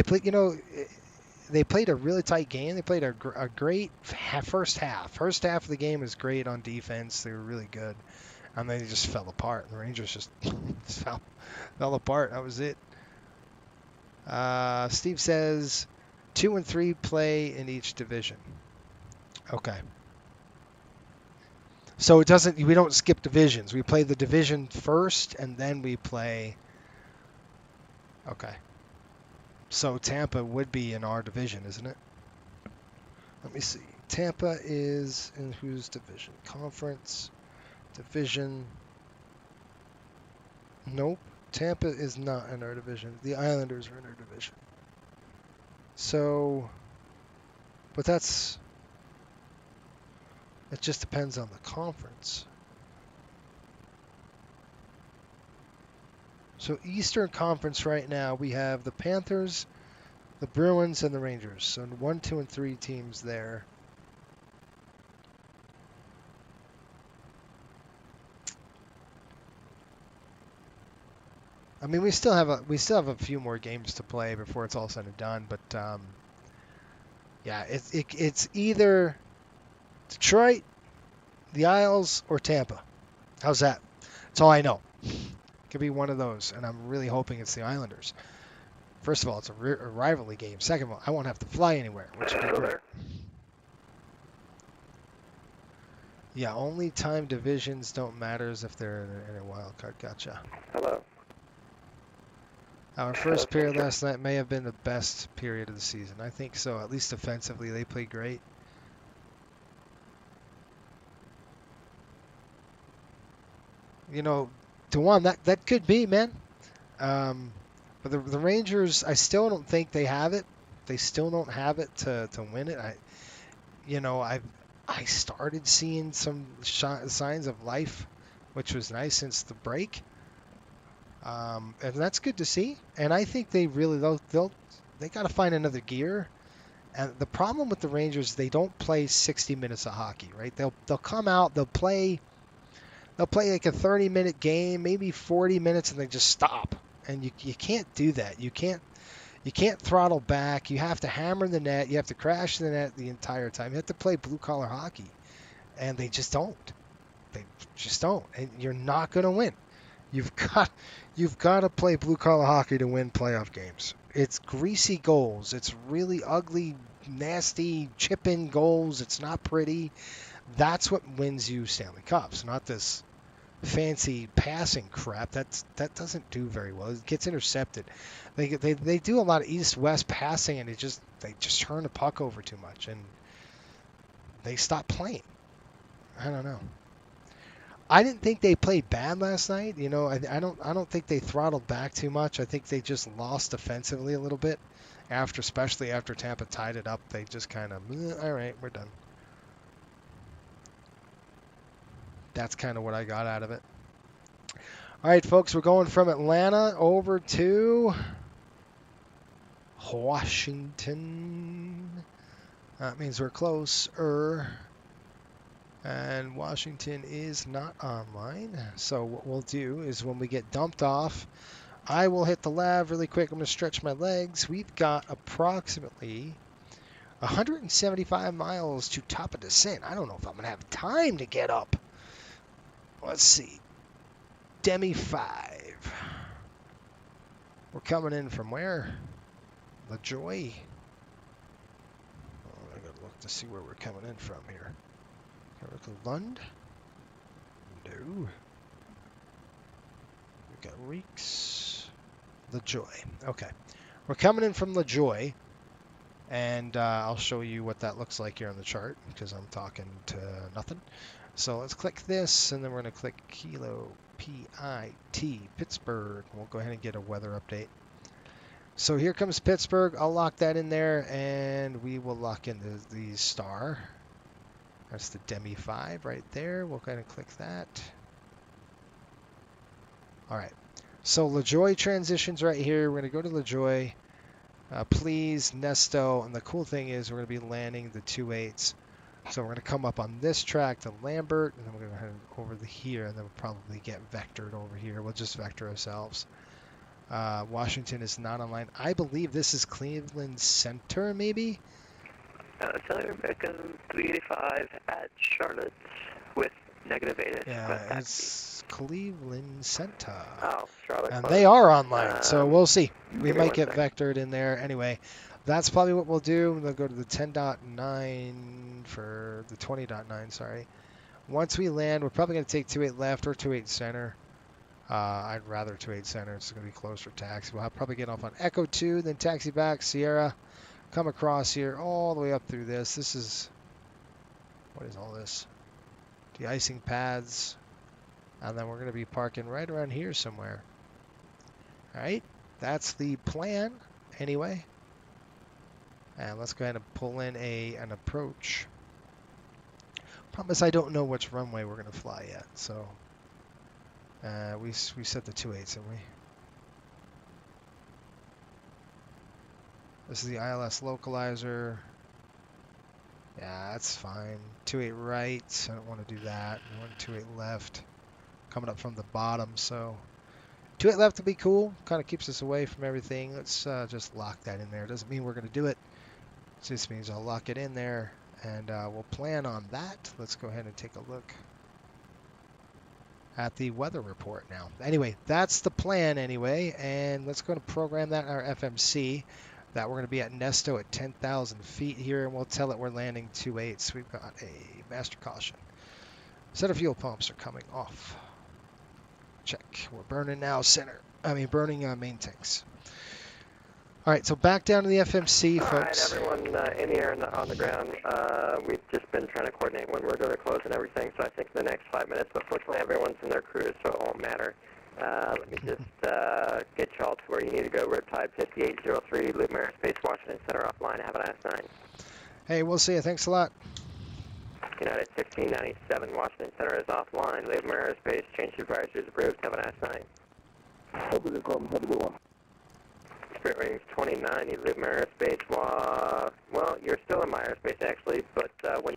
A: played, they played a really tight game. They played a great first half. First half of the game was great on defense. They were really good. And then they just fell apart. The Rangers just fell apart. That was it. Steve says 2 and 3 play in each division. Okay. So we don't skip divisions. We play the division first and then we play. Okay. So Tampa would be in our division, isn't it? Let me see. Tampa is in whose division? Conference. Division. Nope. Tampa is not in our division. The Islanders are in our division. So, but it just depends on the conference. So Eastern Conference right now, we have the Panthers, the Bruins, and the Rangers. So 1, 2, and 3 teams there. I mean, we still have a few more games to play before it's all said and done. But yeah, it's either Detroit, the Isles, or Tampa. How's that? That's all I know. Could be one of those, and I'm really hoping it's the Islanders. First of all, it's a rivalry game. Second of all, I won't have to fly anywhere, which would be great. Yeah, only time divisions don't matter if they're in a wild card. Gotcha.
E: Hello.
A: Our first period last night may have been the best period of the season. I think so. At least offensively, they played great. Dewan, that could be, man. But the Rangers, I still don't think they have it. They still don't have it to win it. I started seeing some signs of life, which was nice since the break. And that's good to see. And I think they really they got to find another gear. And the problem with the Rangers, they don't play 60 minutes of hockey, right? They'll come out, they'll play like a 30-minute game, maybe 40 minutes, and they just stop. And you can't do that. You can't throttle back. You have to hammer the net. You have to crash the net the entire time. You have to play blue-collar hockey. And they just don't. They just don't. And you're not going to win. You've got to play blue-collar hockey to win playoff games. It's greasy goals. It's really ugly, nasty, chip-in goals. It's not pretty. That's what wins you Stanley Cups, not this fancy passing crap. That doesn't do very well. It gets intercepted. They do a lot of east-west passing, and they just turn the puck over too much, and they stop playing. I don't know. I didn't think they played bad last night. I don't think they throttled back too much. I think they just lost defensively a little bit especially after Tampa tied it up. They just kind of, all right, we're done. That's kind of what I got out of it. All right, folks, we're going from Atlanta over to Washington. That means we're closer. And Washington is not online. So what we'll do is when we get dumped off, I will hit the lav really quick. I'm going to stretch my legs. We've got approximately 175 miles to top of descent. I don't know if I'm going to have time to get up. Let's see. Demi 5. We're coming in from where? LaJoy. Oh, I gotta look to see where we're coming in from here. Lund? No. We got Reeks. LaJoy. Okay. We're coming in from LaJoy, and I'll show you what that looks like here on the chart because I'm talking to nothing. So let's click this, and then we're going to click Kilo PIT Pittsburgh. We'll go ahead and get a weather update. So here comes Pittsburgh. I'll lock that in there, and we will lock in the star. That's the Demi 5 right there. We'll go ahead and click that. All right. So LaJoy transitions right here. We're going to go to LaJoy. Please, Nesto. And the cool thing is we're going to be landing the 2.8s. So we're going to come up on this track to Lambert, and then we're going to head over here, and then we'll probably get vectored over here. We'll just vector ourselves. Washington is not online. I believe this is Cleveland Center, maybe?
B: Cellular American 385 at Charlotte with -8.
A: Yeah, it's Cleveland Center.
B: Oh, Charlotte.
A: And they are online, so we'll see. We might get vectored in there. Anyway, that's probably what we'll do. We'll go to the 10.9 for the 20.9, sorry. Once we land, we're probably going to take 2.8 left or 2.8 center. I'd rather 2.8 center. It's going to be closer taxi. We'll probably get off on Echo 2, then taxi back, Sierra. Come across here all the way up through this. This is, what is all this? De-icing pads. And then we're going to be parking right around here somewhere. All right, that's the plan anyway. And let's go ahead and pull in an approach. Promise I don't know which runway we're going to fly yet. So we set the 2.8s, didn't we? This is the ILS localizer. Yeah, that's fine. 2.8 right. I don't want to do that. We want 2.8 left. Coming up from the bottom, so 2.8 left would be cool. Kind of keeps us away from everything. Let's just lock that in there. Doesn't mean we're going to do it. It just means I'll lock it in there, and we'll plan on that. Let's go ahead and take a look at the weather report now. Anyway, that's the plan anyway, and let's go and program that in our FMC. That we're going to be at Nesto at 10,000 feet here, and we'll tell it we're landing 2.8s. We've got a master caution. Center fuel pumps are coming off. Check. We're burning now burning main tanks. All right, so back down to the FMC, folks.
B: All right, everyone in the air and on the ground. We've just been trying to coordinate when we're going to close and everything, so I think the next 5 minutes, but fortunately everyone's in their crews, so it won't matter. Let me just get y'all to where you need to go. Riptide 5803, Live Aerospace, Washington Center offline. Have a nice night.
A: Hey, we'll see you. Thanks a lot.
B: United 1697, Washington Center is offline. Live Aerospace, change supervisors approved. Have a nice night.
E: Have a good one.
B: Spirit Ratings 29, you live in aerospace. Well, you're still in my aerospace actually, but when.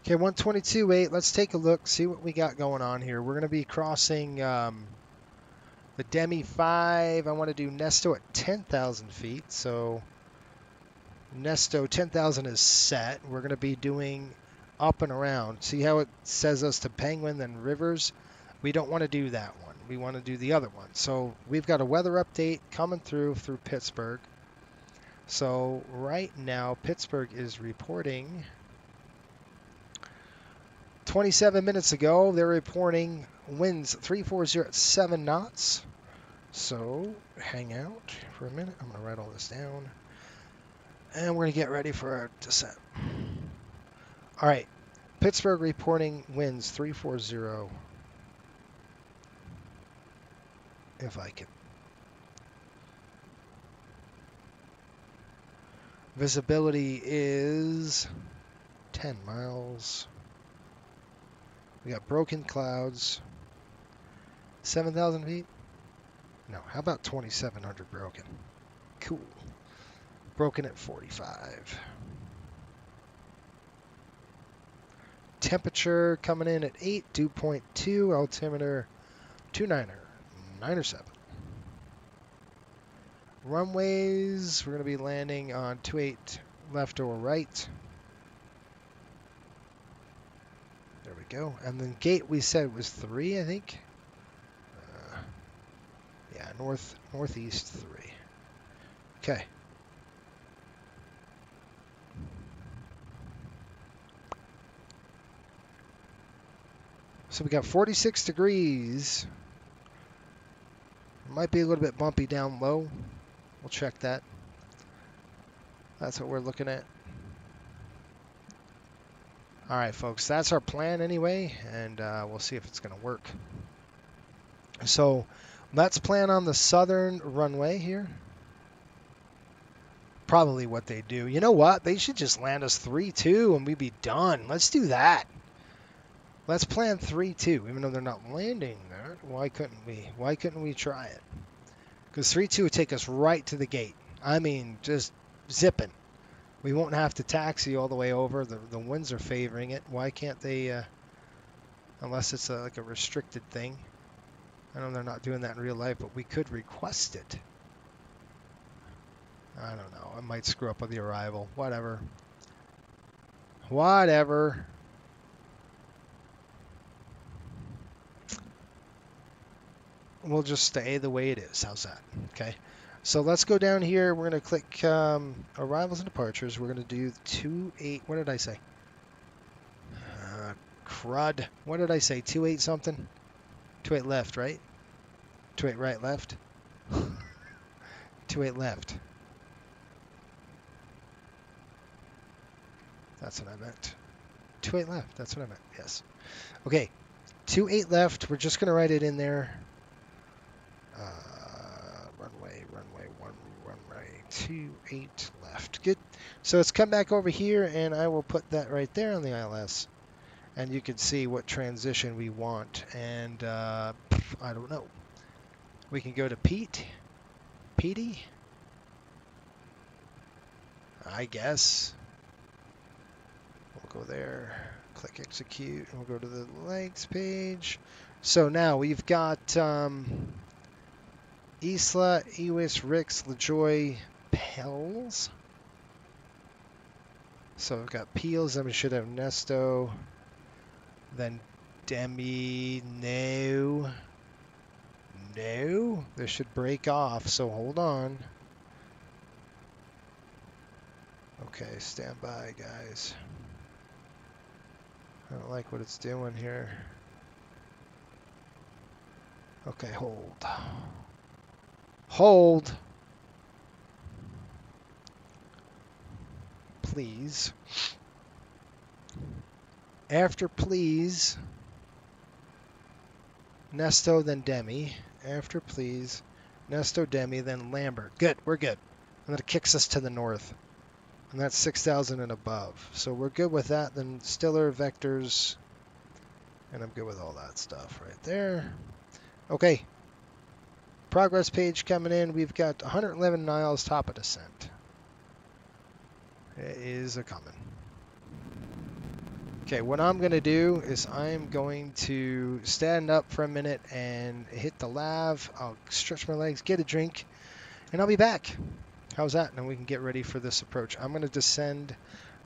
A: Okay, 122.8. Let's take a look, see what we got going on here. We're going to be crossing the Demi 5. I want to do Nesto at 10,000 feet. So Nesto 10,000 is set. We're going to be doing up and around. See how it says us to Penguin then Rivers? We don't want to do that one. We want to do the other one. So we've got a weather update coming through Pittsburgh. So right now Pittsburgh is reporting 27 minutes ago, they're reporting winds 340 at 7 knots. So hang out for a minute. I'm going to write all this down. And we're going to get ready for our descent. All right. Pittsburgh reporting winds 340. If I can. Visibility is 10 miles. We got broken clouds. 7,000 feet? No, how about 2,700 broken? Cool. Broken at 45. Temperature coming in at 8, dew point 2, altimeter 29er. Runways, we're going to be landing on 28 left or right. There we go. And then gate we said was 3, I think. Yeah, northeast 3. Okay. So we got 46 degrees. Might be a little bit bumpy down low. We'll check that. That's what we're looking at. All right, folks, that's our plan anyway, and we'll see if it's going to work. So let's plan on the southern runway here. Probably what they do. You know what? They should just land us 3-2 and we'd be done. Let's do that. Let's plan 3-2, even though they're not landing there. Why couldn't we? Why couldn't we try it? Because 3-2 would take us right to the gate. I mean, just zipping. We won't have to taxi all the way over. The winds are favoring it. Why can't they, unless it's like a restricted thing. I know they're not doing that in real life, but we could request it. I don't know. I might screw up with the arrival. Whatever. Whatever. We'll just stay the way it is. How's that? Okay. So let's go down here. We're going to click arrivals and departures. We're going to do 28. What did I say? Crud. What did I say? 28 something? 28 left, right? 28 right, left? 28 left. That's what I meant. 28 left. That's what I meant. Yes. Okay. 28 left. We're just going to write it in there. Runway 28 left. Good. So let's come back over here, and I will put that right there on the ILS. And you can see what transition we want. And I don't know. We can go to Petey, I guess. We'll go there, click execute, and we'll go to the legs page. So now we've got Isla, Ewis, Rix, LaJoy, Pels. So we've got Peels, then we should have Nesto, then Demi, no. This should break off, so hold on. Okay, stand by, guys. I don't like what it's doing here. Okay, hold. Hold. Please. After please, Nesto, then Demi. After please, Nesto, Demi, then Lambert. Good, we're good. And that kicks us to the north. And that's 6,000 and above. So we're good with that. Then Stiller, vectors, and I'm good with all that stuff right there. Okay. Progress page coming in. We've got 111 miles top of descent. It is a coming. Okay, what I'm going to do is I'm going to stand up for a minute and hit the lav. I'll stretch my legs, get a drink, and I'll be back. How's that? And we can get ready for this approach. I'm going to descend.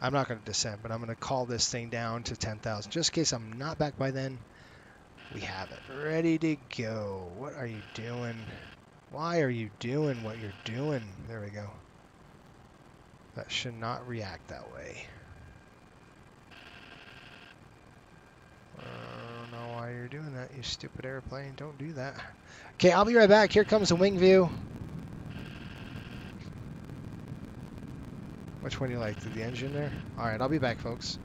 A: I'm not going to descend, but I'm going to call this thing down to 10,000. Just in case I'm not back by then, we have it ready to go. What are you doing? Why are you doing what you're doing? There we go. That should not react that way. I don't know why you're doing that, you stupid airplane. Don't do that. Okay, I'll be right back. Here comes the wing view. Which one do you like? The engine there? Alright, I'll be back, folks.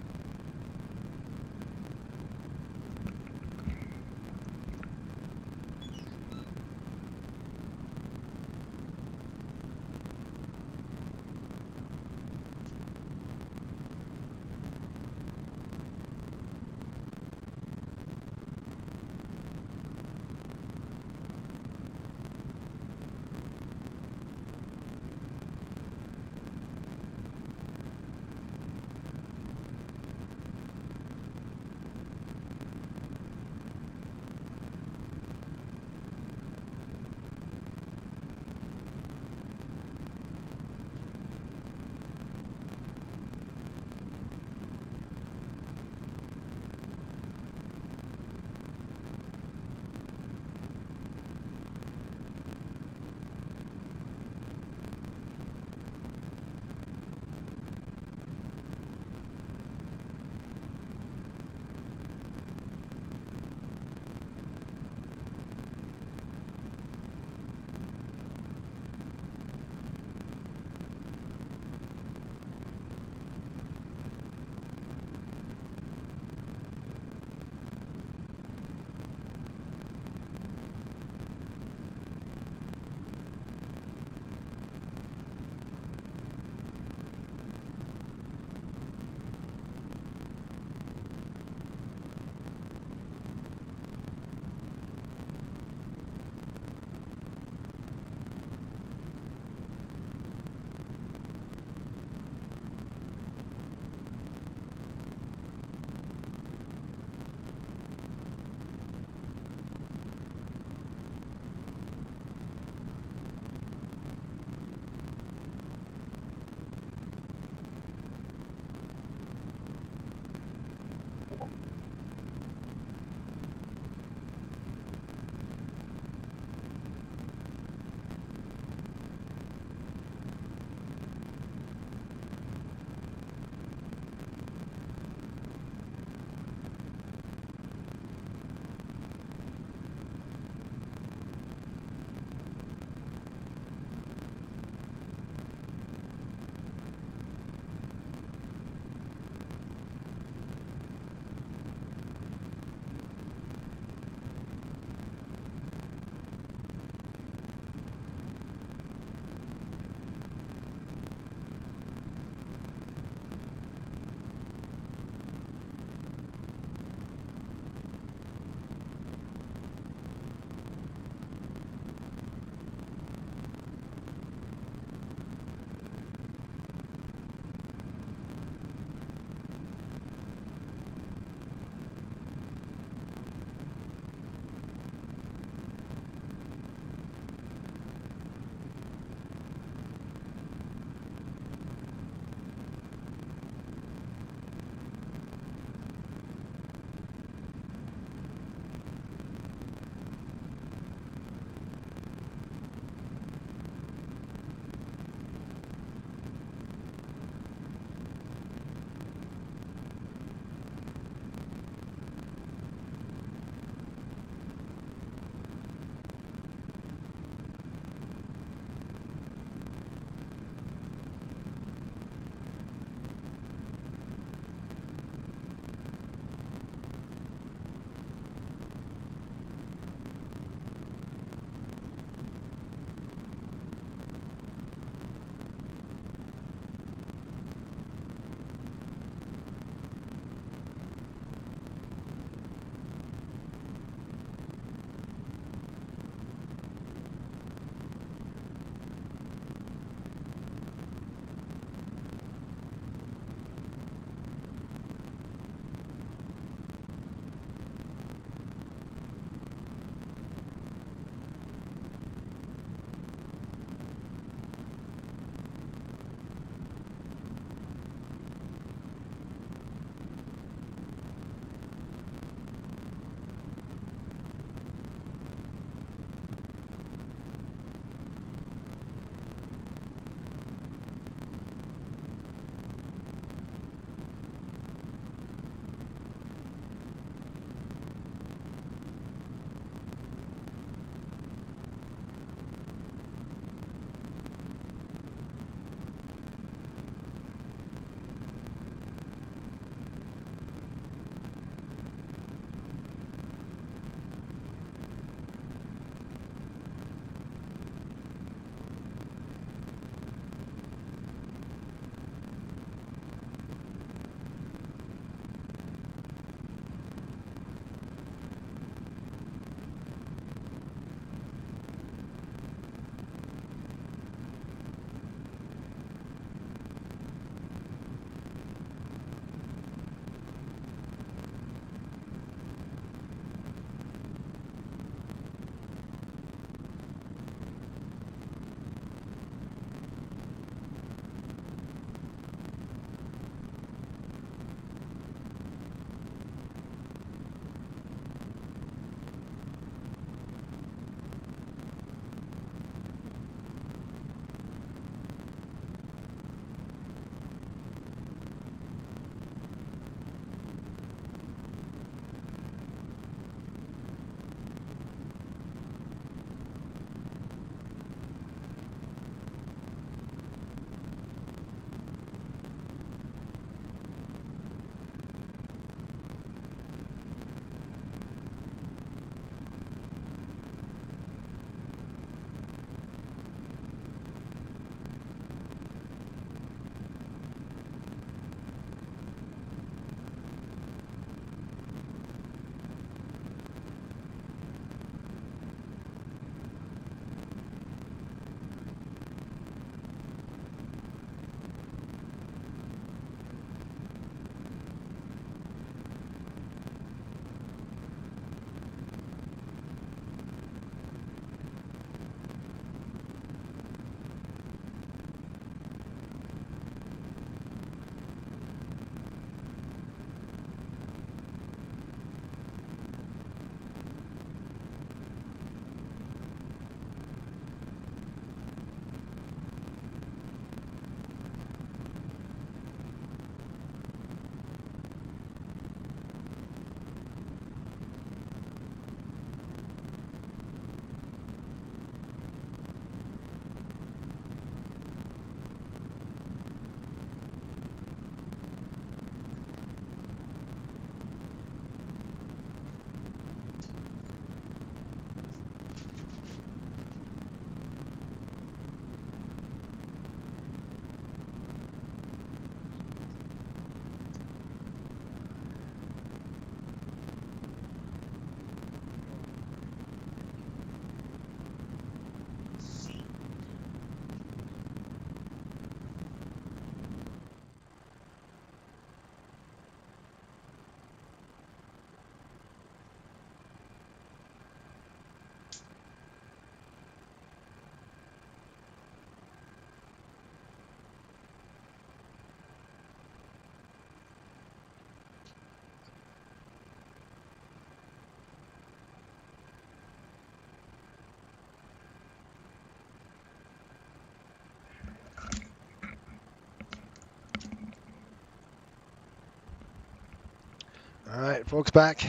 A: All right, folks, back.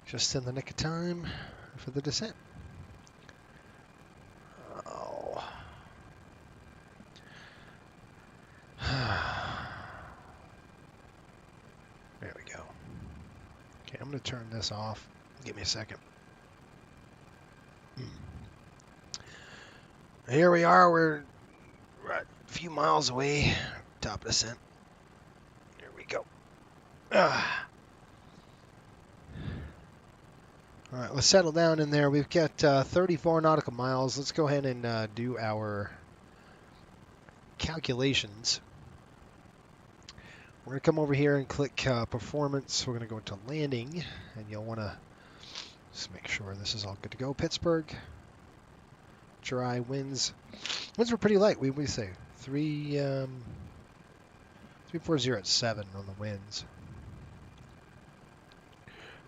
A: Just in the nick of time for the descent. Oh. There we go. Okay, I'm going to turn this off. Give me a second. Here we are. We're a few miles away. Top of descent. Here we go. All right, let's settle down in there. We've got 34 nautical miles. Let's go ahead and do our calculations. We're going to come over here and click performance. We're going to go into landing, and you'll want to just make sure this is all good to go. Pittsburgh, dry winds. Winds were pretty light. We say 340 at 7 on the winds.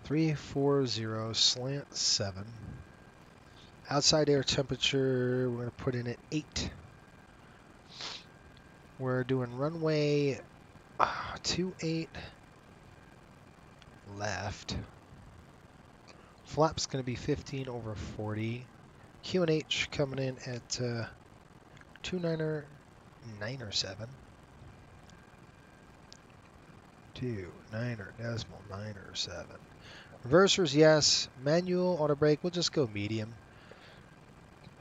A: 340 slant 7. Outside air temperature, we're going to put in at 8. We're doing runway 28 left. Flap's going to be 15 over 40. QNH coming in at 2.997. 2.997. Reversers, yes. Manual, auto brake, we'll just go medium.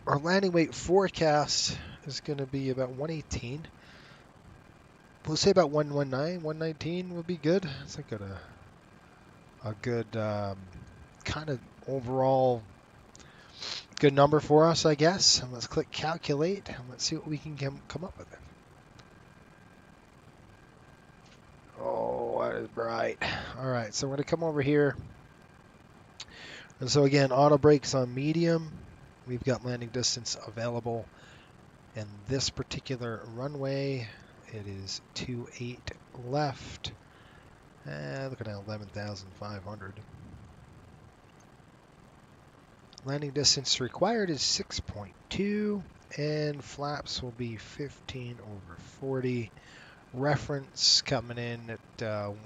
A: Our landing weight forecast is going to be about 118. We'll say about 119, 119 will be good. It's like a good kind of overall good number for us, I guess. And let's click calculate and let's see what we can come up with. Oh, that is bright. All right, so we're going to come over here. And so again, auto brakes on medium. We've got landing distance available in this particular runway. It is 28 left. Look at that, 11,500. Landing distance required is 6.2, and flaps will be 15 over 40. Reference coming in at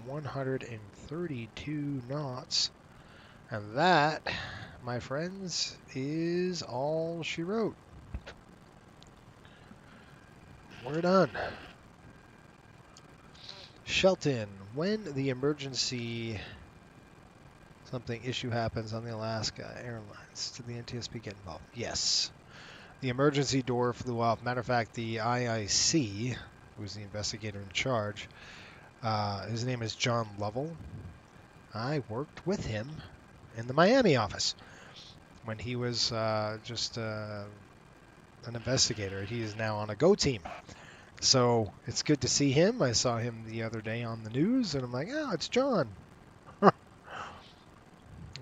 A: 132 knots. And that, my friends, is all she wrote. We're done. Shelton, when the emergency issue happens on the Alaska Airlines, did the NTSB get involved? Yes. The emergency door flew off. Matter of fact, the IIC, who's the investigator in charge, his name is John Lovell. I worked with him in the Miami office when he was just an investigator. He is now on a Go team. So it's good to see him. I saw him the other day on the news, and I'm like, oh, it's John. I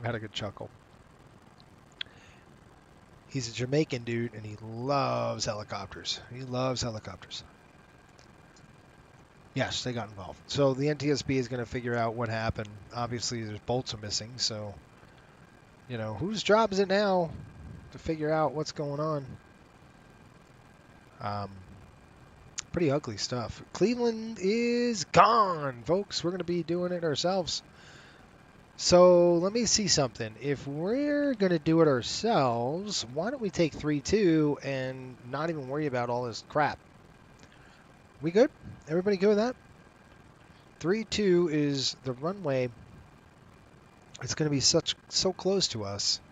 A: had a good chuckle. He's a Jamaican dude, and he loves helicopters. He loves helicopters. Yes, they got involved. So the NTSB is going to figure out what happened. Obviously, there's bolts are missing, so, you know, whose job is it now to figure out what's going on? Pretty ugly stuff. Cleveland is gone, folks. We're going to be doing it ourselves. So let me see something. If we're going to do it ourselves, why don't we take 3-2 and not even worry about all this crap? We good? Everybody good with that? 3-2 is the runway. It's going to be so close to us.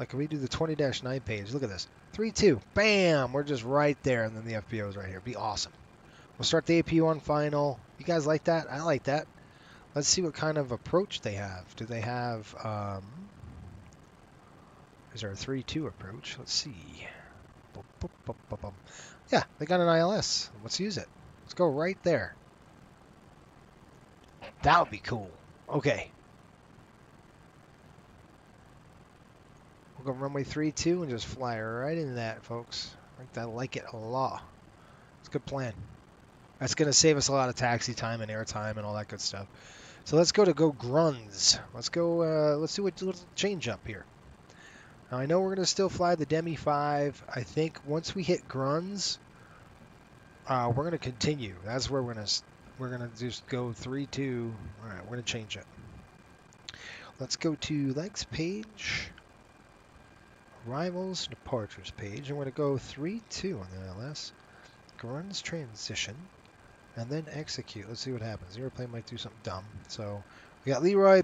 A: Like, if we do the 20-9 page, look at this. 3-2. Bam! We're just right there, and then the FBO is right here. Be awesome. We'll start the APU on final. You guys like that? I like that. Let's see what kind of approach they have. Do they have, is there a 3-2 approach? Let's see. Yeah, they got an ILS. Let's use it. Let's go right there. That would be cool. Okay. We'll go runway 32 and just fly right into that, folks. I like it a lot. It's a good plan. That's going to save us a lot of taxi time and air time and all that good stuff. So let's go gruns. Let's go, let's do a little change up here. Now I know we're going to still fly the Demi 5. I think once we hit gruns, we're going to continue. That's where we're going to we're going to just go 3-2. All right, we're going to change it. Let's go to legs page, arrivals, departures page. I'm going to go 3-2 on the LS. Grun's transition, and then execute. Let's see what happens. The airplane might do something dumb. So we got Leroy,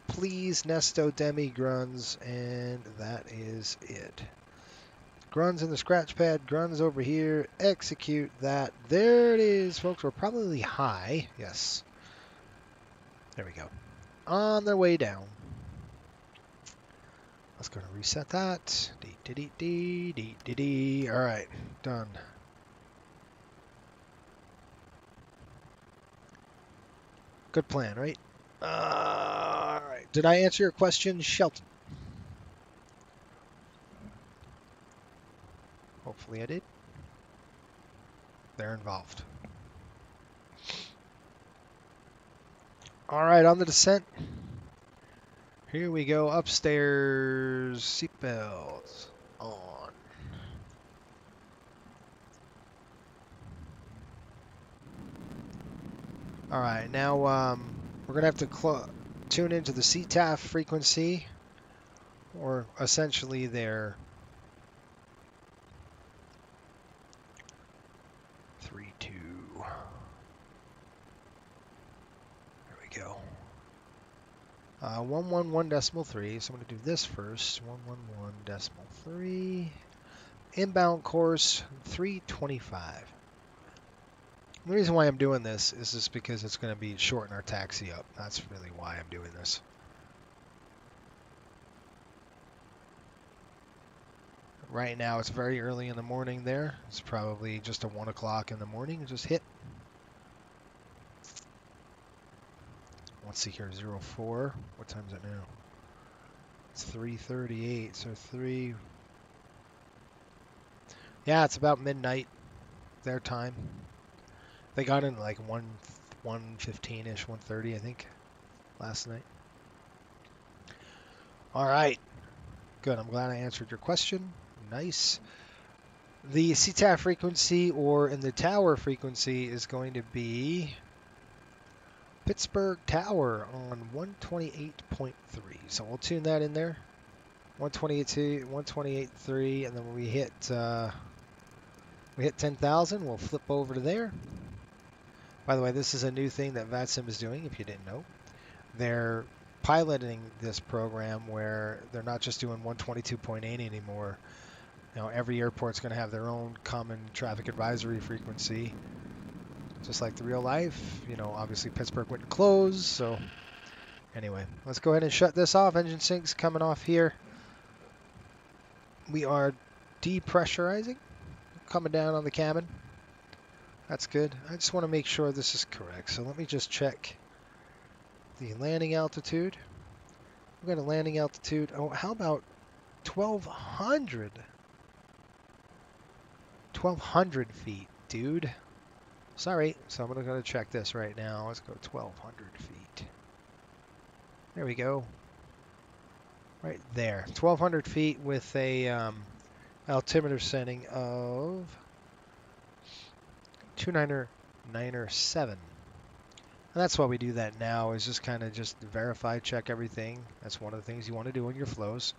A: please, Nesto, Demi, Gruns, and that is it. Gruns in the scratch pad, Gruns over here, execute that. There it is, folks. We're probably high. Yes. There we go. On the way down. Let's go to reset that. All right, done. Good plan, right? All right. Did I answer your question, Shelton? Hopefully I did. They're involved. All right, on the descent. Here we go, upstairs. Seatbelts on. All right, now we're gonna have to tune into the CTAF frequency, or essentially their 3-2. There we go. 111.3. So I'm going to do this first. 111.3. Inbound course 325. The reason why I'm doing this is just because it's going to be shorten our taxi up. That's really why I'm doing this. Right now it's very early in the morning there. It's probably just a 1 o'clock in the morning. It just hit. Let's see here, 04. What time is it now? It's 3:38, so 3. Yeah, it's about midnight their time. They got in like 1:15-ish, 1:30, I think, last night. All right, good. I'm glad I answered your question. Nice. The CTAF frequency, or in the tower frequency, is going to be Pittsburgh Tower on 128.3. So we'll tune that in there. 128.2, 128.3, and then when we hit 10,000, we'll flip over to there. By the way, this is a new thing that VATSIM is doing, if you didn't know. They're piloting this program where they're not just doing 122.8 anymore. You know, every airport's going to have their own common traffic advisory frequency, just like the real life. You know, obviously Pittsburgh wouldn't close, so anyway, let's go ahead and shut this off. Engine sync's coming off here. We are depressurizing, coming down on the cabin. That's good. I just want to make sure this is correct, so let me just check the landing altitude. We've got a landing altitude. Oh, how about 1,200? 1,200 feet, dude. Sorry, so I'm going to go check this right now. Let's go 1,200 feet. There we go. Right there. 1,200 feet with a altimeter setting of 299.7. And that's why we do that now, is just kind of just verify, check everything. That's one of the things you want to do on your flows.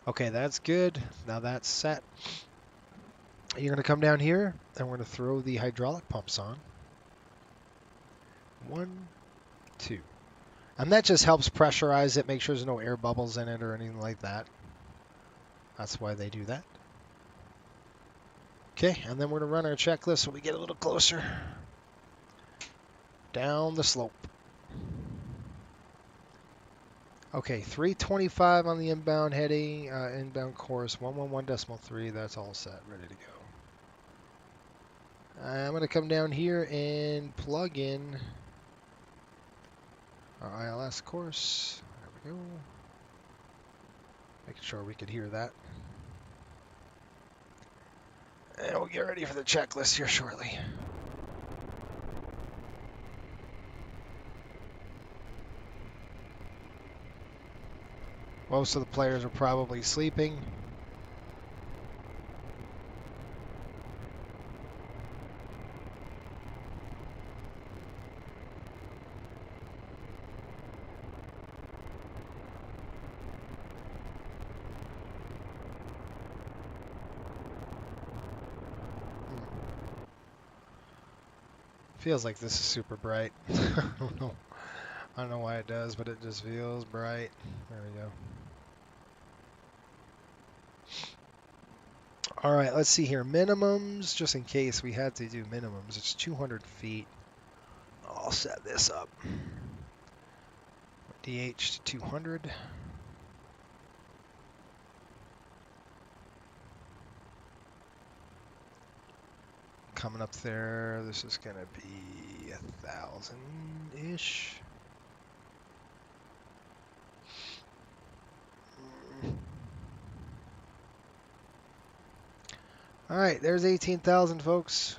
A: Okay, that's good. Now that's set. You're going to come down here, and we're going to throw the hydraulic pumps on. 1, 2. And that just helps pressurize it, make sure there's no air bubbles in it or anything like that. That's why they do that. Okay, and then we're going to run our checklist when we get a little closer. Down the slope. Okay, 325 on the inbound heading, inbound course, 111.3. That's all set, ready to go. I'm going to come down here and plug in our ILS course. There we go. Making sure we could hear that. And we'll get ready for the checklist here shortly. Most of the players are probably sleeping. Feels like this is super bright. I don't know. I don't know why it does, but it just feels bright. There we go. All right, let's see here. Minimums, just in case we had to do minimums. It's 200 feet. I'll set this up. DH to 200. Coming up there, this is going to be 1,000-ish. All right, there's 18,000, folks.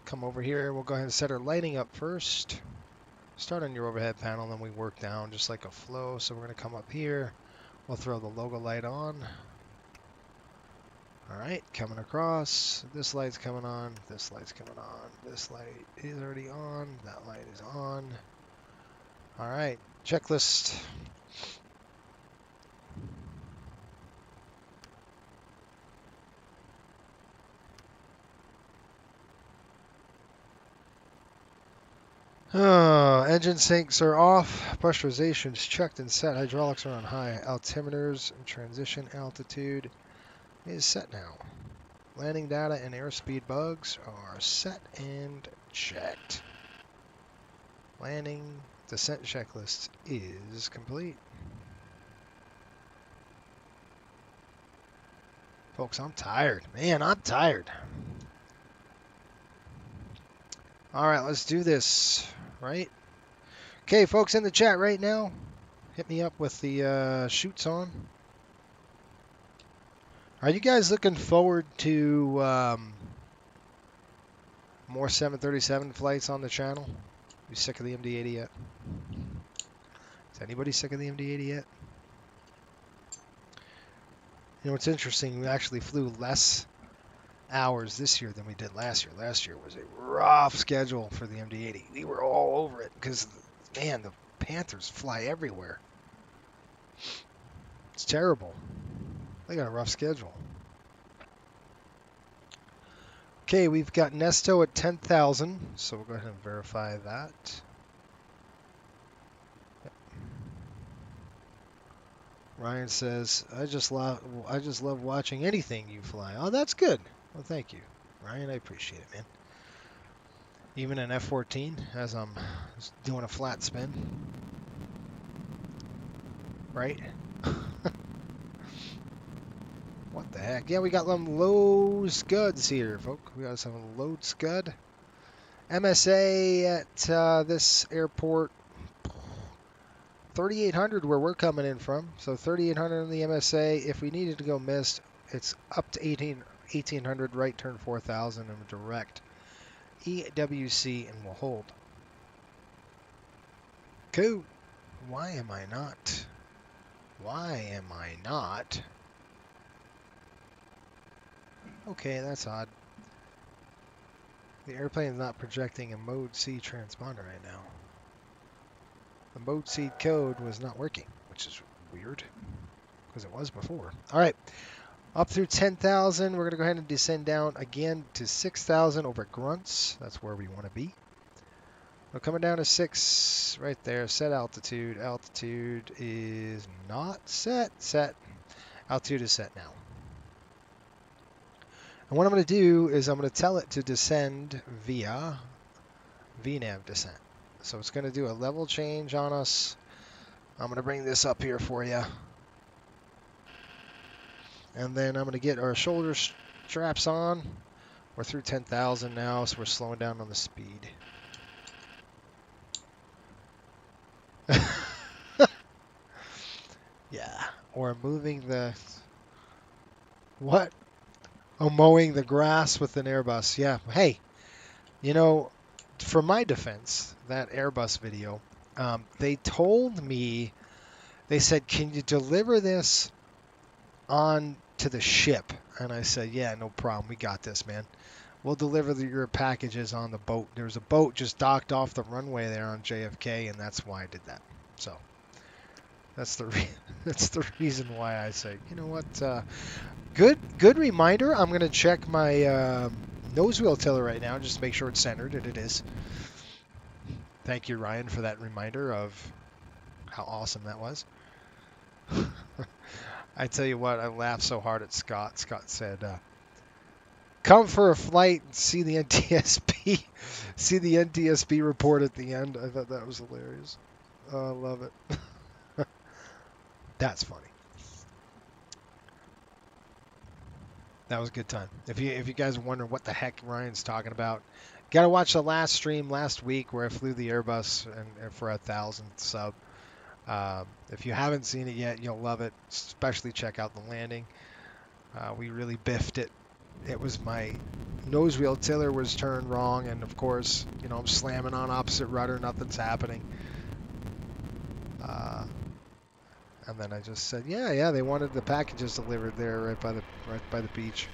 A: Come over here. We'll go ahead and set our lighting up first. Start on your overhead panel, then we work down just like a flow. So we're going to come up here. We'll throw the logo light on. All right, coming across. This light's coming on. This light's coming on. This light is already on. That light is on. All right, checklist. Engine sinks are off. Pressurization's checked and set. Hydraulics are on high. Altimeters and transition altitude is set now. Landing data and airspeed bugs are set and checked. Landing descent checklist is complete. Folks, I'm tired. Man, I'm tired. All right, let's do this, right? Okay, folks in the chat right now, hit me up with the shoots on. Are you guys looking forward to more 737 flights on the channel? You sick of the MD-80 yet? Is anybody sick of the MD-80 yet? You know, it's interesting. We actually flew less hours this year than we did last year. Last year was a rough schedule for the MD-80. We were all over it because, man, the Panthers fly everywhere. It's terrible. They got a rough schedule. Okay, we've got Nesto at 10,000, so we'll go ahead and verify that. Yep. Ryan says, I just love watching anything you fly. Oh, that's good. Well, thank you, Ryan. I appreciate it, man. Even an F-14 as I'm doing a flat spin, right? What the heck? Yeah, we got some low scuds here, folks. We got some load scud. MSA at this airport, 3,800 where we're coming in from. So 3,800 in the MSA. If we needed to go missed, it's up to 1,800, right turn 4,000 and direct EWC, and we'll hold. Cool. Why am I not? Why am I not? Okay, that's odd. The airplane is not projecting a mode C transponder right now. The mode C code was not working, which is weird because it was before. All right, up through 10,000. We're going to go ahead and descend down again to 6,000 over grunts. That's where we want to be. We're coming down to 6 right there. Set altitude. Altitude is not set. Set. Altitude is set now. And what I'm going to do is I'm going to tell it to descend via VNAV descent. So it's going to do a level change on us. I'm going to bring this up here for you. And then I'm going to get our shoulder straps on. We're through 10,000 now, so we're slowing down on the speed. Yeah, or moving the... What? Oh, mowing the grass with an Airbus. Yeah. Hey, you know, for my defense, that Airbus video, they told me, they said, can you deliver this on to the ship? And I said, yeah, no problem. We got this, man. We'll deliver your packages on the boat. There's a boat just docked off the runway there on JFK, and that's why I did that. So that's the reason why I say, you know what? Good reminder. I'm going to check my nose wheel tiller right now just to make sure it's centered, and it is. Thank you, Ryan, for that reminder of how awesome that was. I tell you what, I laughed so hard at Scott. Scott said, come for a flight and see the NTSB, see the NTSB report at the end. I thought that was hilarious. Oh, I love it. That's funny. That was a good time. If you guys are wondering what the heck Ryan's talking about, gotta watch the last stream last week where I flew the Airbus and for 1,000th sub. If you haven't seen it yet, you'll love it. Especially check out the landing. We really biffed it. It was my nose wheel tiller was turned wrong, and of course, you know, I'm slamming on opposite rudder, nothing's happening. And then I just said, yeah, they wanted the packages delivered there right by the beach.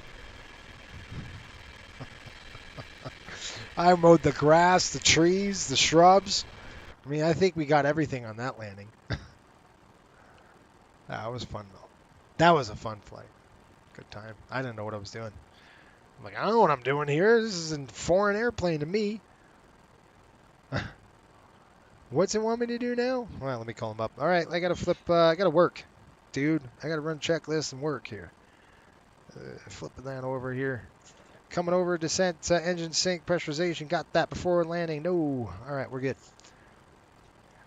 A: I mowed the grass, the trees, the shrubs. I mean, I think we got everything on that landing. That was fun though. That was a fun flight. Good time. I didn't know what I was doing. I'm like, I don't know what I'm doing here. This is a foreign airplane to me. What's it want me to do now? Well, let me call him up. All right, I gotta flip. I gotta work, dude. I gotta run checklists and work here. Flipping that over here. Coming over, descent, engine sync, pressurization. Got that before landing. No. All right, we're good.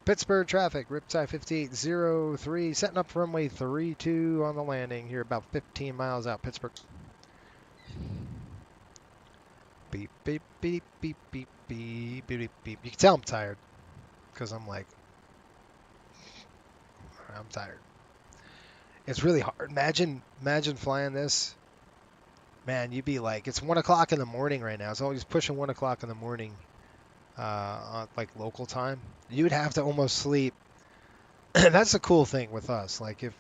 A: Pittsburgh traffic, Riptide 5803, setting up for runway 32 on the landing here, about 15 miles out, Pittsburgh. Beep, beep, beep, beep, beep, beep, beep, beep. You can tell I'm tired, because I'm like, I'm tired. It's really hard. Imagine flying this. Man, you'd be like, it's 1 o'clock in the morning right now. It's always pushing 1 o'clock in the morning. On like local time, you'd have to almost sleep. That's the cool thing with us. Like if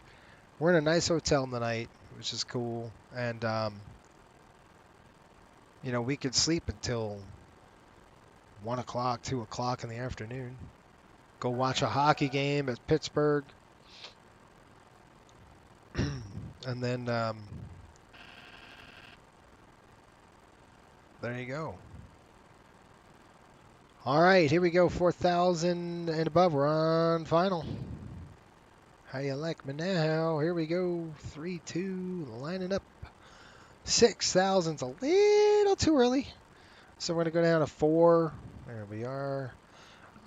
A: we're in a nice hotel tonight, which is cool, and you know, we could sleep until 1 o'clock, 2 o'clock in the afternoon. Go watch a hockey game at Pittsburgh, and then there you go. All right, here we go, 4,000 and above. We're on final. How you like me now? Here we go, 3-2, lining up. 6,000's a little too early. So we're going to go down to 4. There we are.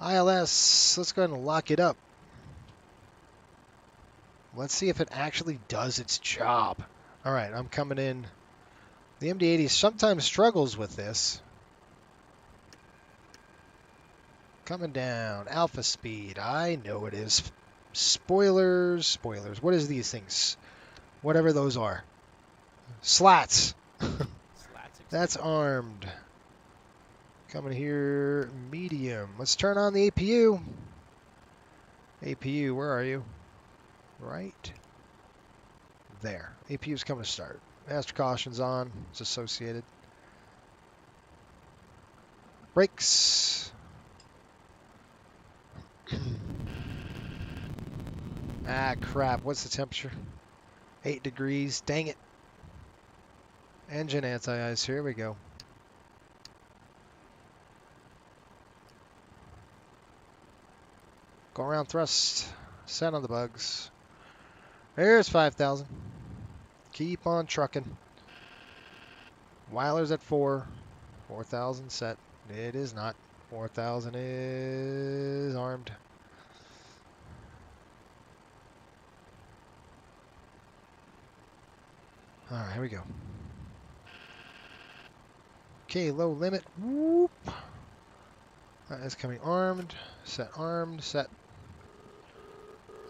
A: ILS, let's go ahead and lock it up. Let's see if it actually does its job. All right, I'm coming in. The MD-80 sometimes struggles with this. Coming down, alpha speed, I know it is. Spoilers. What is these things? Whatever those are. Slats. That's armed. Coming here, medium. Let's turn on the APU. APU, where are you? Right there. APU's coming to start. Master caution's on. It's associated. Brakes. Ah, crap. What's the temperature? 8 degrees. Dang it. Engine anti-ice. Here we go. Go around thrust. Set on the bugs. There's 5,000. Keep on trucking. Weiler's at 4. 4,000 set. It is not. 4,000 is armed. All right, here we go. Okay, low limit. Whoop. That is coming armed. Set armed. Set.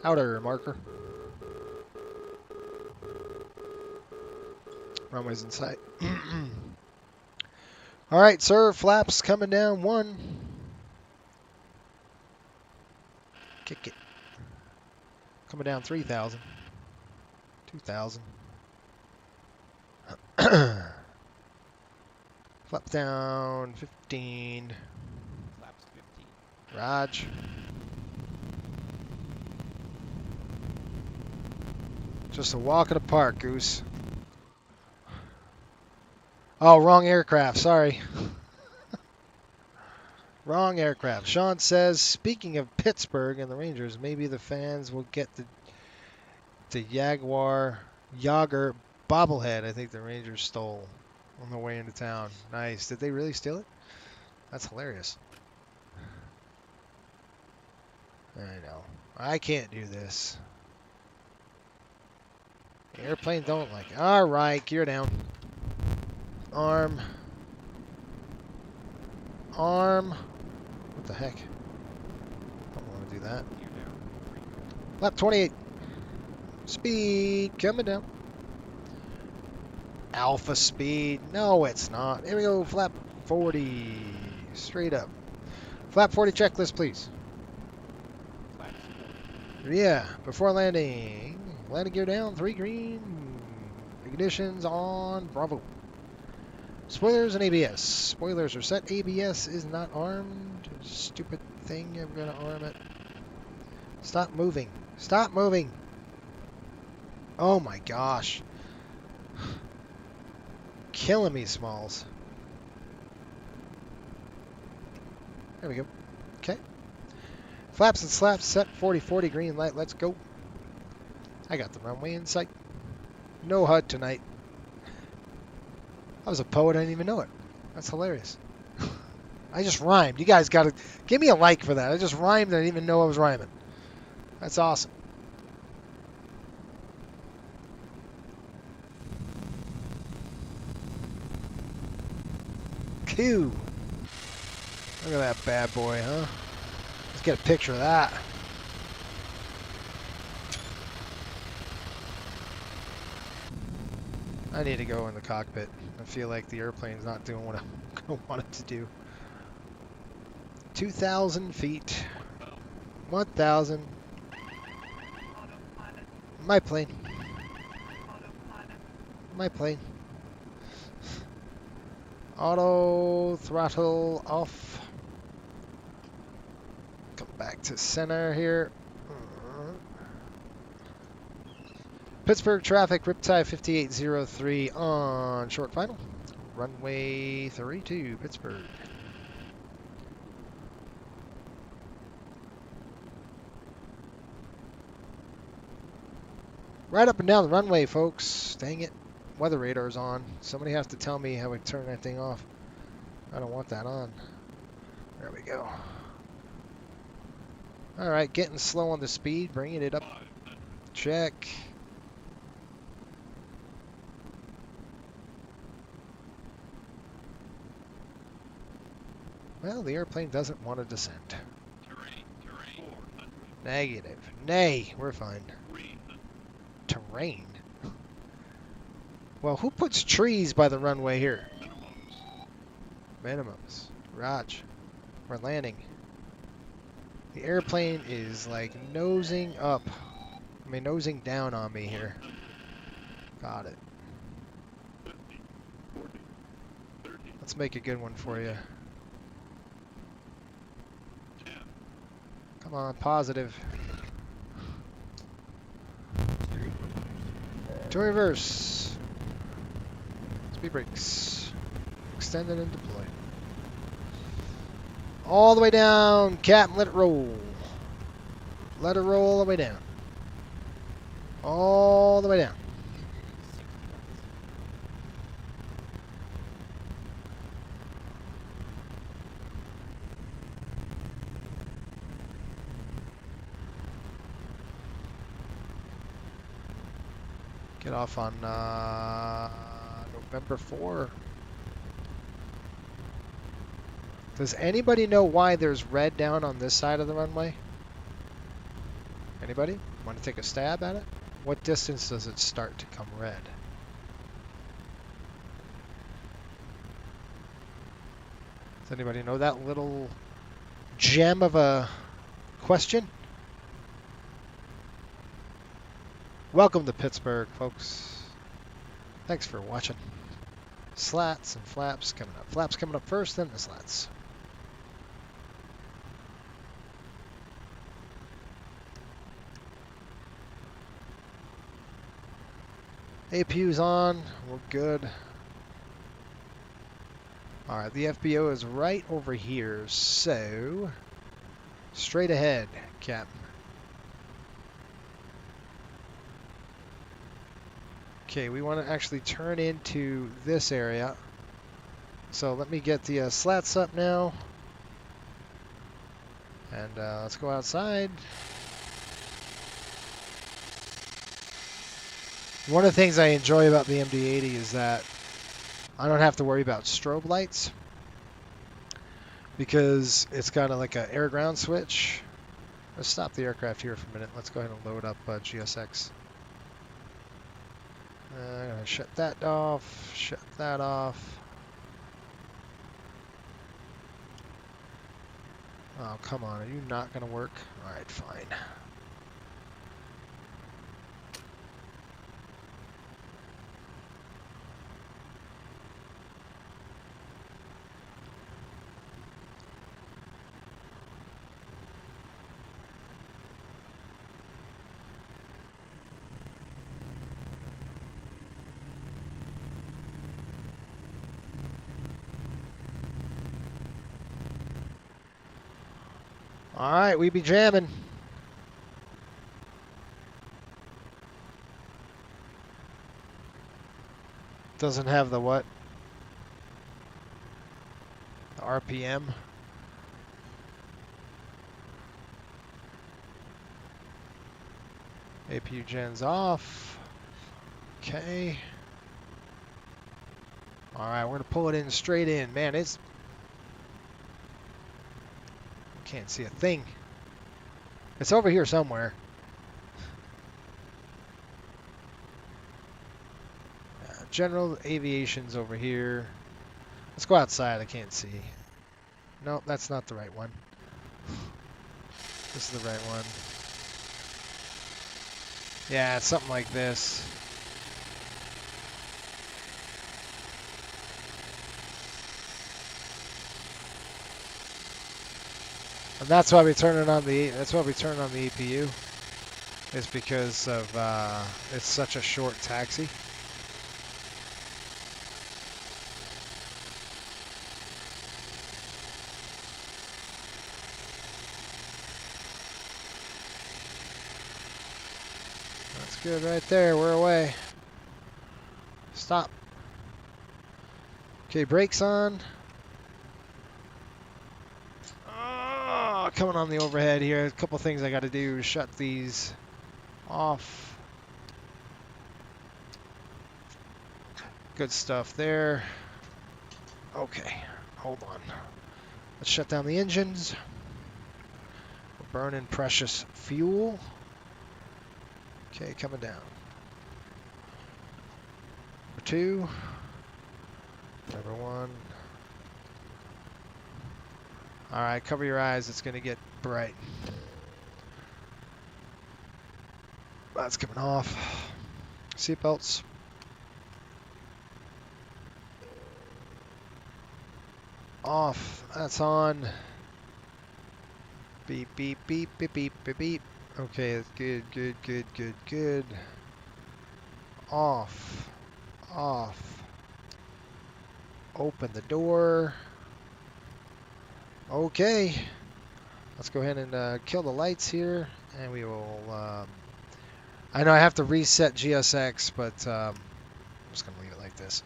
A: Outer marker. Runway's in sight. All right, sir. Flaps coming down. 1. Kick it. Coming down 3,000. 2,000. Flap down 15.
H: Flaps 15.
A: Raj. Just a walk in the park, Goose. Oh, wrong aircraft. Sorry. Wrong aircraft. Sean says, speaking of Pittsburgh and the Rangers, maybe the fans will get the Yager bobblehead I think the Rangers stole on the way into town. Nice. Did they really steal it? That's hilarious. I know. I can't do this. The airplane don't like it. All right, gear down. Arm. Arm. What the heck? Don't want to do that. Lap 28. Speed coming down. Alpha speed. No, it's not. Here we go. Flap 40. Straight up. Flap 40 checklist, please. Yeah, before landing. Landing gear down. 3 green. Ignitions on. Bravo. Spoilers and ABS. Spoilers are set. ABS is not armed. Stupid thing. I'm going to arm it. Stop moving. Stop moving. Oh my gosh. Killing me, Smalls. There we go. Okay. Flaps and slaps set. 40-40 green light. Let's go. I got the runway in sight. No HUD tonight. I was a poet. I didn't even know it. That's hilarious. I just rhymed. You guys got to give me a like for that. I just rhymed. I didn't even know I was rhyming. That's awesome. Q. Look at that bad boy, huh? Let's get a picture of that. I need to go in the cockpit. I feel like the airplane's not doing what I want it to do. 2,000 feet. 1,000. My plane. My plane. Auto throttle off. Come back to center here. Pittsburgh traffic, Riptide 5803 on short final. Runway 32, Pittsburgh. Right up and down the runway, folks. Dang it. Weather radar's on. Somebody has to tell me how we turn that thing off. I don't want that on. There we go. All right, getting slow on the speed, bringing it up. Check. Well, the airplane doesn't want to descend. Negative. Nay, we're fine. Terrain? Well, who puts trees by the runway here? Minimums. Raj. We're landing. The airplane is like nosing up. I mean, nosing down on me here. Got it. Let's make a good one for you. Come on, positive. To reverse. Speed brakes. Extended and deploy. All the way down, Captain, let it roll. Let it roll all the way down. All the way down. Get off on November 4. Does anybody know why there's red down on this side of the runway? Anybody? Want to take a stab at it? What distance does it start to come red? Does anybody know that little gem of a question? Welcome to Pittsburgh, folks. Thanks for watching. Slats and flaps coming up. Flaps coming up first, then the slats. APU's on. We're good. All right, the FBO is right over here, so straight ahead, Captain. Okay, we want to actually turn into this area. So let me get the slats up now. And let's go outside. One of the things I enjoy about the MD-80 is that I don't have to worry about strobe lights because it's got like an air-ground switch. Let's stop the aircraft here for a minute. Let's go ahead and load up GSX. I'm going to shut that off, shut that off. Oh, come on. Are you not going to work? All right, fine. All right, we be jamming. Doesn't have the what? The RPM. APU gen's off. Okay. All right, we're gonna pull it in straight in. Man, it's can't see a thing. It's over here somewhere. General Aviation's over here. Let's go outside. I can't see. Nope, that's not the right one. This is the right one. Yeah, it's something like this. And that's why we turn it on the. That's why we turn on the EPU. Is because of it's such a short taxi. That's good right there. We're away. Stop. Okay, brakes on. Coming on the overhead here. A couple things I got to do. Shut these off. Good stuff there. Okay, hold on. Let's shut down the engines. We're burning precious fuel. Okay, coming down. Number 2. Number 1. All right, cover your eyes. It's going to get bright. That's coming off. Seatbelts. Off. That's on. Beep, beep, beep, beep, beep, beep, beep. Okay, that's good, good, good, good, good. Off. Off. Open the door. Okay, let's go ahead and kill the lights here, and we will, I know I have to reset GSX, but I'm just going to leave it like this.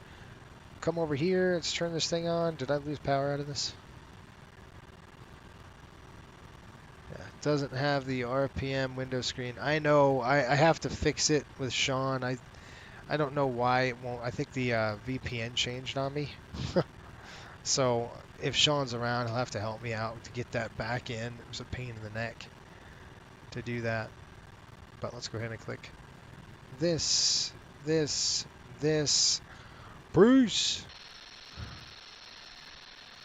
A: Come over here, let's turn this thing on. Did I lose power out of this? Yeah, it doesn't have the RPM window screen. I know, I have to fix it with Sean. I don't know why it won't. I think the VPN changed on me. So if Sean's around, he'll have to help me out to get that back in. It was a pain in the neck to do that. But let's go ahead and click this, this, this. Bruce!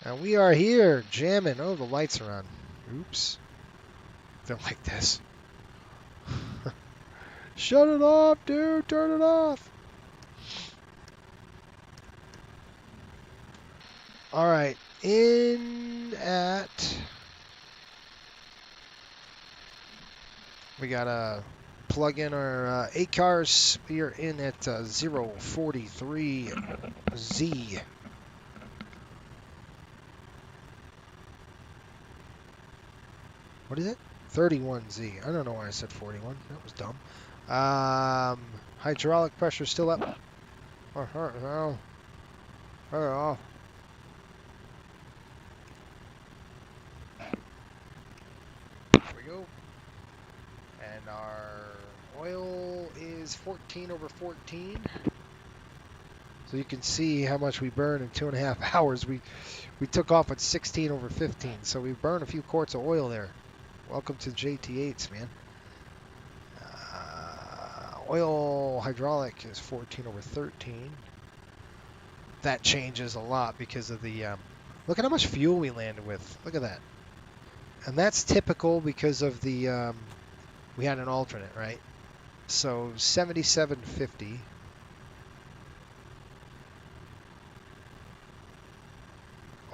A: And we are here jamming. Oh, the lights are on. Oops. Don't like this. Shut it off, dude. Turn it off. All right. In at... We got to plug in our 8 cars. We are in at 043Z. What is it? 31Z. I don't know why I said 41. That was dumb. Hydraulic pressure still up. Oh. Off. There we go. And our oil is 14 over 14. So you can see how much we burn in 2.5 hours. We took off at 16 over 15. So we burned a few quarts of oil there. Welcome to JT8s, man. Oil hydraulic is 14 over 13. That changes a lot because of the... look at how much fuel we landed with. Look at that. And that's typical because of the... we had an alternate, right? So 7750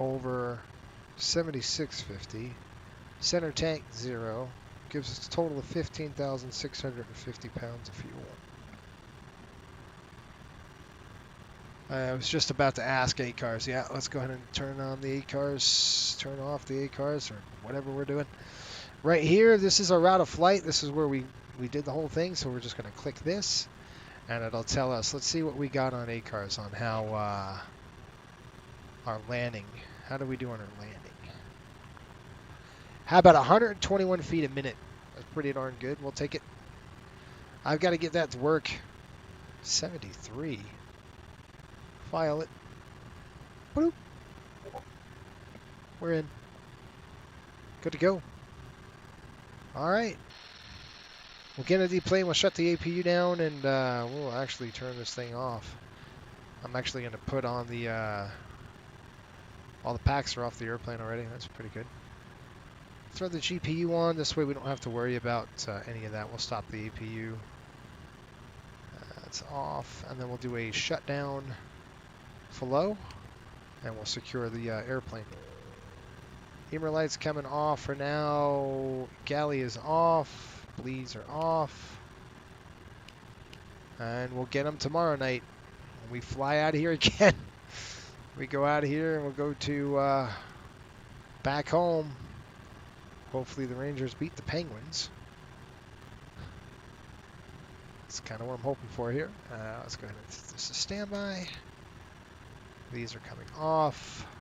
A: over 7650. Center tank 0 gives us a total of 15,650 pounds of fuel. I was just about to ask ACARS. Yeah, let's go ahead and turn on the ACARS, turn off the ACARS, or whatever we're doing. Right here, this is our route of flight. This is where we did the whole thing, so we're just going to click this, and it'll tell us. Let's see what we got on ACARS on how our landing. How do we do on our landing? How about 121 feet a minute? That's pretty darn good. We'll take it. I've got to get that to work. 73. File it. Boop. We're in. Good to go. All right. We'll get a deplane. We'll shut the APU down, and we'll actually turn this thing off. I'm actually going to put on the... all the packs are off the airplane already. That's pretty good. Throw the GPU on. This way we don't have to worry about any of that. We'll stop the APU. That's off. And then we'll do a shutdown flow. And we'll secure the airplane. Beamer lights coming off for now. Galley is off. Bleeds are off. And we'll get them tomorrow night. When we fly out of here again. We go out of here and we'll go to back home. Hopefully the Rangers beat the Penguins. That's kind of what I'm hoping for here. Let's go ahead and set this to standby. These are coming off.